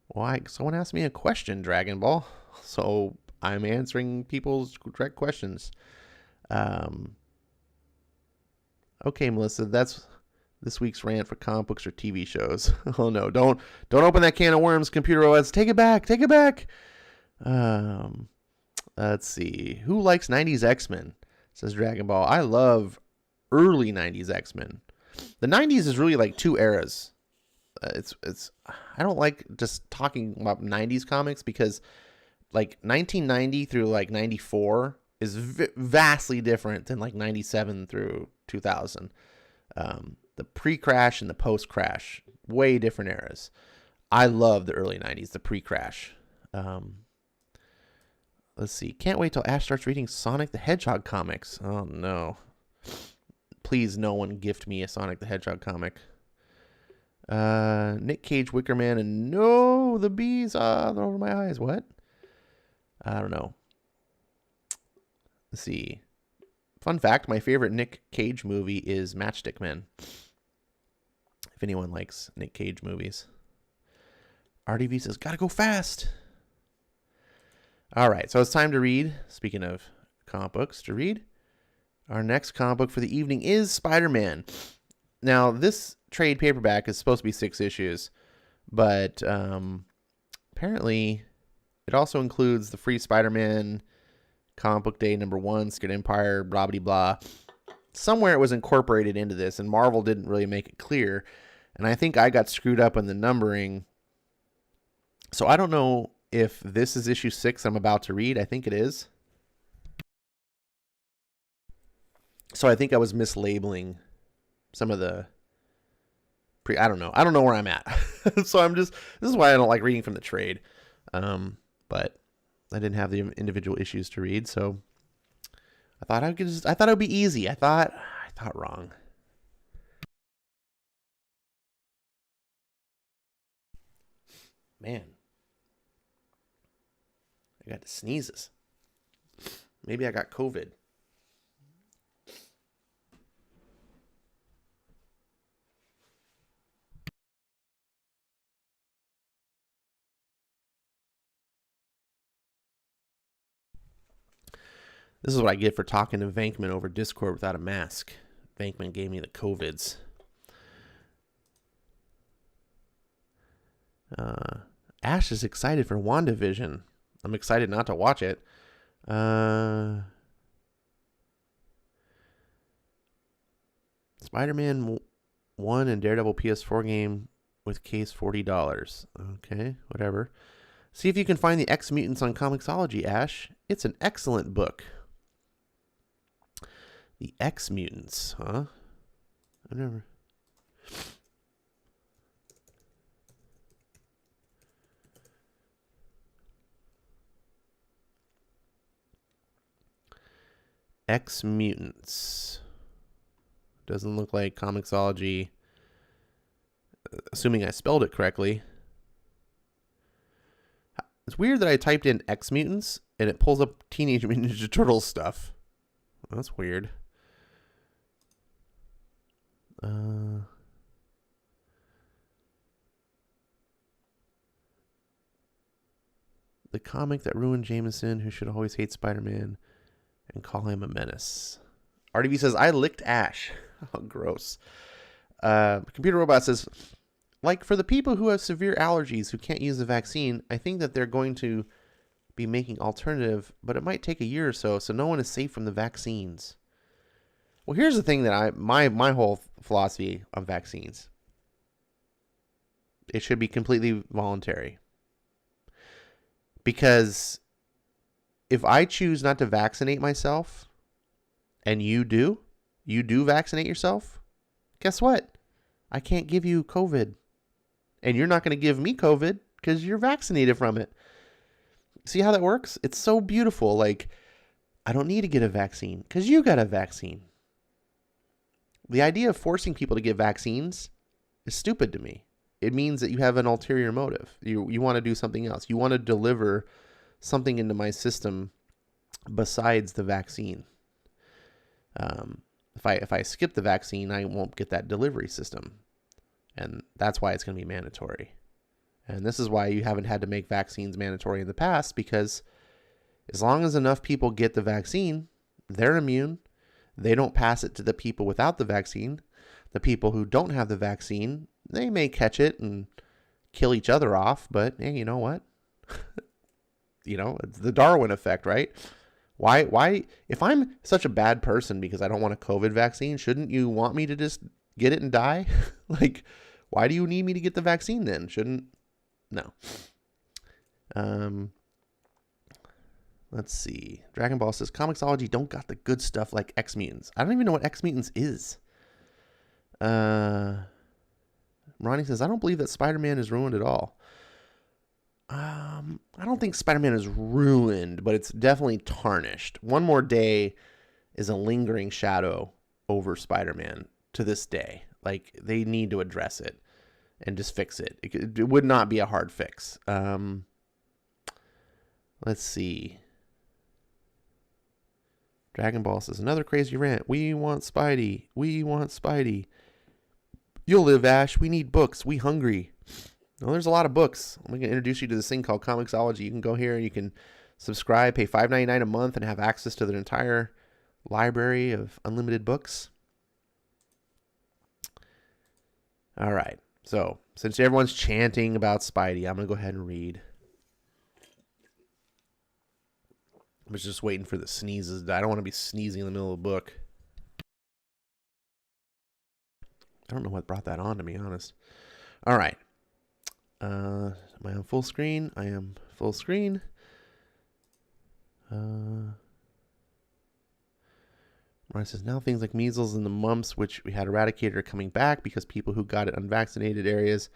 Why? Someone asked me a question, Dragon Ball. So I'm answering people's direct questions. Okay, Melissa, that's this week's rant for comic books or TV shows. Oh no, don't open that can of worms, Computer OS. Take it back. Take it back. Let's see. Who likes 90s X-Men? Says Dragon Ball. I love early 90s X-Men. The 90s is really like two eras. It's I don't like just talking about 90s comics because like 1990 through like 94 is vastly different than like 97 through 2000. The pre-crash and the post-crash, way different eras. I love the early 90s, the pre-crash. Let's see. Can't wait till Ash starts reading Sonic the Hedgehog comics. Oh, no. Please, no one gift me a Sonic the Hedgehog comic. Nick Cage, Wicker Man, and no, the bees. They're over my eyes. What? I don't know. Let's see. Fun fact, my favorite Nick Cage movie is Matchstick Men. If anyone likes Nick Cage movies. RDV says, gotta go fast. All right, so it's time to read. Speaking of comic books, to read. Our next comic book for the evening is Spider-Man. Now, this trade paperback is supposed to be 6 issues, but apparently it also includes the free Spider-Man Comic Book Day #1, Scared Empire, blah, blah, blah. Somewhere it was incorporated into this, and Marvel didn't really make it clear. And I think I got screwed up in the numbering. So I don't know if this is issue 6 I'm about to read. I think it is. So I think I was mislabeling some of the I don't know. I don't know where I'm at. So this is why I don't like reading from the trade. But I didn't have the individual issues to read, so I thought it would be easy. I thought wrong. Man. I got the sneezes. Maybe I got COVID. This is what I get for talking to Vankman over Discord without a mask. Vankman gave me the COVIDs. Ash is excited for WandaVision. I'm excited not to watch it. Spider-Man 1 and Daredevil PS4 game with case $40. Okay, whatever. See if you can find the X-Mutants on Comixology, Ash. It's an excellent book. The X-Mutants, huh? I never... X-Mutants. Doesn't look like Comixology. Assuming I spelled it correctly. It's weird that I typed in X-Mutants and it pulls up Teenage Mutant Ninja Turtles stuff. That's weird. The comic that ruined Jameson, who should always hate Spider-Man and call him a menace. RDB says, I licked Ash. Oh, gross. Computer Robot says, like for the people who have severe allergies who can't use the vaccine, I think that they're going to be making alternative, but it might take a year or so, so no one is safe from the vaccines. Well, here's the thing that my whole philosophy of vaccines. It should be completely voluntary. Because if I choose not to vaccinate myself and you do vaccinate yourself, guess what? I can't give you COVID. And you're not going to give me COVID because you're vaccinated from it. See how that works? It's so beautiful. Like, I don't need to get a vaccine because you got a vaccine. The idea of forcing people to get vaccines is stupid to me. It means that you have an ulterior motive. You want to do something else. You want to deliver something into my system besides the vaccine. If I skip the vaccine, I won't get that delivery system. And that's why it's going to be mandatory. And this is why you haven't had to make vaccines mandatory in the past, because as long as enough people get the vaccine, they're immune. They don't pass it to the people without the vaccine. The people who don't have the vaccine, they may catch it and kill each other off, but hey, you know what? It's the Darwin effect, right? Why, if I'm such a bad person because I don't want a COVID vaccine, shouldn't you want me to just get it and die? Like, why do you need me to get the vaccine then? No. Let's see. Dragon Ball says, Comixology don't got the good stuff like X-Mutants. I don't even know what X-Mutants is. Ronnie says, I don't believe that Spider-Man is ruined at all. I don't think Spider-Man is ruined, but it's definitely tarnished. One More Day is a lingering shadow over Spider-Man to this day. Like, they need to address it and just fix it. It would not be a hard fix. Let's see. Dragon Ball says, another crazy rant. We want Spidey. We want Spidey. You'll live, Ash. We need books. We hungry. Well, there's a lot of books. I'm going to introduce you to this thing called Comixology. You can go here and you can subscribe, pay $5.99 a month, and have access to their entire library of unlimited books. All right. So, since everyone's chanting about Spidey, I'm going to go ahead and read. I was just waiting for the sneezes. I don't want to be sneezing in the middle of the book. I don't know what brought that on, to be honest. All right. Am I on full screen? I am full screen. Mariah says, now things like measles and the mumps, which we had eradicated, are coming back because people who got it unvaccinated areas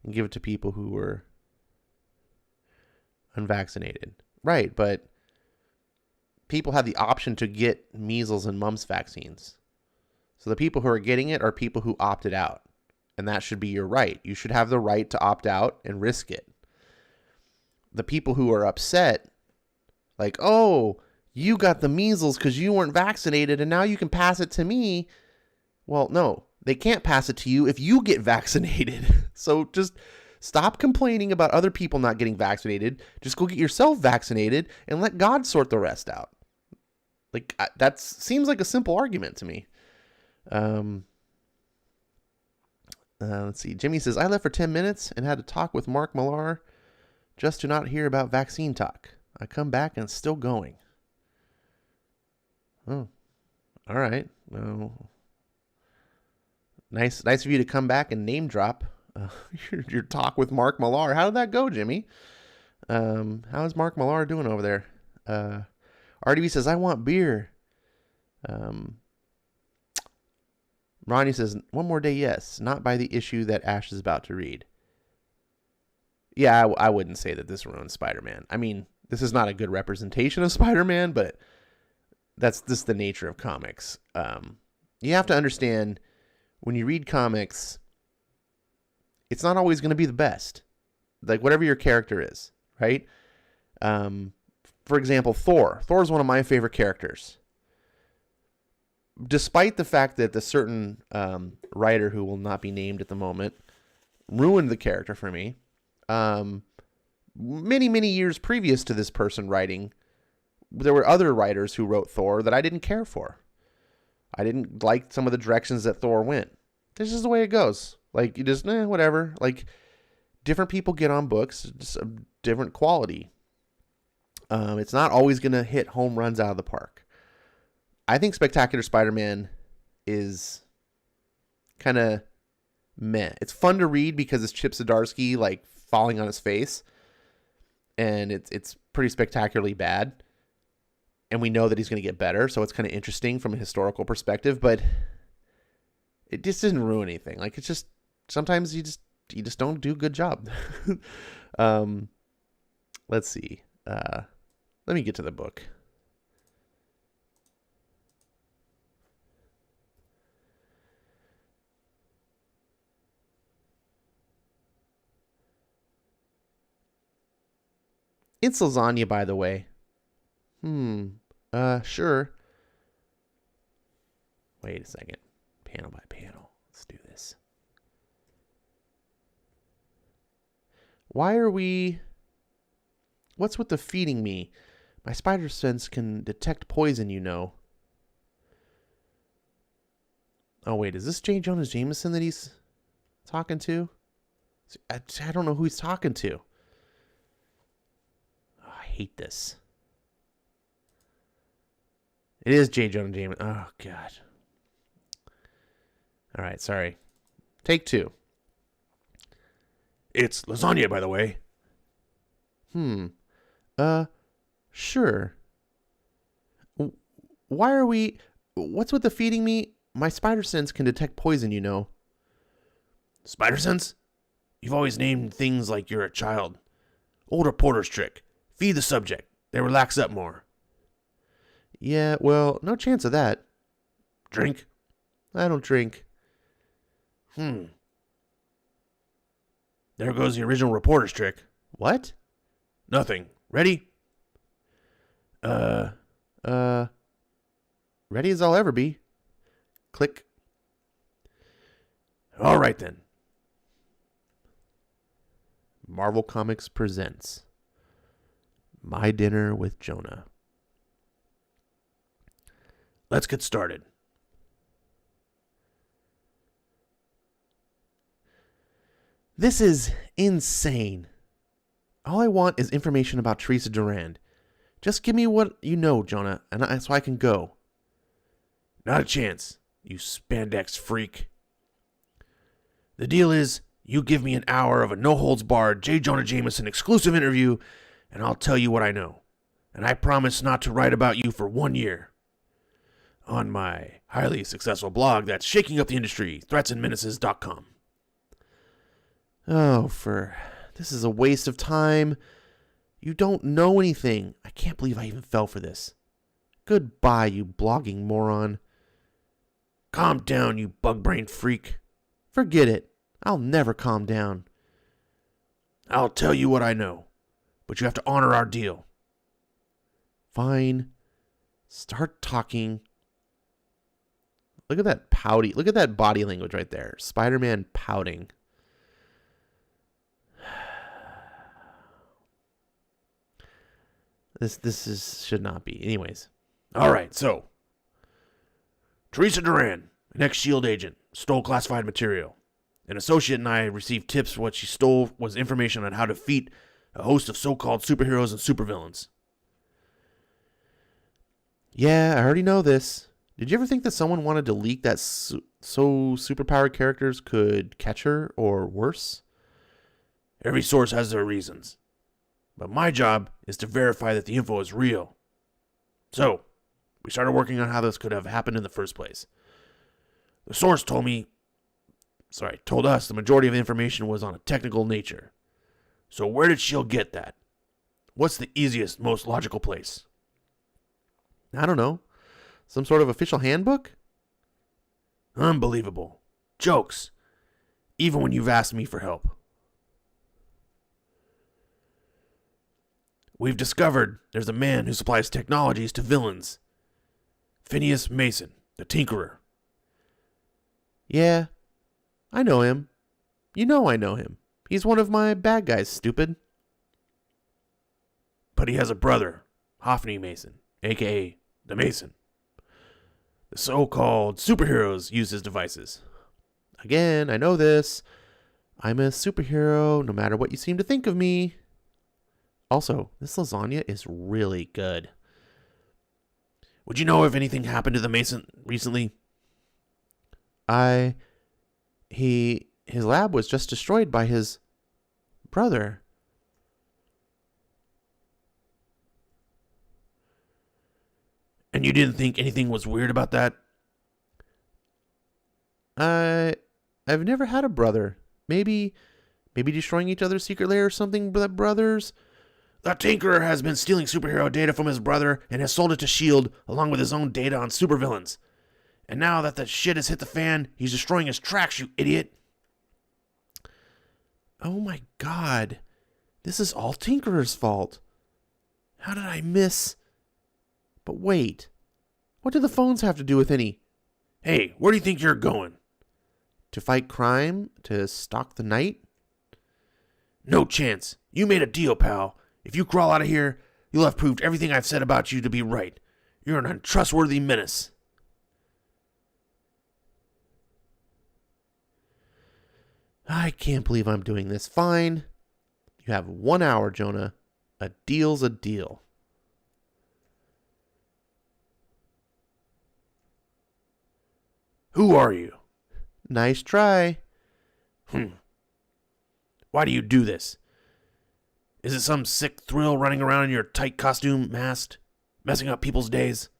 and give it to people who were unvaccinated. Right, but people have the option to get measles and mumps vaccines. So the people who are getting it are people who opted out. And that should be your right. You should have the right to opt out and risk it. The people who are upset, like, oh, you got the measles because you weren't vaccinated and now you can pass it to me. Well, no, they can't pass it to you if you get vaccinated. So just stop complaining about other people not getting vaccinated. Just go get yourself vaccinated and let God sort the rest out. Like, that seems like a simple argument to me. Let's see. Jimmy says, I left for 10 minutes and had to talk with Mark Millar just to not hear about vaccine talk. I come back and it's still going. Oh, all right. Well, nice of you to come back and name drop your talk with Mark Millar. How did that go, Jimmy? How's Mark Millar doing over there? RDB says, I want beer. Ronnie says, one more day, yes. Not by the issue that Ash is about to read. Yeah, I wouldn't say that this ruins Spider-Man. I mean, this is not a good representation of Spider-Man, but that's just the nature of comics. You have to understand, when you read comics, it's not always going to be the best. Like, whatever your character is, right? For example, Thor. Thor is one of my favorite characters. Despite the fact that the certain writer, who will not be named at the moment, ruined the character for me. Many years previous to this person writing, there were other writers who wrote Thor that I didn't care for. I didn't like some of the directions that Thor went. This is the way it goes. Like, you just, whatever. Like, different people get on books, just a different quality. It's not always going to hit home runs out of the park. I think Spectacular Spider-Man is kind of meh. It's fun to read because it's Chip Zdarsky, like, falling on his face. And it's pretty spectacularly bad. And we know that he's going to get better, so it's kind of interesting from a historical perspective, but it just doesn't ruin anything. Like, it's just, sometimes you just don't do a good job. Let's see. Let me get to the book. It's lasagna, by the way. Sure. Wait a second. Panel by panel. Let's do this. What's with the feeding me? My spider sense can detect poison, you know. Oh, wait. Is this J. Jonah Jameson that he's talking to? I don't know who he's talking to. Oh, I hate this. It is J. Jonah Jameson. Oh, God. All right, sorry. Take 2. It's lasagna, by the way. Sure. What's with the feeding me? My spider sense can detect poison, you know. Spider sense? You've always named things like you're a child. Old reporter's trick. Feed the subject. They relax up more. Yeah, well, no chance of that. Drink? I don't drink. There goes the original reporter's trick. What? Nothing. Ready? Ready as I'll ever be. Click. All right, then. Marvel Comics presents My Dinner with Jonah. Let's get started. This is insane. All I want is information about Teresa Durand. Just give me what you know, Jonah, so I can go. Not a chance, you spandex freak. The deal is, you give me an hour of a no-holds-barred J. Jonah Jameson exclusive interview, and I'll tell you what I know. And I promise not to write about you for 1 year. On my highly successful blog that's shaking up the industry, threatsandmenaces.com. Oh, this is a waste of time. You don't know anything. I can't believe I even fell for this. Goodbye, you blogging moron. Calm down, you bug-brained freak. Forget it. I'll never calm down. I'll tell you what I know, but you have to honor our deal. Fine. Start talking. Look at that pouty. Look at that body language right there. Spider-Man pouting. This should not be. Anyways, All right, so Teresa Duran, an ex-SHIELD agent, stole classified material. An associate and I received tips. What she stole was information on how to defeat a host of so-called superheroes and supervillains. Yeah, I already know this. Did you ever think that someone wanted to leak that so superpowered characters could catch her, or worse? Every source has their reasons. But my job is to verify that the info is real. So, we started working on how this could have happened in the first place. The source told us the majority of the information was on a technical nature. So where did SHIELD get that? What's the easiest, most logical place? I don't know. Some sort of official handbook? Unbelievable. Jokes. Even when you've asked me for help. We've discovered there's a man who supplies technologies to villains. Phineas Mason, the Tinkerer. Yeah, I know him. You know I know him. He's one of my bad guys, stupid. But he has a brother, Hophni Mason, a.k.a. the Mason. The so-called superheroes use his devices. Again, I know this. I'm a superhero, no matter what you seem to think of me. Also, this lasagna is really good. Would you know if anything happened to the Mason recently? His lab was just destroyed by his brother. And you didn't think anything was weird about that? I've never had a brother. Maybe destroying each other's secret lair or something, brothers. The Tinkerer has been stealing superhero data from his brother and has sold it to SHIELD along with his own data on supervillains. And now that the shit has hit the fan, he's destroying his tracks, you idiot. Oh my god. This is all Tinkerer's fault. How did I miss? But wait. What do the phones have to do with any? Hey, where do you think you're going? To fight crime? To stalk the night? No chance. You made a deal, pal. If you crawl out of here, you'll have proved everything I've said about you to be right. You're an untrustworthy menace. I can't believe I'm doing this. Fine. You have 1 hour, Jonah. A deal's a deal. Who are you? Nice try. Why do you do this? Is it some sick thrill running around in your tight costume, masked, messing up people's days?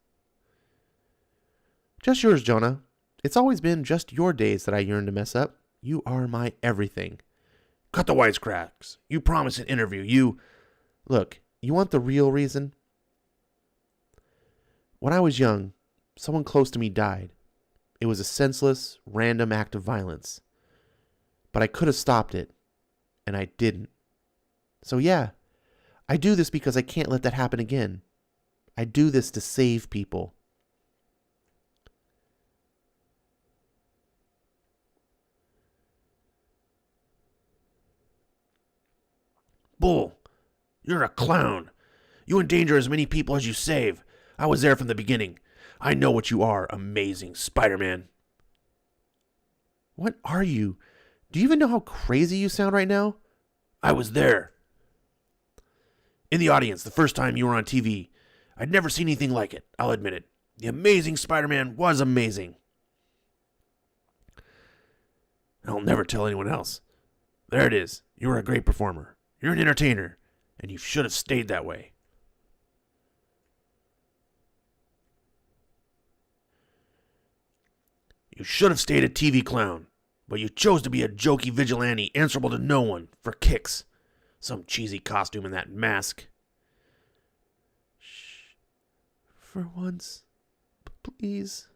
Just yours, Jonah. It's always been just your days that I yearn to mess up. You are my everything. Cut the wisecracks. You promised an interview. Look, you want the real reason? When I was young, someone close to me died. It was a senseless, random act of violence. But I could have stopped it, and I didn't. So yeah, I do this because I can't let that happen again. I do this to save people. Bull, you're a clown. You endanger as many people as you save. I was there from the beginning. I know what you are, amazing Spider-Man. What are you? Do you even know how crazy you sound right now? I was there. In the audience, the first time you were on TV. I'd never seen anything like it, I'll admit it. The amazing Spider-Man was amazing. I'll never tell anyone else. There it is. You were a great performer. You're an entertainer, and you should have stayed that way. You should have stayed a TV clown, but you chose to be a jokey vigilante answerable to no one for kicks. Some cheesy costume and that mask. Shh. For once, please.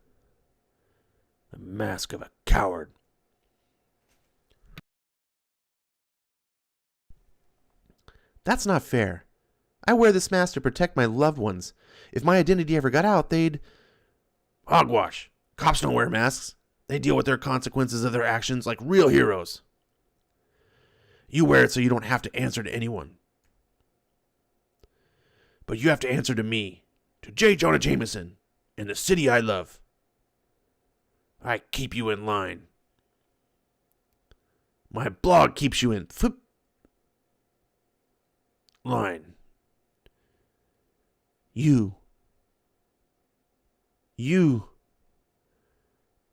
The mask of a coward. That's not fair. I wear this mask to protect my loved ones. If my identity ever got out, they'd... Hogwash. Cops don't wear masks. They deal with their consequences of their actions like real heroes. You wear it so you don't have to answer to anyone. But you have to answer to me, to J. Jonah Jameson in the city I love. I keep you in line. My blog keeps you in line. You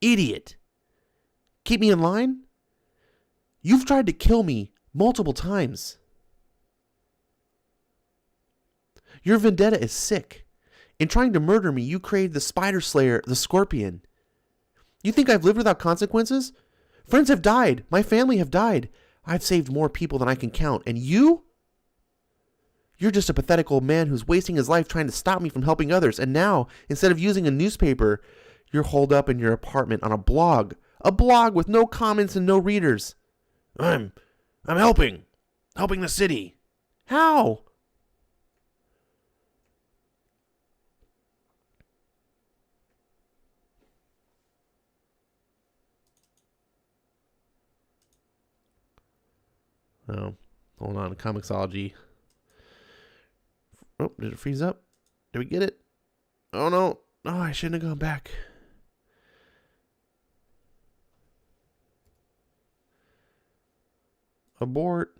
idiot. Keep me in line? You've tried to kill me multiple times. Your vendetta is sick. In trying to murder me, you created the Spider Slayer, the Scorpion. You think I've lived without consequences? Friends have died. My family have died. I've saved more people than I can count. And you? You're just a pathetic old man who's wasting his life trying to stop me from helping others. And now, instead of using a newspaper, you're holed up in your apartment on a blog. A blog with no comments and no readers. I'm helping the city. How? Oh, hold on. Comixology. Oh, did it freeze up? Did we get it? Oh, no. Oh, I shouldn't have gone back. Abort.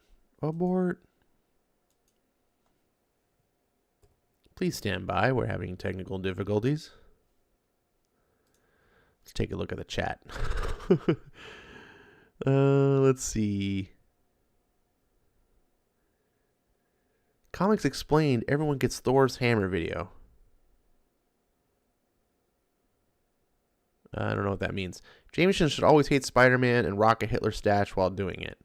Please stand by. We're having technical difficulties. Let's take a look at the chat. Let's see. Comics Explained, everyone gets Thor's hammer video. I don't know what that means. Jameson should always hate Spider-Man and rock a Hitler stash while doing it.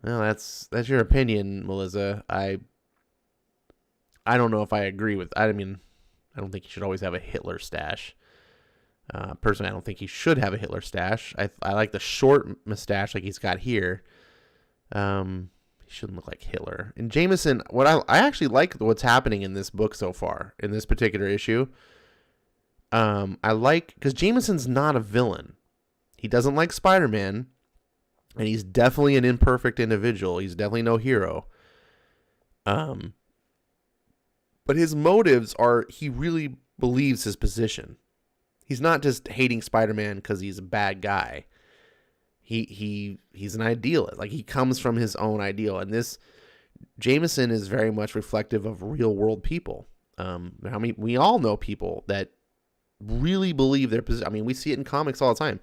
Well, that's your opinion, Melissa. I don't know if I agree with. I mean, I don't think he should always have a Hitler stash. Personally, I don't think he should have a Hitler stash. I like the short mustache like he's got here. He shouldn't look like Hitler. And Jameson, what I actually like what's happening in this book so far, in this particular issue. I like, because Jameson's not a villain. He doesn't like Spider-Man, and he's definitely an imperfect individual. He's definitely no hero. But his motives are, he really believes his position. He's not just hating Spider-Man because he's a bad guy. He's an idealist. Like, he comes from his own ideal. And this Jameson is very much reflective of real world people. We all know people that really believe their position. I mean, we see it in comics all the time.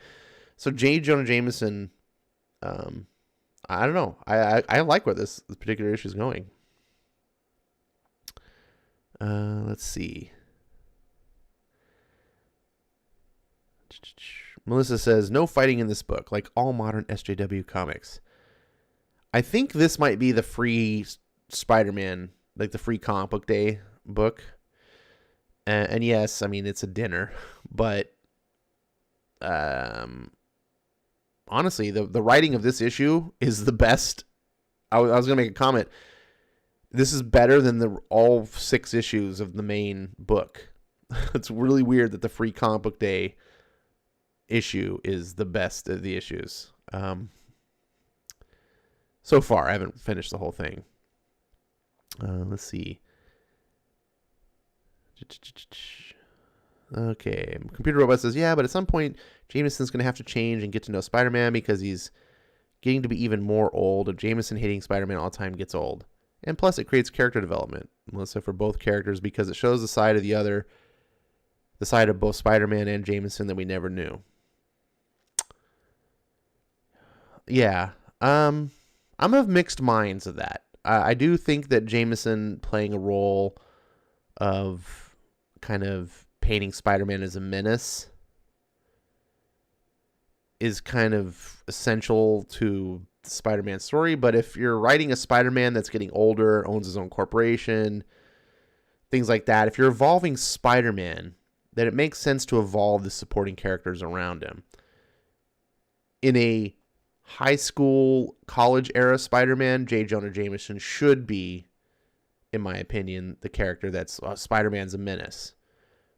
So J. Jonah Jameson, I don't know. I like where this particular issue is going. Let's see. Melissa says, no fighting in this book, like all modern SJW comics. I think this might be the free Spider-Man, like the free comic book day book. And yes, I mean, it's a dinner, but honestly, the writing of this issue is the best. I was going to make a comment. This is better than all 6 issues of the main book. It's really weird that the free comic book day issue is the best of the issues. So far, I haven't finished the whole thing. Let's see. Okay, Computer Robot says, yeah, but at some point, Jameson's going to have to change and get to know Spider-Man because he's getting to be even more old. If Jameson hating Spider-Man all the time gets old. And plus, it creates character development, Melissa, for both characters because it shows the side of the side of both Spider-Man and Jameson that we never knew. Yeah, I'm of mixed minds of that. I do think that Jameson playing a role of kind of painting Spider-Man as a menace is kind of essential to the Spider-Man story. But if you're writing a Spider-Man that's getting older, owns his own corporation, things like that, if you're evolving Spider-Man, then it makes sense to evolve the supporting characters around him. In a high school, college era Spider-Man, J. Jonah Jameson should be, in my opinion, the character that's Spider-Man's a menace.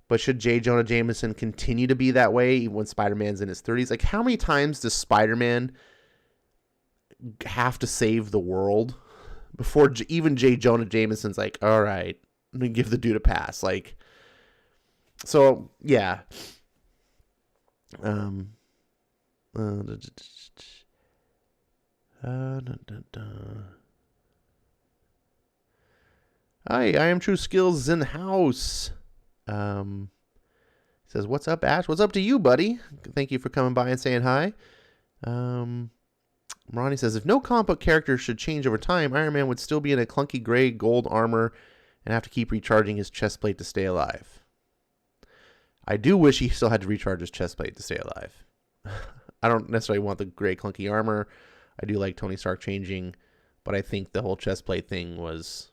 But should J. Jonah Jameson continue to be that way even when Spider-Man's in his 30s? Like, how many times does Spider-Man have to save the world before even J. Jonah Jameson's like, all right, to give the dude a pass. Like, so yeah. Hi, I am True Skills in the house. Says, what's up, Ash? What's up to you, buddy? Thank you for coming by and saying hi. Ronnie says, if no comic book character should change over time, Iron Man would still be in a clunky gray gold armor and have to keep recharging his chest plate to stay alive. I do wish he still had to recharge his chest plate to stay alive. I don't necessarily want the gray clunky armor. I do like Tony Stark changing, but I think the whole chest plate thing was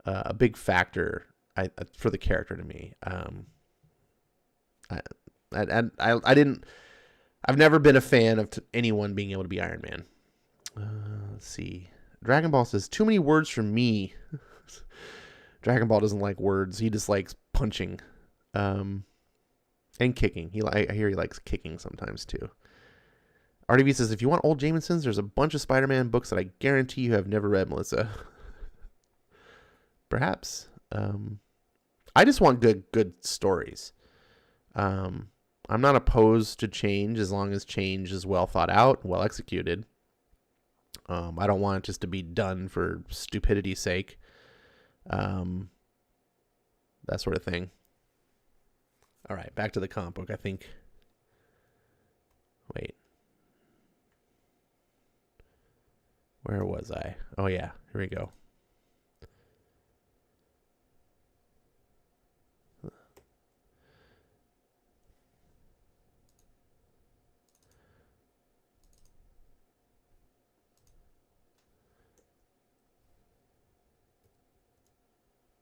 a big factor for the character to me. I've never been a fan of anyone being able to be Iron Man. Let's see. Dragon Ball says, too many words for me. Dragon Ball doesn't like words. He just likes punching. And kicking. I hear he likes kicking sometimes too. RDV says, if you want old Jamesons, there's a bunch of Spider-Man books that I guarantee you have never read, Melissa. Perhaps. I just want good stories. I'm not opposed to change as long as change is well thought out, well executed. I don't want it just to be done for stupidity's sake. That sort of thing. All right, back to the comic book. I think. Wait. Where was I? Oh, yeah. Here we go.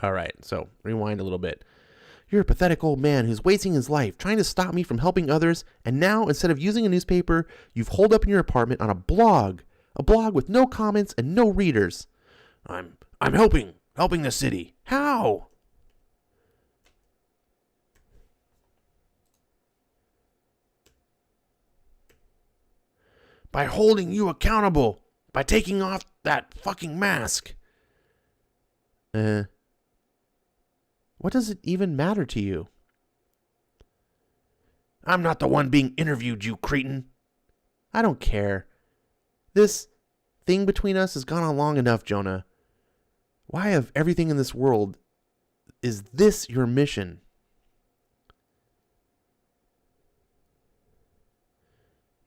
All right, so rewind a little bit. You're a pathetic old man who's wasting his life trying to stop me from helping others, and now, instead of using a newspaper, you've holed up in your apartment on a blog with no comments and no readers. I'm helping the city. How? By holding you accountable, by taking off that fucking mask. What does it even matter to you? I'm not the one being interviewed, you cretin. I don't care. This thing between us has gone on long enough, Jonah. Why, of everything in this world, is this your mission?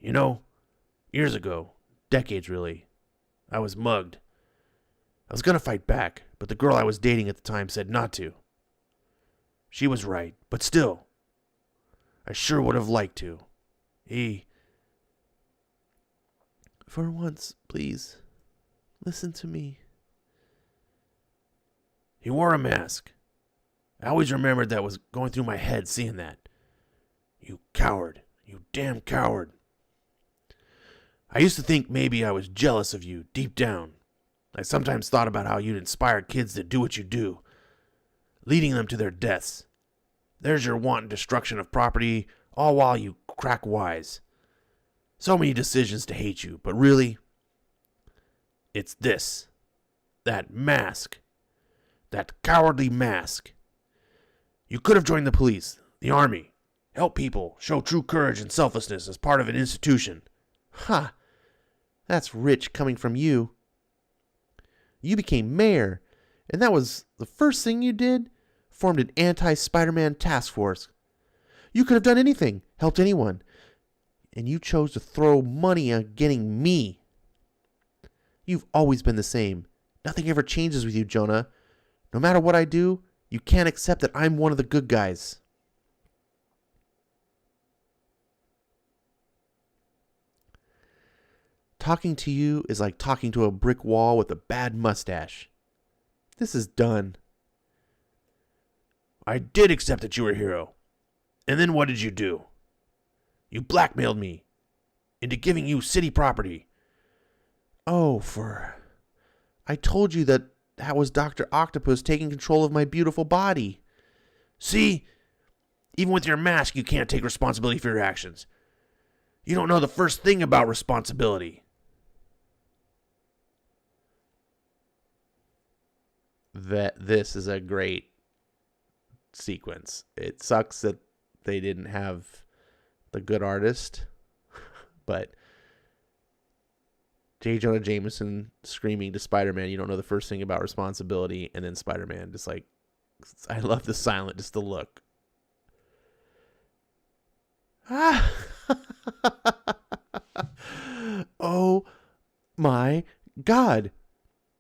You know, years ago, decades really, I was mugged. I was gonna fight back, but the girl I was dating at the time said not to. She was right, but still, I sure would have liked to. For once, please, listen to me. He wore a mask. I always remembered that was going through my head seeing that. You coward. You damn coward. I used to think maybe I was jealous of you deep down. I sometimes thought about how you'd inspire kids to do what you do, leading them to their deaths. There's your wanton destruction of property, all while you crack wise. So many decisions to hate you, but really, it's this. That mask. That cowardly mask. You could have joined the police, the army, help people, show true courage and selflessness as part of an institution. Ha! That's rich coming from you. You became mayor, and that was the first thing you did? Formed an anti-Spider-Man task force. You could have done anything, helped anyone. And you chose to throw money on getting me. You've always been the same. Nothing ever changes with you, Jonah. No matter what I do, you can't accept that I'm one of the good guys. Talking to you is like talking to a brick wall with a bad mustache. This is done. I did accept that you were a hero. And then what did you do? You blackmailed me into giving you city property. Oh, I told you that was Dr. Octopus taking control of my beautiful body. See? Even with your mask, you can't take responsibility for your actions. You don't know the first thing about responsibility. that this is a great sequence. It sucks that they didn't have the good artist, but J. Jonah Jameson screaming to Spider-Man, you don't know the first thing about responsibility, and then Spider-Man just like, I love the silent, just the look. Ah. Oh my God.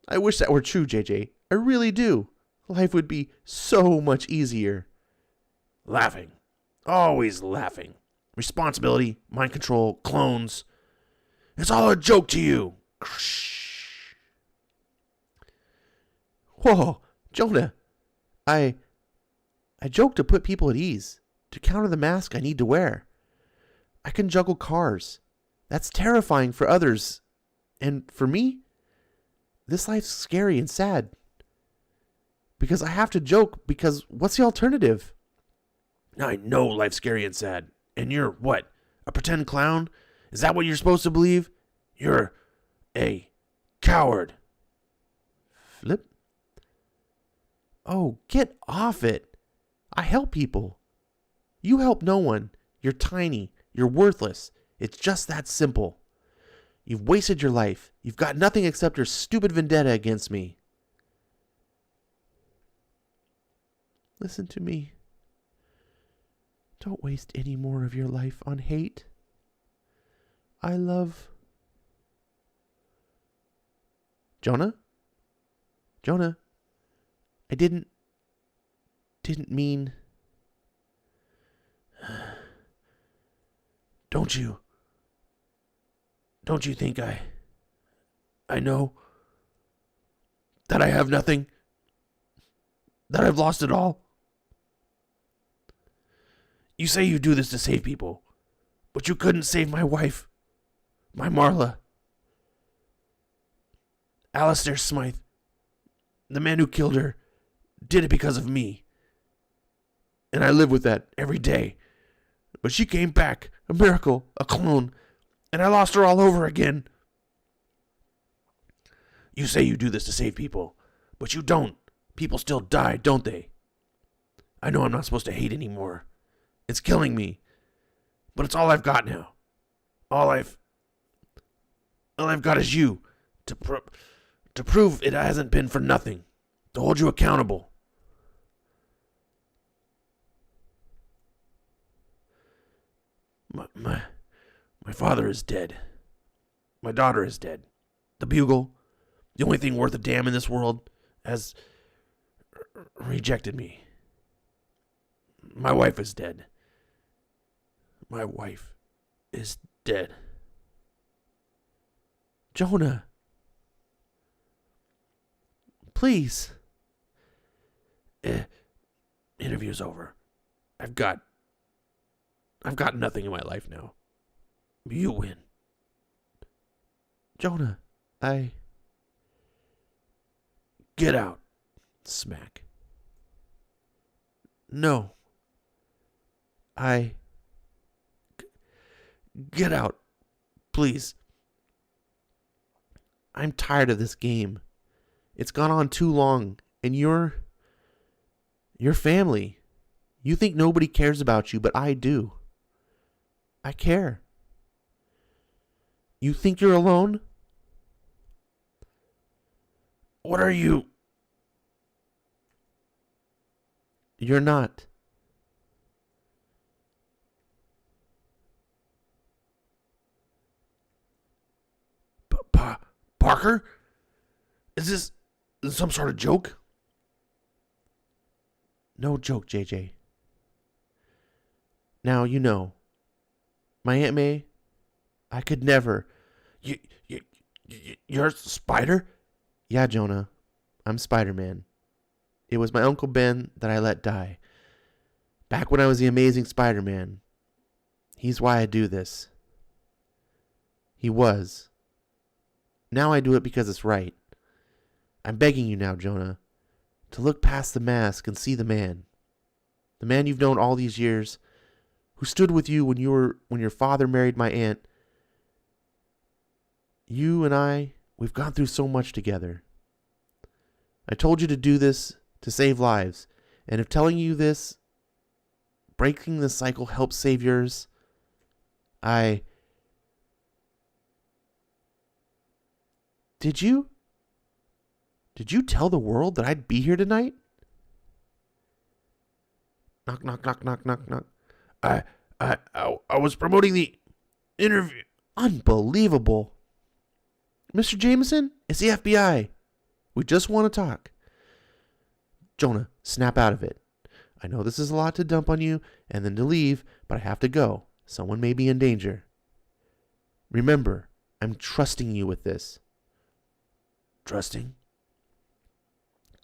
I wish that were true, JJ. I really do. Life would be so much easier. Laughing. Always laughing. Responsibility, mind control, clones. It's all a joke to you. Whoa, Jonah. I joke to put people at ease, to counter the mask I need to wear. I can juggle cars. That's terrifying for others. And for me, this life's scary and sad. Because I have to joke, because what's the alternative? I know life's scary and sad. And you're what? A pretend clown? Is that what you're supposed to believe? You're a coward. Flip. Oh, get off it. I help people. You help no one. You're tiny. You're worthless. It's just that simple. You've wasted your life. You've got nothing except your stupid vendetta against me. Listen to me. Don't waste any more of your life on hate. I love... Jonah? Jonah? I didn't mean... Don't you think I know that I have nothing? That I've lost it all? You say you do this to save people, but you couldn't save my wife, my Marla. Alistair Smythe, the man who killed her, did it because of me. And I live with that every day. But she came back, a miracle, a clone, and I lost her all over again. You say you do this to save people, but you don't. People still die, don't they? I know I'm not supposed to hate anymore. It's killing me. But it's all I've got now. All I've got is you to prove it hasn't been for nothing. To hold you accountable. My father is dead. My daughter is dead. The Bugle, the only thing worth a damn in this world, has rejected me. My wife is dead. My wife is dead. Jonah. Please. Interview's over. I've got nothing in my life now. You win. Jonah, Get out. Smack. No. Get out. Please. I'm tired of this game. It's gone on too long, and your family. You think nobody cares about you, but I do. I care. You think you're alone? What are you? You're not. Parker? Is this some sort of joke? No joke, JJ. Now you know. My Aunt May, I could never. You're a spider? Yeah, Jonah. I'm Spider-Man. It was my Uncle Ben that I let die. Back when I was the Amazing Spider-Man. He's why I do this. He was. Now I do it because it's right. I'm begging you now, Jonah, to look past the mask and see the man. The man you've known all these years, who stood with you when your father married my aunt. You and I, we've gone through so much together. I told you to do this to save lives. And if telling you this, breaking the cycle helps save yours, Did you tell the world that I'd be here tonight? Knock, knock, knock, knock, knock, knock. I was promoting the interview. Unbelievable. Mr. Jameson, it's the FBI. We just want to talk. Jonah, snap out of it. I know this is a lot to dump on you and then to leave, but I have to go. Someone may be in danger. Remember, I'm trusting you with this. Trusting?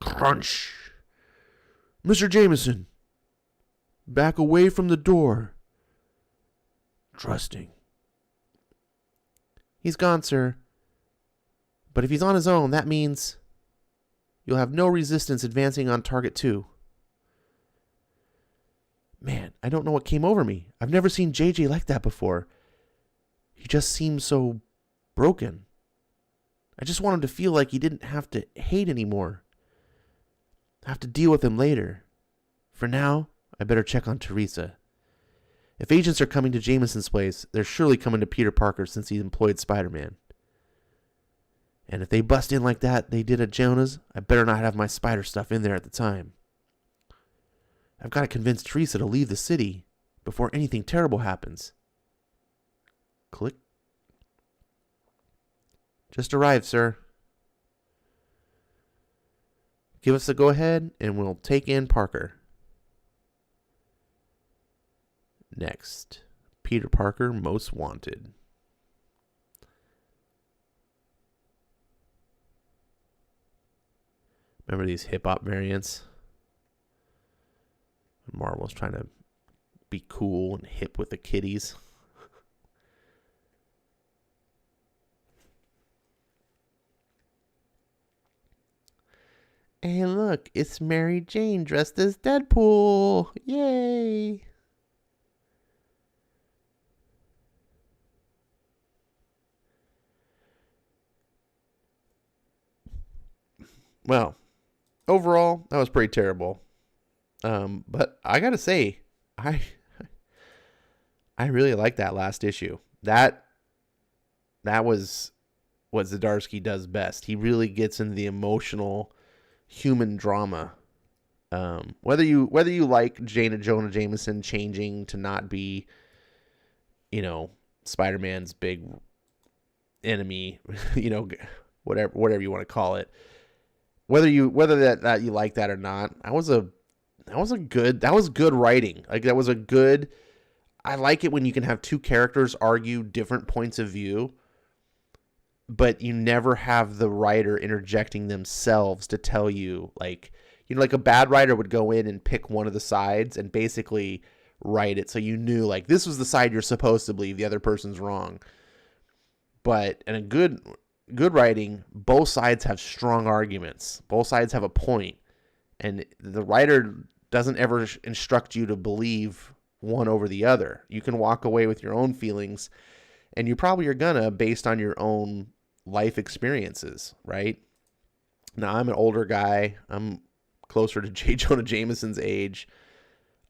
Crunch. Mr. Jameson, back away from the door. Trusting. He's gone, sir. But if he's on his own, that means you'll have no resistance advancing on target 2. Man, I don't know what came over me. I've never seen JJ like that before. He just seems so broken. I just want him to feel like he didn't have to hate anymore. I have to deal with him later. For now, I better check on Teresa. If agents are coming to Jameson's place, they're surely coming to Peter Parker since he employed Spider-Man. And if they bust in like that they did at Jonah's, I better not have my spider stuff in there at the time. I've got to convince Teresa to leave the city before anything terrible happens. Click. Just arrived, sir. Give us the go-ahead and we'll take in Parker. Next, Peter Parker Most Wanted. Remember these hip-hop variants? Marvel's trying to be cool and hip with the kiddies. And look, it's Mary Jane dressed as Deadpool. Yay! Well, overall, that was pretty terrible. But I gotta say, I really like that last issue. That was what Zdarsky does best. He really gets into the emotional human drama. Whether you like Jonah Jameson changing to not be, Spider-Man's big enemy, whatever you want to call it. Whether that you like that or not, that was good writing. Like that was a good. I like it when you can have two characters argue different points of view, but you never have the writer interjecting themselves to tell you, like a bad writer would go in and pick one of the sides and basically write it so you knew like this was the side you're supposed to believe, the other person's wrong. But in a good writing, both sides have strong arguments. Both sides have a point, and the writer doesn't ever instruct you to believe one over the other. You can walk away with your own feelings, and you probably are gonna based on your own life experiences, right? Now, I'm an older guy. I'm closer to J. Jonah Jameson's age.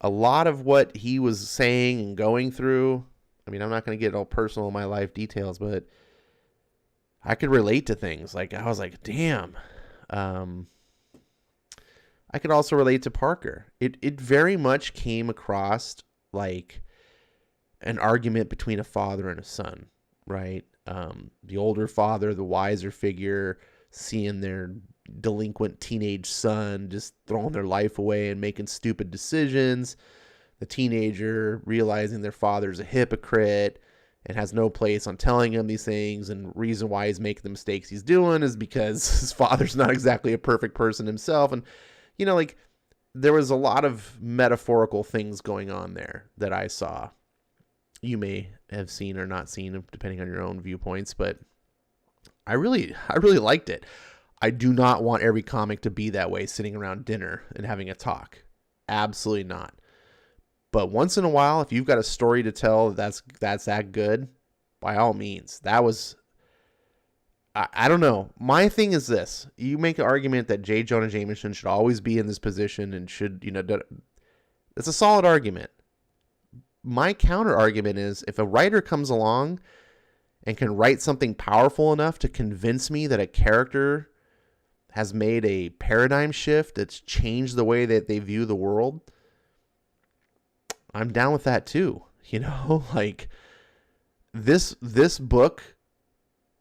A lot of what he was saying and going through, I mean, I'm not going to get all personal in my life details, but I could relate to things. Like, I was like, damn. I could also relate to Parker. It very much came across like an argument between a father and a son, right? The older father, the wiser figure, seeing their delinquent teenage son just throwing their life away and making stupid decisions. The teenager realizing their father's a hypocrite and has no place on telling him these things, and reason why he's making the mistakes he's doing is because his father's not exactly a perfect person himself. And, like there was a lot of metaphorical things going on there that I saw. You may have seen or not seen, depending on your own viewpoints, but I really liked it. I do not want every comic to be that way, sitting around dinner and having a talk. Absolutely not. But once in a while, if you've got a story to tell that's that good, by all means. I don't know. My thing is this. You make an argument that J. Jonah Jameson should always be in this position and should, it's a solid argument. My counter argument is if a writer comes along and can write something powerful enough to convince me that a character has made a paradigm shift that's changed the way that they view the world, I'm down with that too. Like this book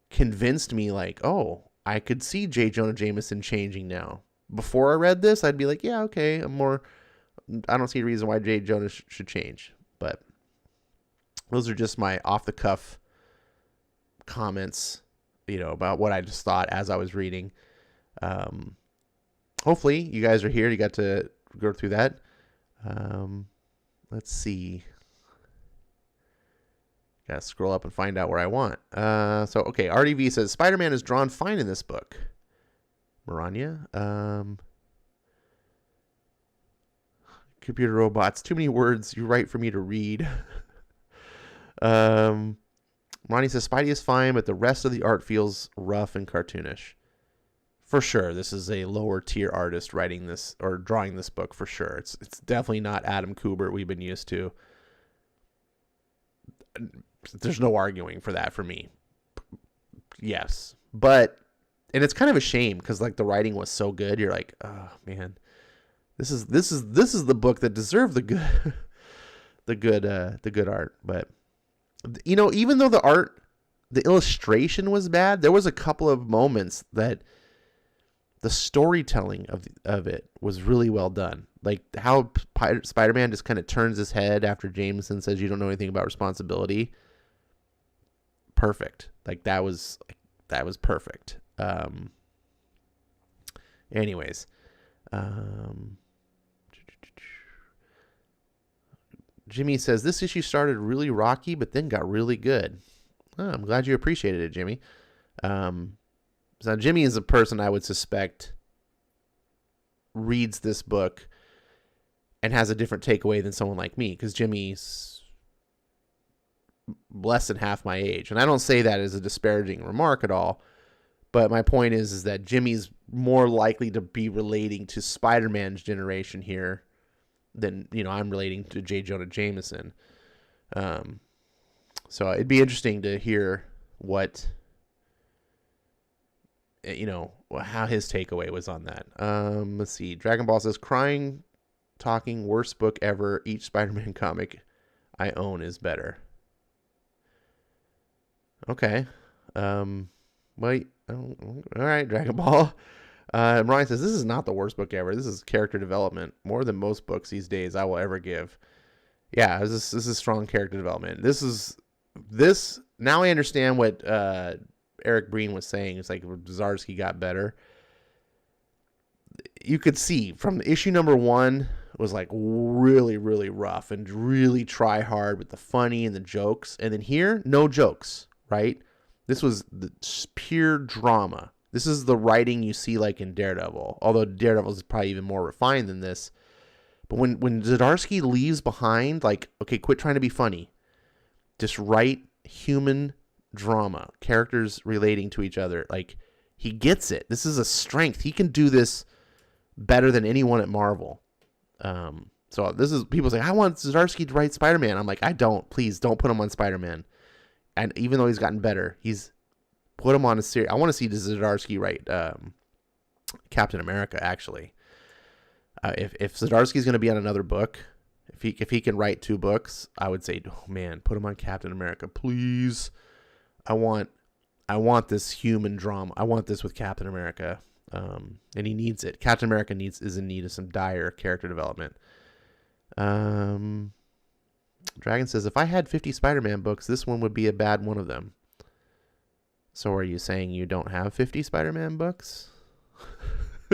convinced me like, oh, I could see J. Jonah Jameson changing now. Before I read this, I'd be like, yeah, okay, I don't see a reason why J. Jonah should change. But those are just my off the cuff comments, about what I just thought as I was reading. Hopefully you guys are here. You got to go through that. Let's see. Gotta scroll up and find out where I want. Okay, RDV says Spider-Man is drawn fine in this book. Maranya. Computer robots. Too many words you write for me to read. Maranya says Spidey is fine, but the rest of the art feels rough and cartoonish. For sure, this is a lower tier artist writing this or drawing this book for sure. It's definitely not Adam Kubert we've been used to. There's no arguing for that for me. Yes. And it's kind of a shame because like the writing was so good. You're like, oh man, this is the book that deserved the good, the good art. But even though the illustration was bad, there was a couple of moments that the storytelling of it was really well done. Like how Spider-Man just kind of turns his head after Jameson says you don't know anything about responsibility. Perfect. Like that was perfect. Anyways, Jimmy says this issue started really rocky, but then got really good. Oh, I'm glad you appreciated it, Jimmy. So Jimmy is a person I would suspect reads this book and has a different takeaway than someone like me, because Jimmy's less than half my age. And I don't say that as a disparaging remark at all, but my point is that Jimmy's more likely to be relating to Spider-Man's generation here than, I'm relating to J. Jonah Jameson. So it'd be interesting to hear what, how his takeaway was on that. Let's see. Dragon Ball says, crying, talking, worst book ever. Each Spider-Man comic I own is better. Okay. Wait. All right, Dragon Ball. Ryan says, this is not the worst book ever. This is character development. More than most books these days I will ever give. Yeah, this is strong character development. Now I understand what Eric Breen was saying. It's like Zdarsky got better. You could see from issue number 1 was like really, really rough and really try hard with the funny and the jokes. And then here, no jokes, right? This was the pure drama. This is the writing you see like in Daredevil, although Daredevil is probably even more refined than this. But when Zdarsky leaves behind, like, okay, quit trying to be funny. Just write human drama, characters relating to each other. Like, he gets it. This is a strength. He can do this better than anyone at Marvel. So this is, people say, I want Zdarsky to write Spider-Man. I'm like, I don't. Please don't put him on Spider-Man. And even though he's gotten better, put him on a series. I want to see Zdarsky write Captain America, actually. If Zdarsky's going to be on another book, if he can write 2 books, I would say, oh man, put him on Captain America, please. I want this human drama. I want this with Captain America, and he needs it. Captain America is in need of some dire character development. Dragon says, if I had 50 Spider-Man books, this one would be a bad one of them. So are you saying you don't have 50 Spider-Man books?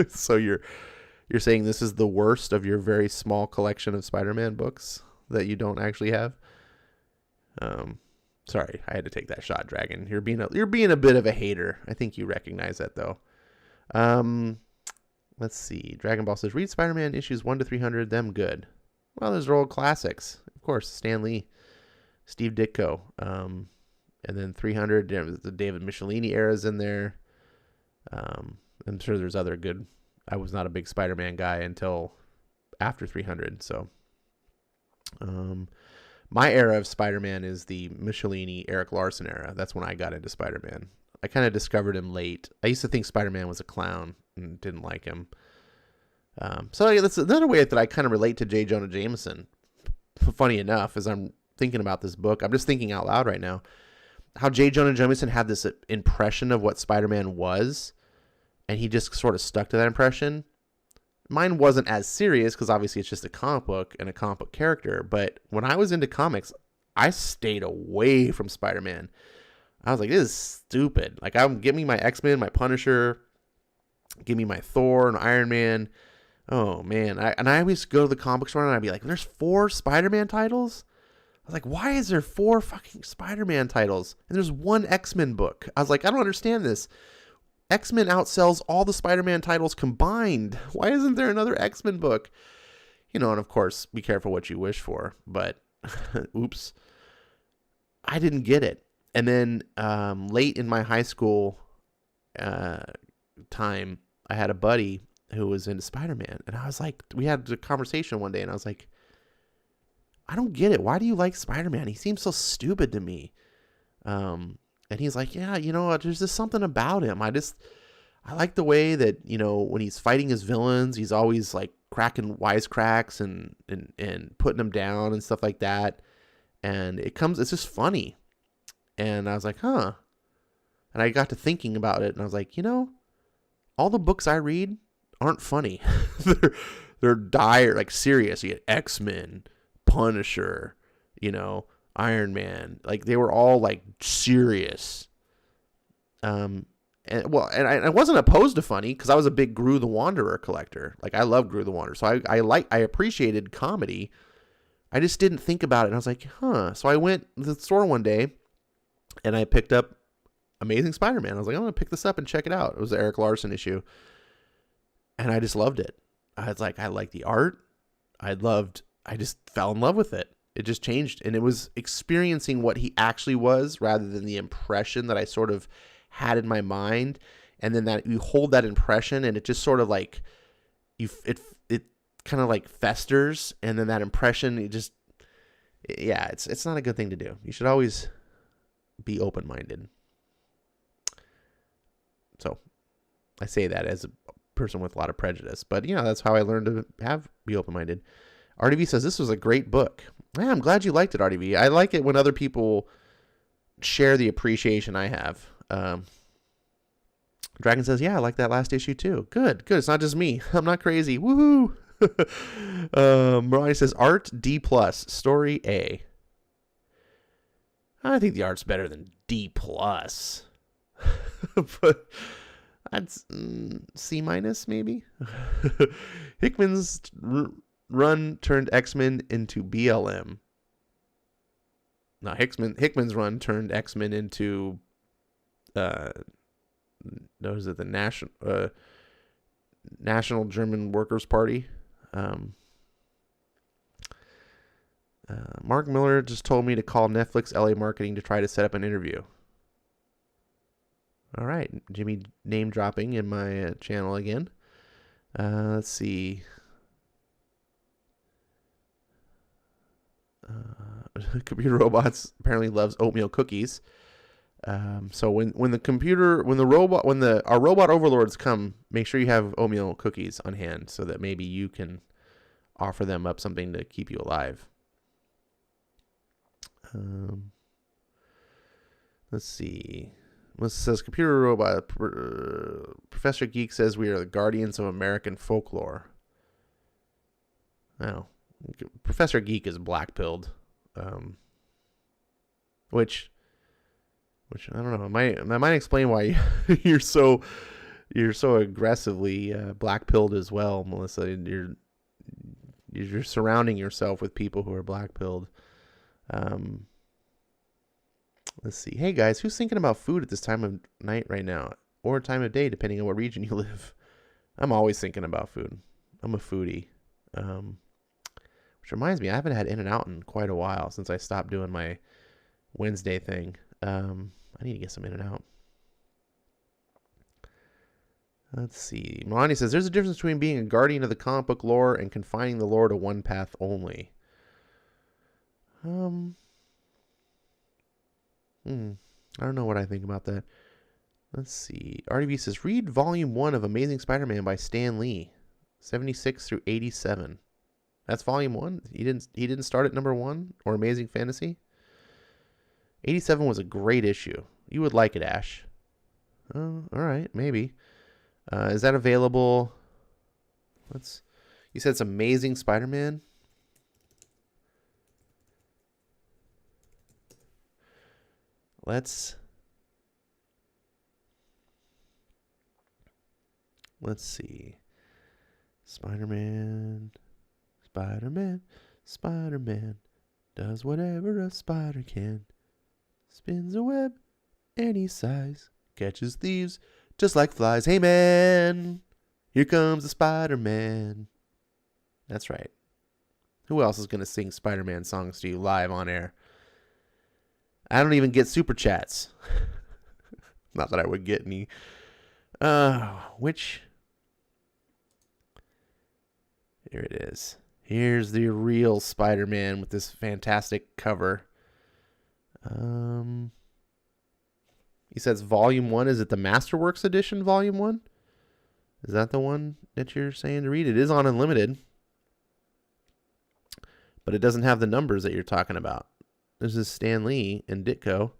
So you're saying this is the worst of your very small collection of Spider-Man books that you don't actually have? Sorry, I had to take that shot, Dragon. You're being a bit of a hater. I think you recognize that though. Let's see. Dragon Ball says, read Spider-Man issues 1 to 300. Them good. Well, those are old classics. Of course, Stan Lee, Steve Ditko. And then 300, the David Michelini era's in there. I'm sure there's other good. I was not a big Spider-Man guy until after 300. So, my era of Spider-Man is the Michelini, Eric Larson era. That's when I got into Spider-Man. I kind of discovered him late. I used to think Spider-Man was a clown and didn't like him. So that's another way that I kind of relate to J. Jonah Jameson. Funny enough, as I'm thinking about this book, I'm just thinking out loud right now, how J. Jonah Jameson had this impression of what Spider-Man was, and he just sort of stuck to that impression. Mine wasn't as serious because obviously it's just a comic book and a comic book character. But when I was into comics, I stayed away from Spider-Man. I was like, this is stupid. Like, give me my X-Men, my Punisher, give me my Thor and Iron Man. Oh, man. I always go to the comic book store and I'd be like, there's 4 Spider-Man titles? I was like, why is there 4 fucking Spider-Man titles? And there's 1 X-Men book. I was like, I don't understand this. X-Men outsells all the Spider-Man titles combined. Why isn't there another X-Men book? And of course, be careful what you wish for. But, oops. I didn't get it. And then late in my high school time, I had a buddy who was into Spider-Man. And I was like, we had a conversation one day, and I was like, I don't get it. Why do you like Spider-Man? He seems so stupid to me. And he's like, yeah, there's just something about him. I like the way that, when he's fighting his villains, he's always like cracking wisecracks and putting them down and stuff like that. And it's just funny. And I was like, huh. And I got to thinking about it, and I was like, all the books I read aren't funny. they're dire, like serious. You get X-Men, Punisher, Iron Man. Like, they were all like serious. And I wasn't opposed to funny because I was a big Gru the Wanderer collector. Like, I love Gru the Wanderer. So I appreciated comedy. I just didn't think about it. And I was like, huh. So I went to the store one day and I picked up Amazing Spider-Man. I was like, I'm going to pick this up and check it out. It was the Eric Larson issue. And I just loved it. I was like, I like the art. I just fell in love with it. It just changed. And it was experiencing what he actually was rather than the impression that I sort of had in my mind. And then that you hold that impression and it just sort of like, it kind of like festers. And then that impression, it's not a good thing to do. You should always be open-minded. So I say that as a person with a lot of prejudice, but that's how I learned to be open-minded. RDV says this was a great book. Yeah, I'm glad you liked it, RDV. I like it when other people share the appreciation I have. Dragon says, yeah, I like that last issue too. Good. It's not just me. I'm not crazy. Woohoo. Mariah says art D+, story A. I think the art's better than D+. But that's C- maybe. Hickman's run turned X-Men into BLM. No, Hickman's run turned X-Men into the National German Workers' Party. Mark Miller just told me to call Netflix LA Marketing to try to set up an interview. All right, Jimmy name dropping in my channel again. Let's see. Computer robots apparently loves oatmeal cookies. So when our robot overlords come, make sure you have oatmeal cookies on hand so that maybe you can offer them up something to keep you alive. Let's see. This says computer robot. Professor Geek says we are the guardians of American folklore. Oh, Professor Geek is black-pilled, which I don't know. That might explain why you're so aggressively black-pilled as well, Melissa. You're surrounding yourself with people who are black-pilled. Let's see. Hey guys, who's thinking about food at this time of night right now, or time of day, depending on what region you live? I'm always thinking about food. I'm a foodie. Which reminds me, I haven't had In-N-Out in quite a while since I stopped doing my Wednesday thing. I need to get some in and out. Let's see. Melanie says, there's a difference between being a guardian of the comic book lore and confining the lore to one path only. I don't know what I think about that. Let's see. RDV says, read volume 1 of Amazing Spider-Man by Stan Lee, 76 through 87. That's volume 1? He didn't start at number 1 or Amazing Fantasy? 87 was a great issue. You would like it, Ash. Oh, all right, maybe. Is that available? You said it's Amazing Spider-Man? Let's see. Spider-Man does whatever a spider can. Spins a web any size, catches thieves just like flies. Hey man, here comes the Spider-Man. That's right. Who else is going to sing Spider-Man songs to you live on air? I don't even get super chats. Not that I would get any. Here it is. Here's the real Spider-Man with this fantastic cover. He says volume 1. Is it the Masterworks edition, volume 1? Is that the one that you're saying to read? It is on Unlimited, but it doesn't have the numbers that you're talking about. This is Stan Lee and Ditko.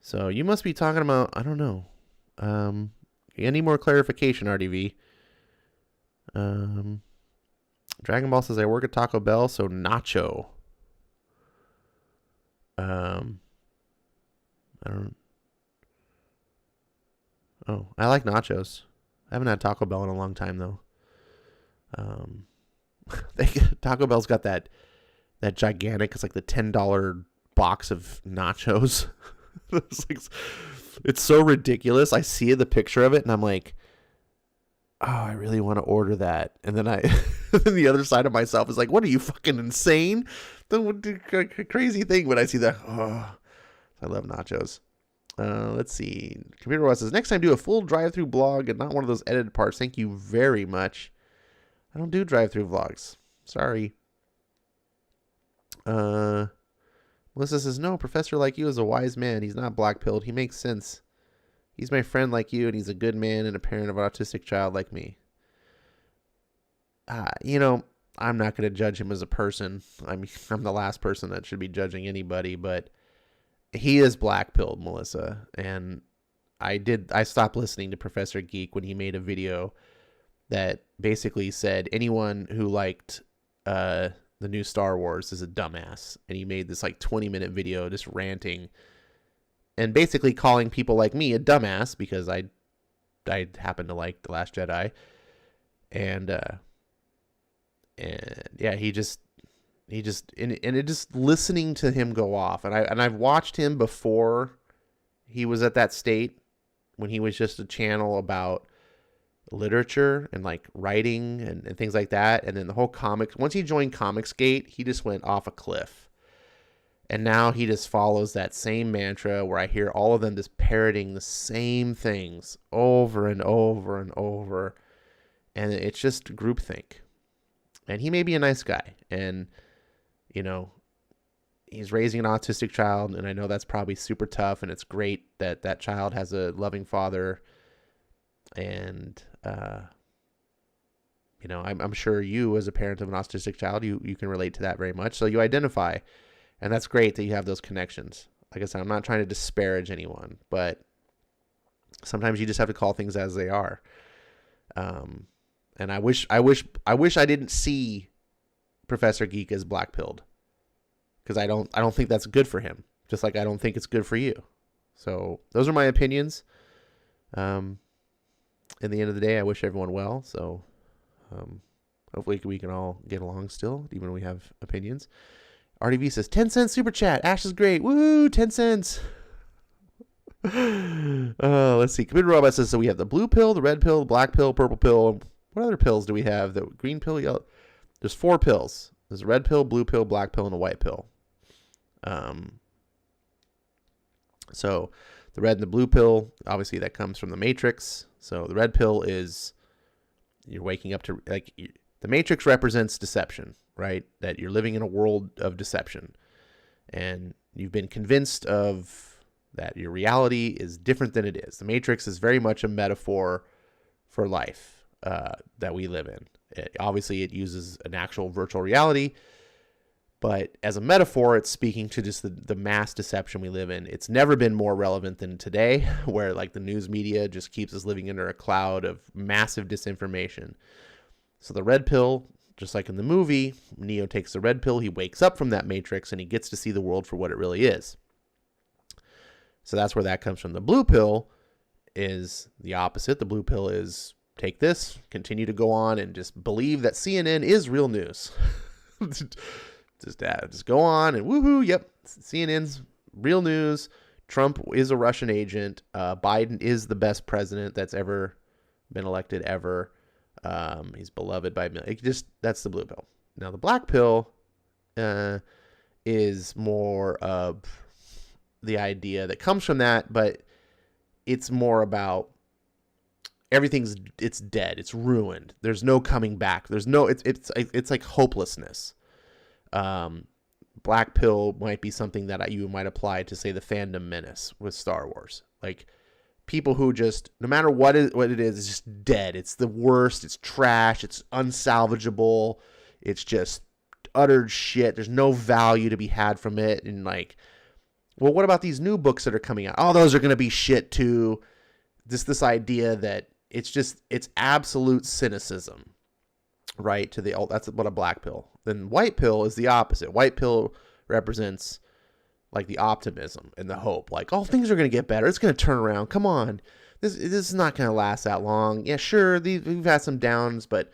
So you must be talking about, I don't know. Any more clarification, RDV? Dragon Ball says, I work at Taco Bell, so nacho. I don't. Oh, I like nachos. I haven't had Taco Bell in a long time though. Taco Bell's got that gigantic. It's like the $10 box of nachos. It's so ridiculous. I see the picture of it and I'm like, oh, I really want to order that. And then then the other side of myself is like, what are you, fucking insane? The crazy thing when I see that. Oh, I love nachos. Let's see. Computer West says, next time do a full drive-through vlog and not one of those edited parts. Thank you very much. I don't do drive-through vlogs. Sorry. Melissa says, no, professor like you is a wise man. He's not black-pilled. He makes sense. He's my friend like you, and he's a good man and a parent of an autistic child like me. I'm not going to judge him as a person. I mean, I'm the last person that should be judging anybody, but he is black-pilled, Melissa. And I stopped listening to Professor Geek when he made a video that basically said anyone who liked the new Star Wars is a dumbass. And he made this like 20-minute video just ranting and basically calling people like me a dumbass because I happen to like The Last Jedi. And yeah, it just listening to him go off, and I've watched him before he was at that state when he was just a channel about literature and like writing and things like that. And then the whole comics, once he joined Comicsgate, he just went off a cliff. And now he just follows that same mantra where I hear all of them just parroting the same things over and over and over. And it's just groupthink. And he may be a nice guy. And, he's raising an autistic child. And I know that's probably super tough. And it's great that that child has a loving father. And, I'm sure you as a parent of an autistic child, you can relate to that very much. So you identify. And that's great that you have those connections. Like I said, I'm not trying to disparage anyone, but sometimes you just have to call things as they are. And I wish I didn't see Professor Geek as black-pilled, because I don't think that's good for him. Just like I don't think it's good for you. So those are my opinions. In the end of the day, I wish everyone well. So hopefully we can all get along still, even when we have opinions. RDV says, 10 cents super chat. Ash is great. Woo, 10 cents. Let's see. Computer Robot says, so we have the blue pill, the red pill, the black pill, purple pill. What other pills do we have? The green pill, yellow. There's 4 pills. There's a red pill, blue pill, black pill, and a white pill. So the red and the blue pill, obviously that comes from the Matrix. So the red pill is you're waking up to, like, the Matrix represents deception, right? That you're living in a world of deception. And you've been convinced of that your reality is different than it is. The Matrix is very much a metaphor for life that we live in. Obviously, it uses an actual virtual reality, but as a metaphor, it's speaking to just the mass deception we live in. It's never been more relevant than today, where like the news media just keeps us living under a cloud of massive disinformation. So the red pill, just like in the movie, Neo takes the red pill, he wakes up from that Matrix, and he gets to see the world for what it really is. So that's where that comes from. The blue pill is the opposite. The blue pill is take this, continue to go on, and just believe that CNN is real news. Just go on and woohoo, yep, CNN's real news. Trump is a Russian agent. Biden is the best president that's ever been elected ever. He's beloved by millions. That's the blue pill. Now the black pill is more of the idea that comes from that, but it's more about it's dead, it's ruined, there's no coming back, it's like hopelessness. Black pill might be something that you might apply to, say, the fandom menace with Star Wars. Like, people who just, no matter what it is, it's just dead. It's the worst. It's trash. It's unsalvageable. It's just utter shit. There's no value to be had from it. And like, well, what about these new books that are coming out? Oh, those are going to be shit too. This idea that it's absolute cynicism, right? That's what a black pill. Then white pill is the opposite. White pill represents like the optimism and the hope. Like, oh, things are going to get better. It's going to turn around. Come on. This is not going to last that long. Yeah, sure, we've had some downs, but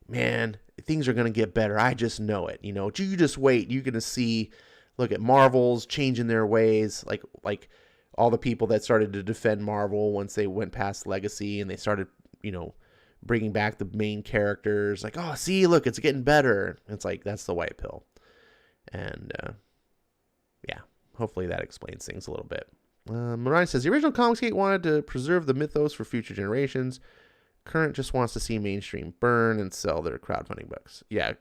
man, things are going to get better. I just know it. You just wait. You're going to see, look at Marvel's changing their ways. Like all the people that started to defend Marvel once they went past Legacy and they started, bringing back the main characters, like, oh, see, look, it's getting better. It's like, that's the white pill. And yeah, hopefully that explains things a little bit. Mariah says, the original Comicsgate wanted to preserve the mythos for future generations. Current just wants to see mainstream burn and sell their crowdfunding books. Yeah,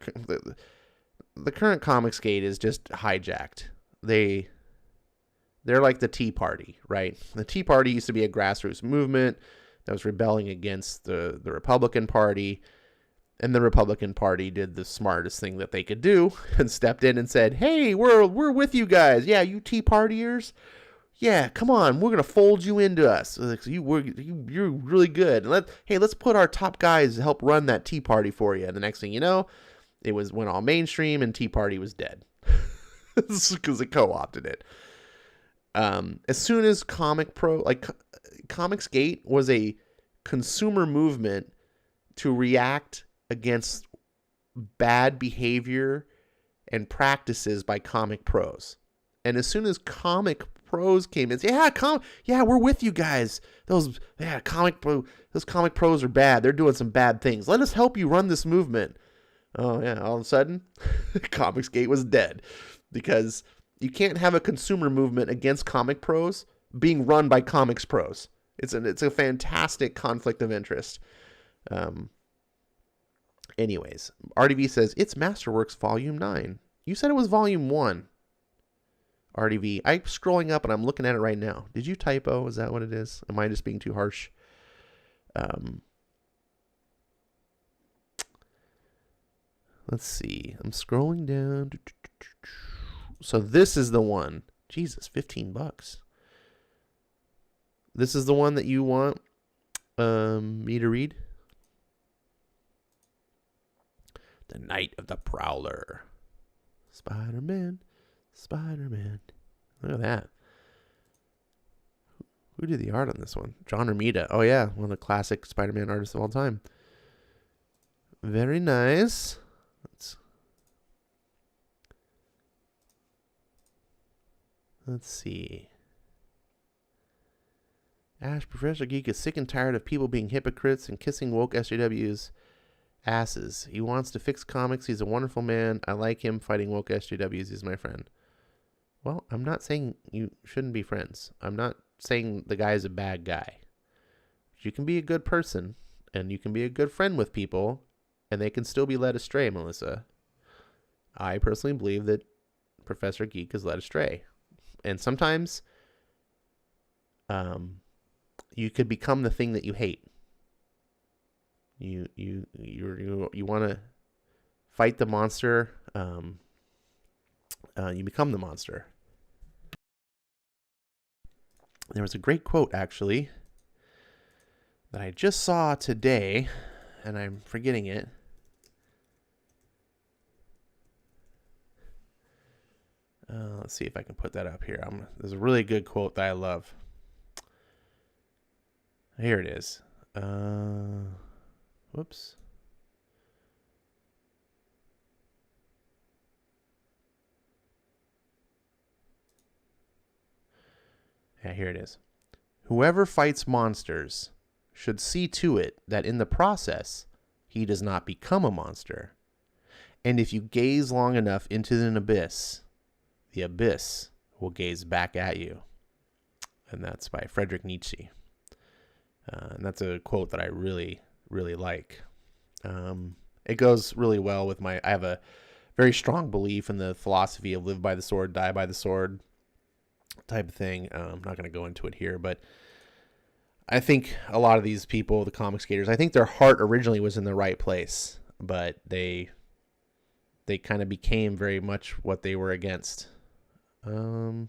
the current Comicsgate is just hijacked. They're like the Tea Party, right? The Tea Party used to be a grassroots movement that was rebelling against the Republican Party, and the Republican Party did the smartest thing that they could do and stepped in and said, hey, we're with you guys. Yeah, you Tea Partiers. Yeah, come on, we're going to fold you into us. You're really good. And let's put our top guys to help run that Tea Party for you. And the next thing you know, it went all mainstream and Tea Party was dead. Because it co-opted it. As soon as Comicsgate was a consumer movement to react against bad behavior and practices by comic pros. And as soon as comic pros came in, we're with you guys. Those comic pros are bad. They're doing some bad things. Let us help you run this movement. Oh yeah, all of a sudden, Comicsgate was dead because you can't have a consumer movement against comic pros being run by comics pros. It's a fantastic conflict of interest. Anyways, RDV says, it's Masterworks Volume 9. You said it was Volume 1. RDV, I'm scrolling up and I'm looking at it right now. Did you typo? Is that what it is? Am I just being too harsh? Let's see. I'm scrolling down. So this is the one. Jesus, $15. This is the one that you want me to read? The Night of the Prowler. Spider-Man. Look at that. Who did the art on this one? John Romita. Oh, yeah. One of the classic Spider-Man artists of all time. Very nice. Let's see. Ash, Professor Geek is sick and tired of people being hypocrites and kissing woke SJWs' asses. He wants to fix comics. He's a wonderful man. I like him. Fighting woke SJWs. He's my friend. well, I'm not saying you shouldn't be friends. I'm not saying the guy's a bad guy. You can be a good person, and you can be a good friend with people, and they can still be led astray, Melissa. I personally believe that Professor Geek is led astray. And sometimes you could become the thing that you hate. You want to fight the monster. You become the monster. There was a great quote, actually, that I just saw today, and I'm forgetting it. Let's see if I can put that up here. There's a really good quote that I love. Here it is. Whoops. Yeah, here it is. Whoever fights monsters should see to it that in the process, he does not become a monster. And if you gaze long enough into an abyss, the abyss will gaze back at you. And that's by Friedrich Nietzsche. And that's a quote that I really, really like. It goes really well with I have a very strong belief in the philosophy of live by the sword, die by the sword type of thing. I'm not going to go into it here, but I think a lot of these people, the comic skaters, I think their heart originally was in the right place, but they kind of became very much what they were against. Let's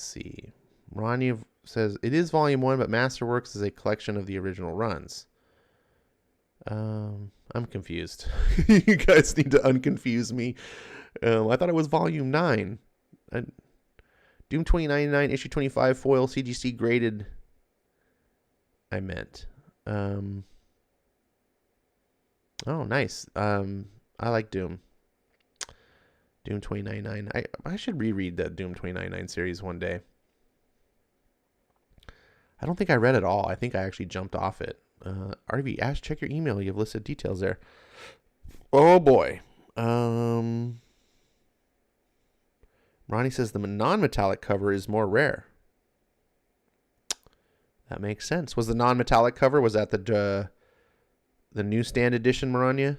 see. Ronnie says, it is volume 1, but Masterworks is a collection of the original runs. I'm confused. You guys need to unconfuse me. I thought it was volume 9. Doom 2099, issue 25, foil, CGC graded. I meant. Oh, nice. I like Doom. Doom 2099. I should reread that Doom 2099 series one day. I don't think I read it all. I think I actually jumped off it. RV, Ash, check your email. You have listed details there. Oh, boy. Ronnie says the non-metallic cover is more rare. That makes sense. Was the non-metallic cover, was that the newsstand edition, Maranya?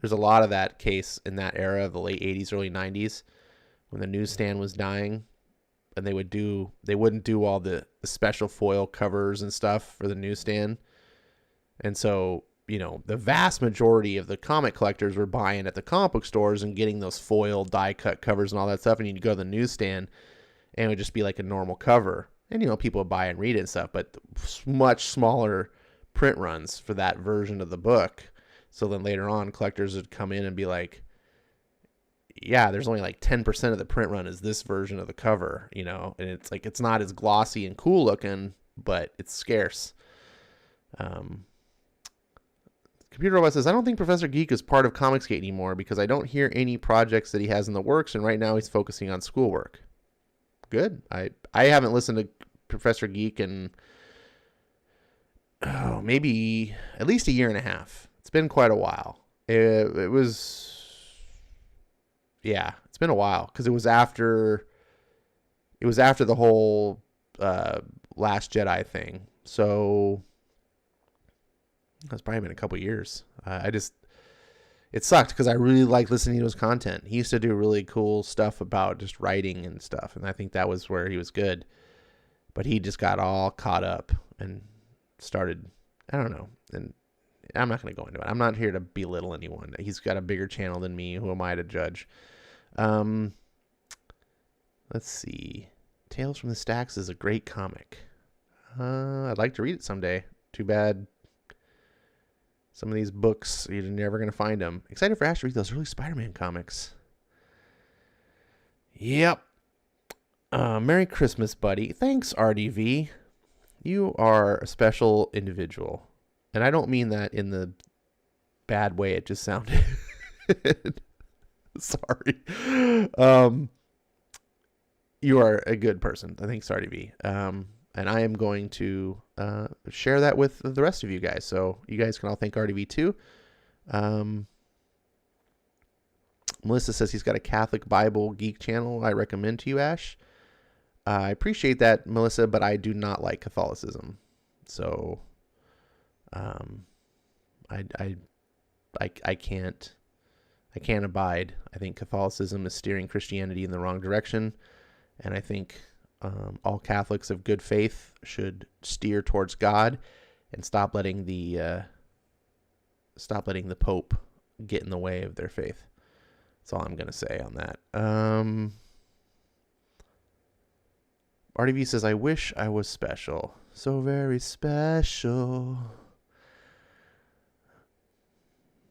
There's a lot of that case in that era of the late 80s, early 90s, when the newsstand was dying, and they wouldn't do all the special foil covers and stuff for the newsstand. And so, the vast majority of the comic collectors were buying at the comic book stores and getting those foil die cut covers and all that stuff. And you'd go to the newsstand and it would just be like a normal cover. And, people would buy and read it and stuff, but much smaller print runs for that version of the book. So then later on, collectors would come in and be like, yeah, there's only like 10% of the print run is this version of the cover, and it's like, it's not as glossy and cool looking, but it's scarce. Computer Robot says, I don't think Professor Geek is part of Comicsgate anymore because I don't hear any projects that he has in the works, and right now he's focusing on schoolwork. Good. I haven't listened to Professor Geek in maybe at least a year and a half. It's been quite a while. It's been a while because it was after the whole Last Jedi thing. So that's probably been a couple years. It sucked because I really liked listening to his content. He used to do really cool stuff about just writing and stuff, and I think that was where he was good. But he just got all caught up and started, I don't know, and I'm not going to go into it. I'm not here to belittle anyone. He's got a bigger channel than me. Who am I to judge? Let's see. Tales from the Stacks is a great comic. I'd like to read it someday. Too bad some of these books, you're never going to find them. Excited for Ash to read those early Spider-Man comics. Yep. Merry Christmas, buddy. Thanks, RDV. You are a special individual. And I don't mean that in the bad way it just sounded. Sorry. You are a good person. Thanks, RDV. And I am going to share that with the rest of you guys. So you guys can all thank RDV too. Melissa says he's got a Catholic Bible geek channel I recommend to you, Ash. I appreciate that, Melissa, but I do not like Catholicism. So, I can't abide. I think Catholicism is steering Christianity in the wrong direction, and I think all Catholics of good faith should steer towards God and stop letting the Pope get in the way of their faith. That's all I'm gonna say on that. RDV says, I wish I was special. So very special.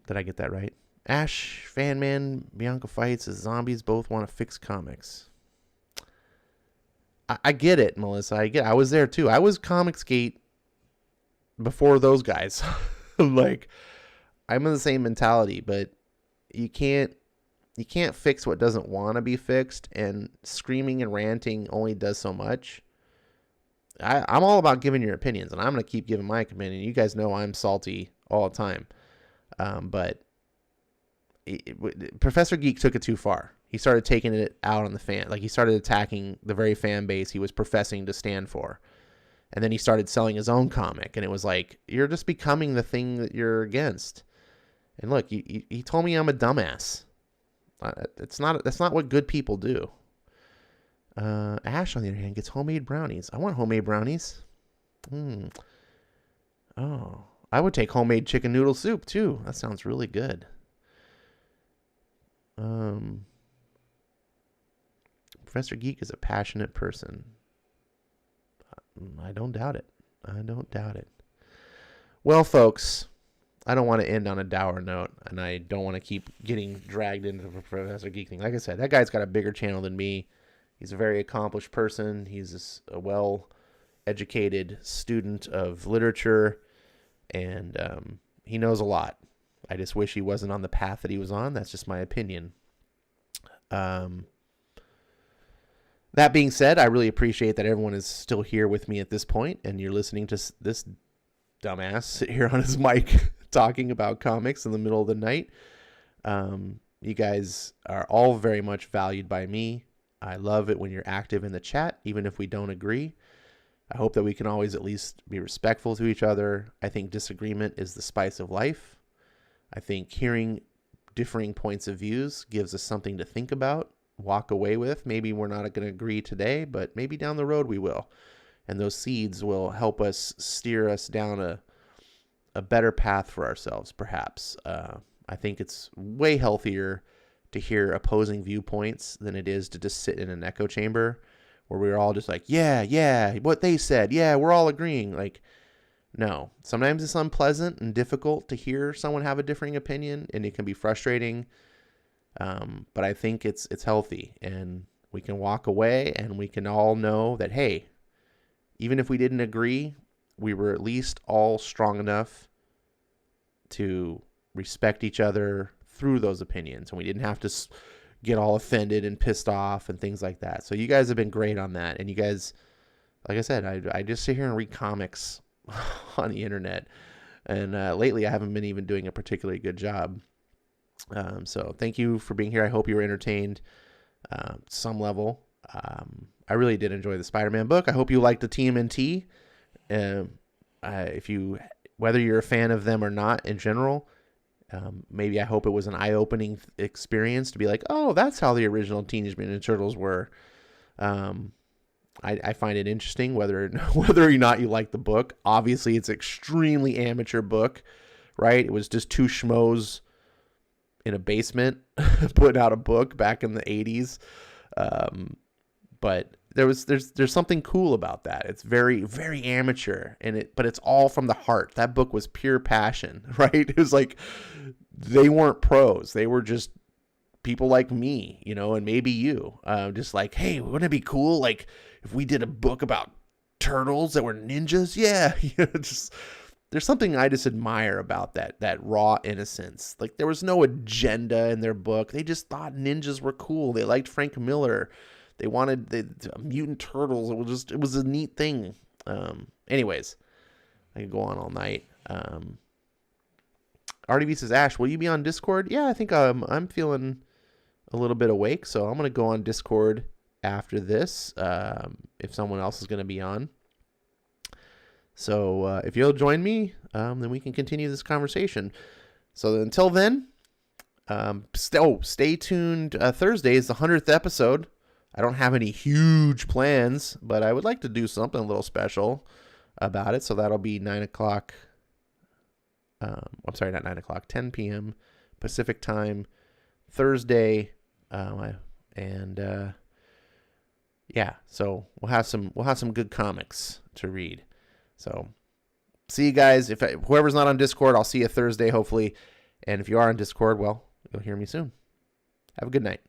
Did I get that right? Ash, Fanman, Bianca Fights, as zombies both want to fix comics. I get it, Melissa. I was there too. I was Comicsgate before those guys. Like, I'm in the same mentality, but you can't fix what doesn't want to be fixed, and screaming and ranting only does so much. I'm all about giving your opinions, and I'm going to keep giving my opinion. You guys know I'm salty all the time. But Professor Geek took it too far. He started taking it out on the fan. Like, he started attacking the very fan base he was professing to stand for. And then he started selling his own comic, and it was like, you're just becoming the thing that you're against. And look, he told me I'm a dumbass. That's not what good people do. Ash, on the other hand, gets homemade brownies. I want homemade brownies. Oh, I would take homemade chicken noodle soup too. That sounds really good. Professor Geek is a passionate person. I don't doubt it. Well, folks, I don't want to end on a dour note, and I don't want to keep getting dragged into the Professor Geek thing. Like I said, that guy's got a bigger channel than me. He's a very accomplished person. He's a well-educated student of literature, and he knows a lot. I just wish he wasn't on the path that he was on. That's just my opinion. That being said, I really appreciate that everyone is still here with me at this point, and you're listening to this dumbass sit here on his mic talking about comics in the middle of the night. You guys are all very much valued by me. I love it when you're active in the chat, even if we don't agree. I hope that we can always at least be respectful to each other. I think disagreement is the spice of life. I think hearing differing points of views gives us something to think about, walk away with. Maybe we're not going to agree today, but maybe down the road we will. And those seeds will help us steer us down a better path for ourselves, perhaps. I think it's way healthier to hear opposing viewpoints than it is to just sit in an echo chamber where we're all just like, yeah, what they said. Yeah, we're all agreeing. Like, no. Sometimes it's unpleasant and difficult to hear someone have a differing opinion, and it can be frustrating. But I think it's healthy, and we can walk away and we can all know that, hey, even if we didn't agree, we were at least all strong enough to respect each other through those opinions, and we didn't have to get all offended and pissed off and things like that. So you guys have been great on that, and you guys, like I said, I just sit here and read comics on the internet, and lately I haven't been even doing a particularly good job. So thank you for being here. I hope you were entertained some level. I really did enjoy the Spider-Man book. I hope you liked the TMNT. Whether you're a fan of them or not in general, maybe I hope it was an eye-opening experience to be like, oh, that's how the original Teenage Mutant Ninja Turtles were. I find it interesting whether or not you like the book. Obviously, it's an extremely amateur book, right? It was just two schmoes in a basement putting out a book back in the 80s. But there's something cool about that. It's very, very amateur, but it's all from the heart. That book was pure passion, right? It was like, they weren't pros. They were just people like me, and maybe you, just like, hey, wouldn't it be cool? Like if we did a book about turtles that were ninjas? Yeah. There's something I just admire about that raw innocence. Like, there was no agenda in their book. They just thought ninjas were cool. They liked Frank Miller. They wanted the mutant turtles. It was a neat thing. Anyways, I could go on all night. RDV says, Ash, will you be on Discord? Yeah, I think I'm feeling a little bit awake, so I'm going to go on Discord after this if someone else is going to be on. So if you'll join me, then we can continue this conversation. So until then, stay tuned. Thursday is the 100th episode. I don't have any huge plans, but I would like to do something a little special about it. So that'll be 9 o'clock. I'm sorry, not 9 o'clock, 10 p.m. Pacific time, Thursday. Yeah, so we'll have some good comics to read. So see you guys. Whoever's not on Discord, I'll see you Thursday, hopefully. And if you are on Discord, well, you'll hear me soon. Have a good night.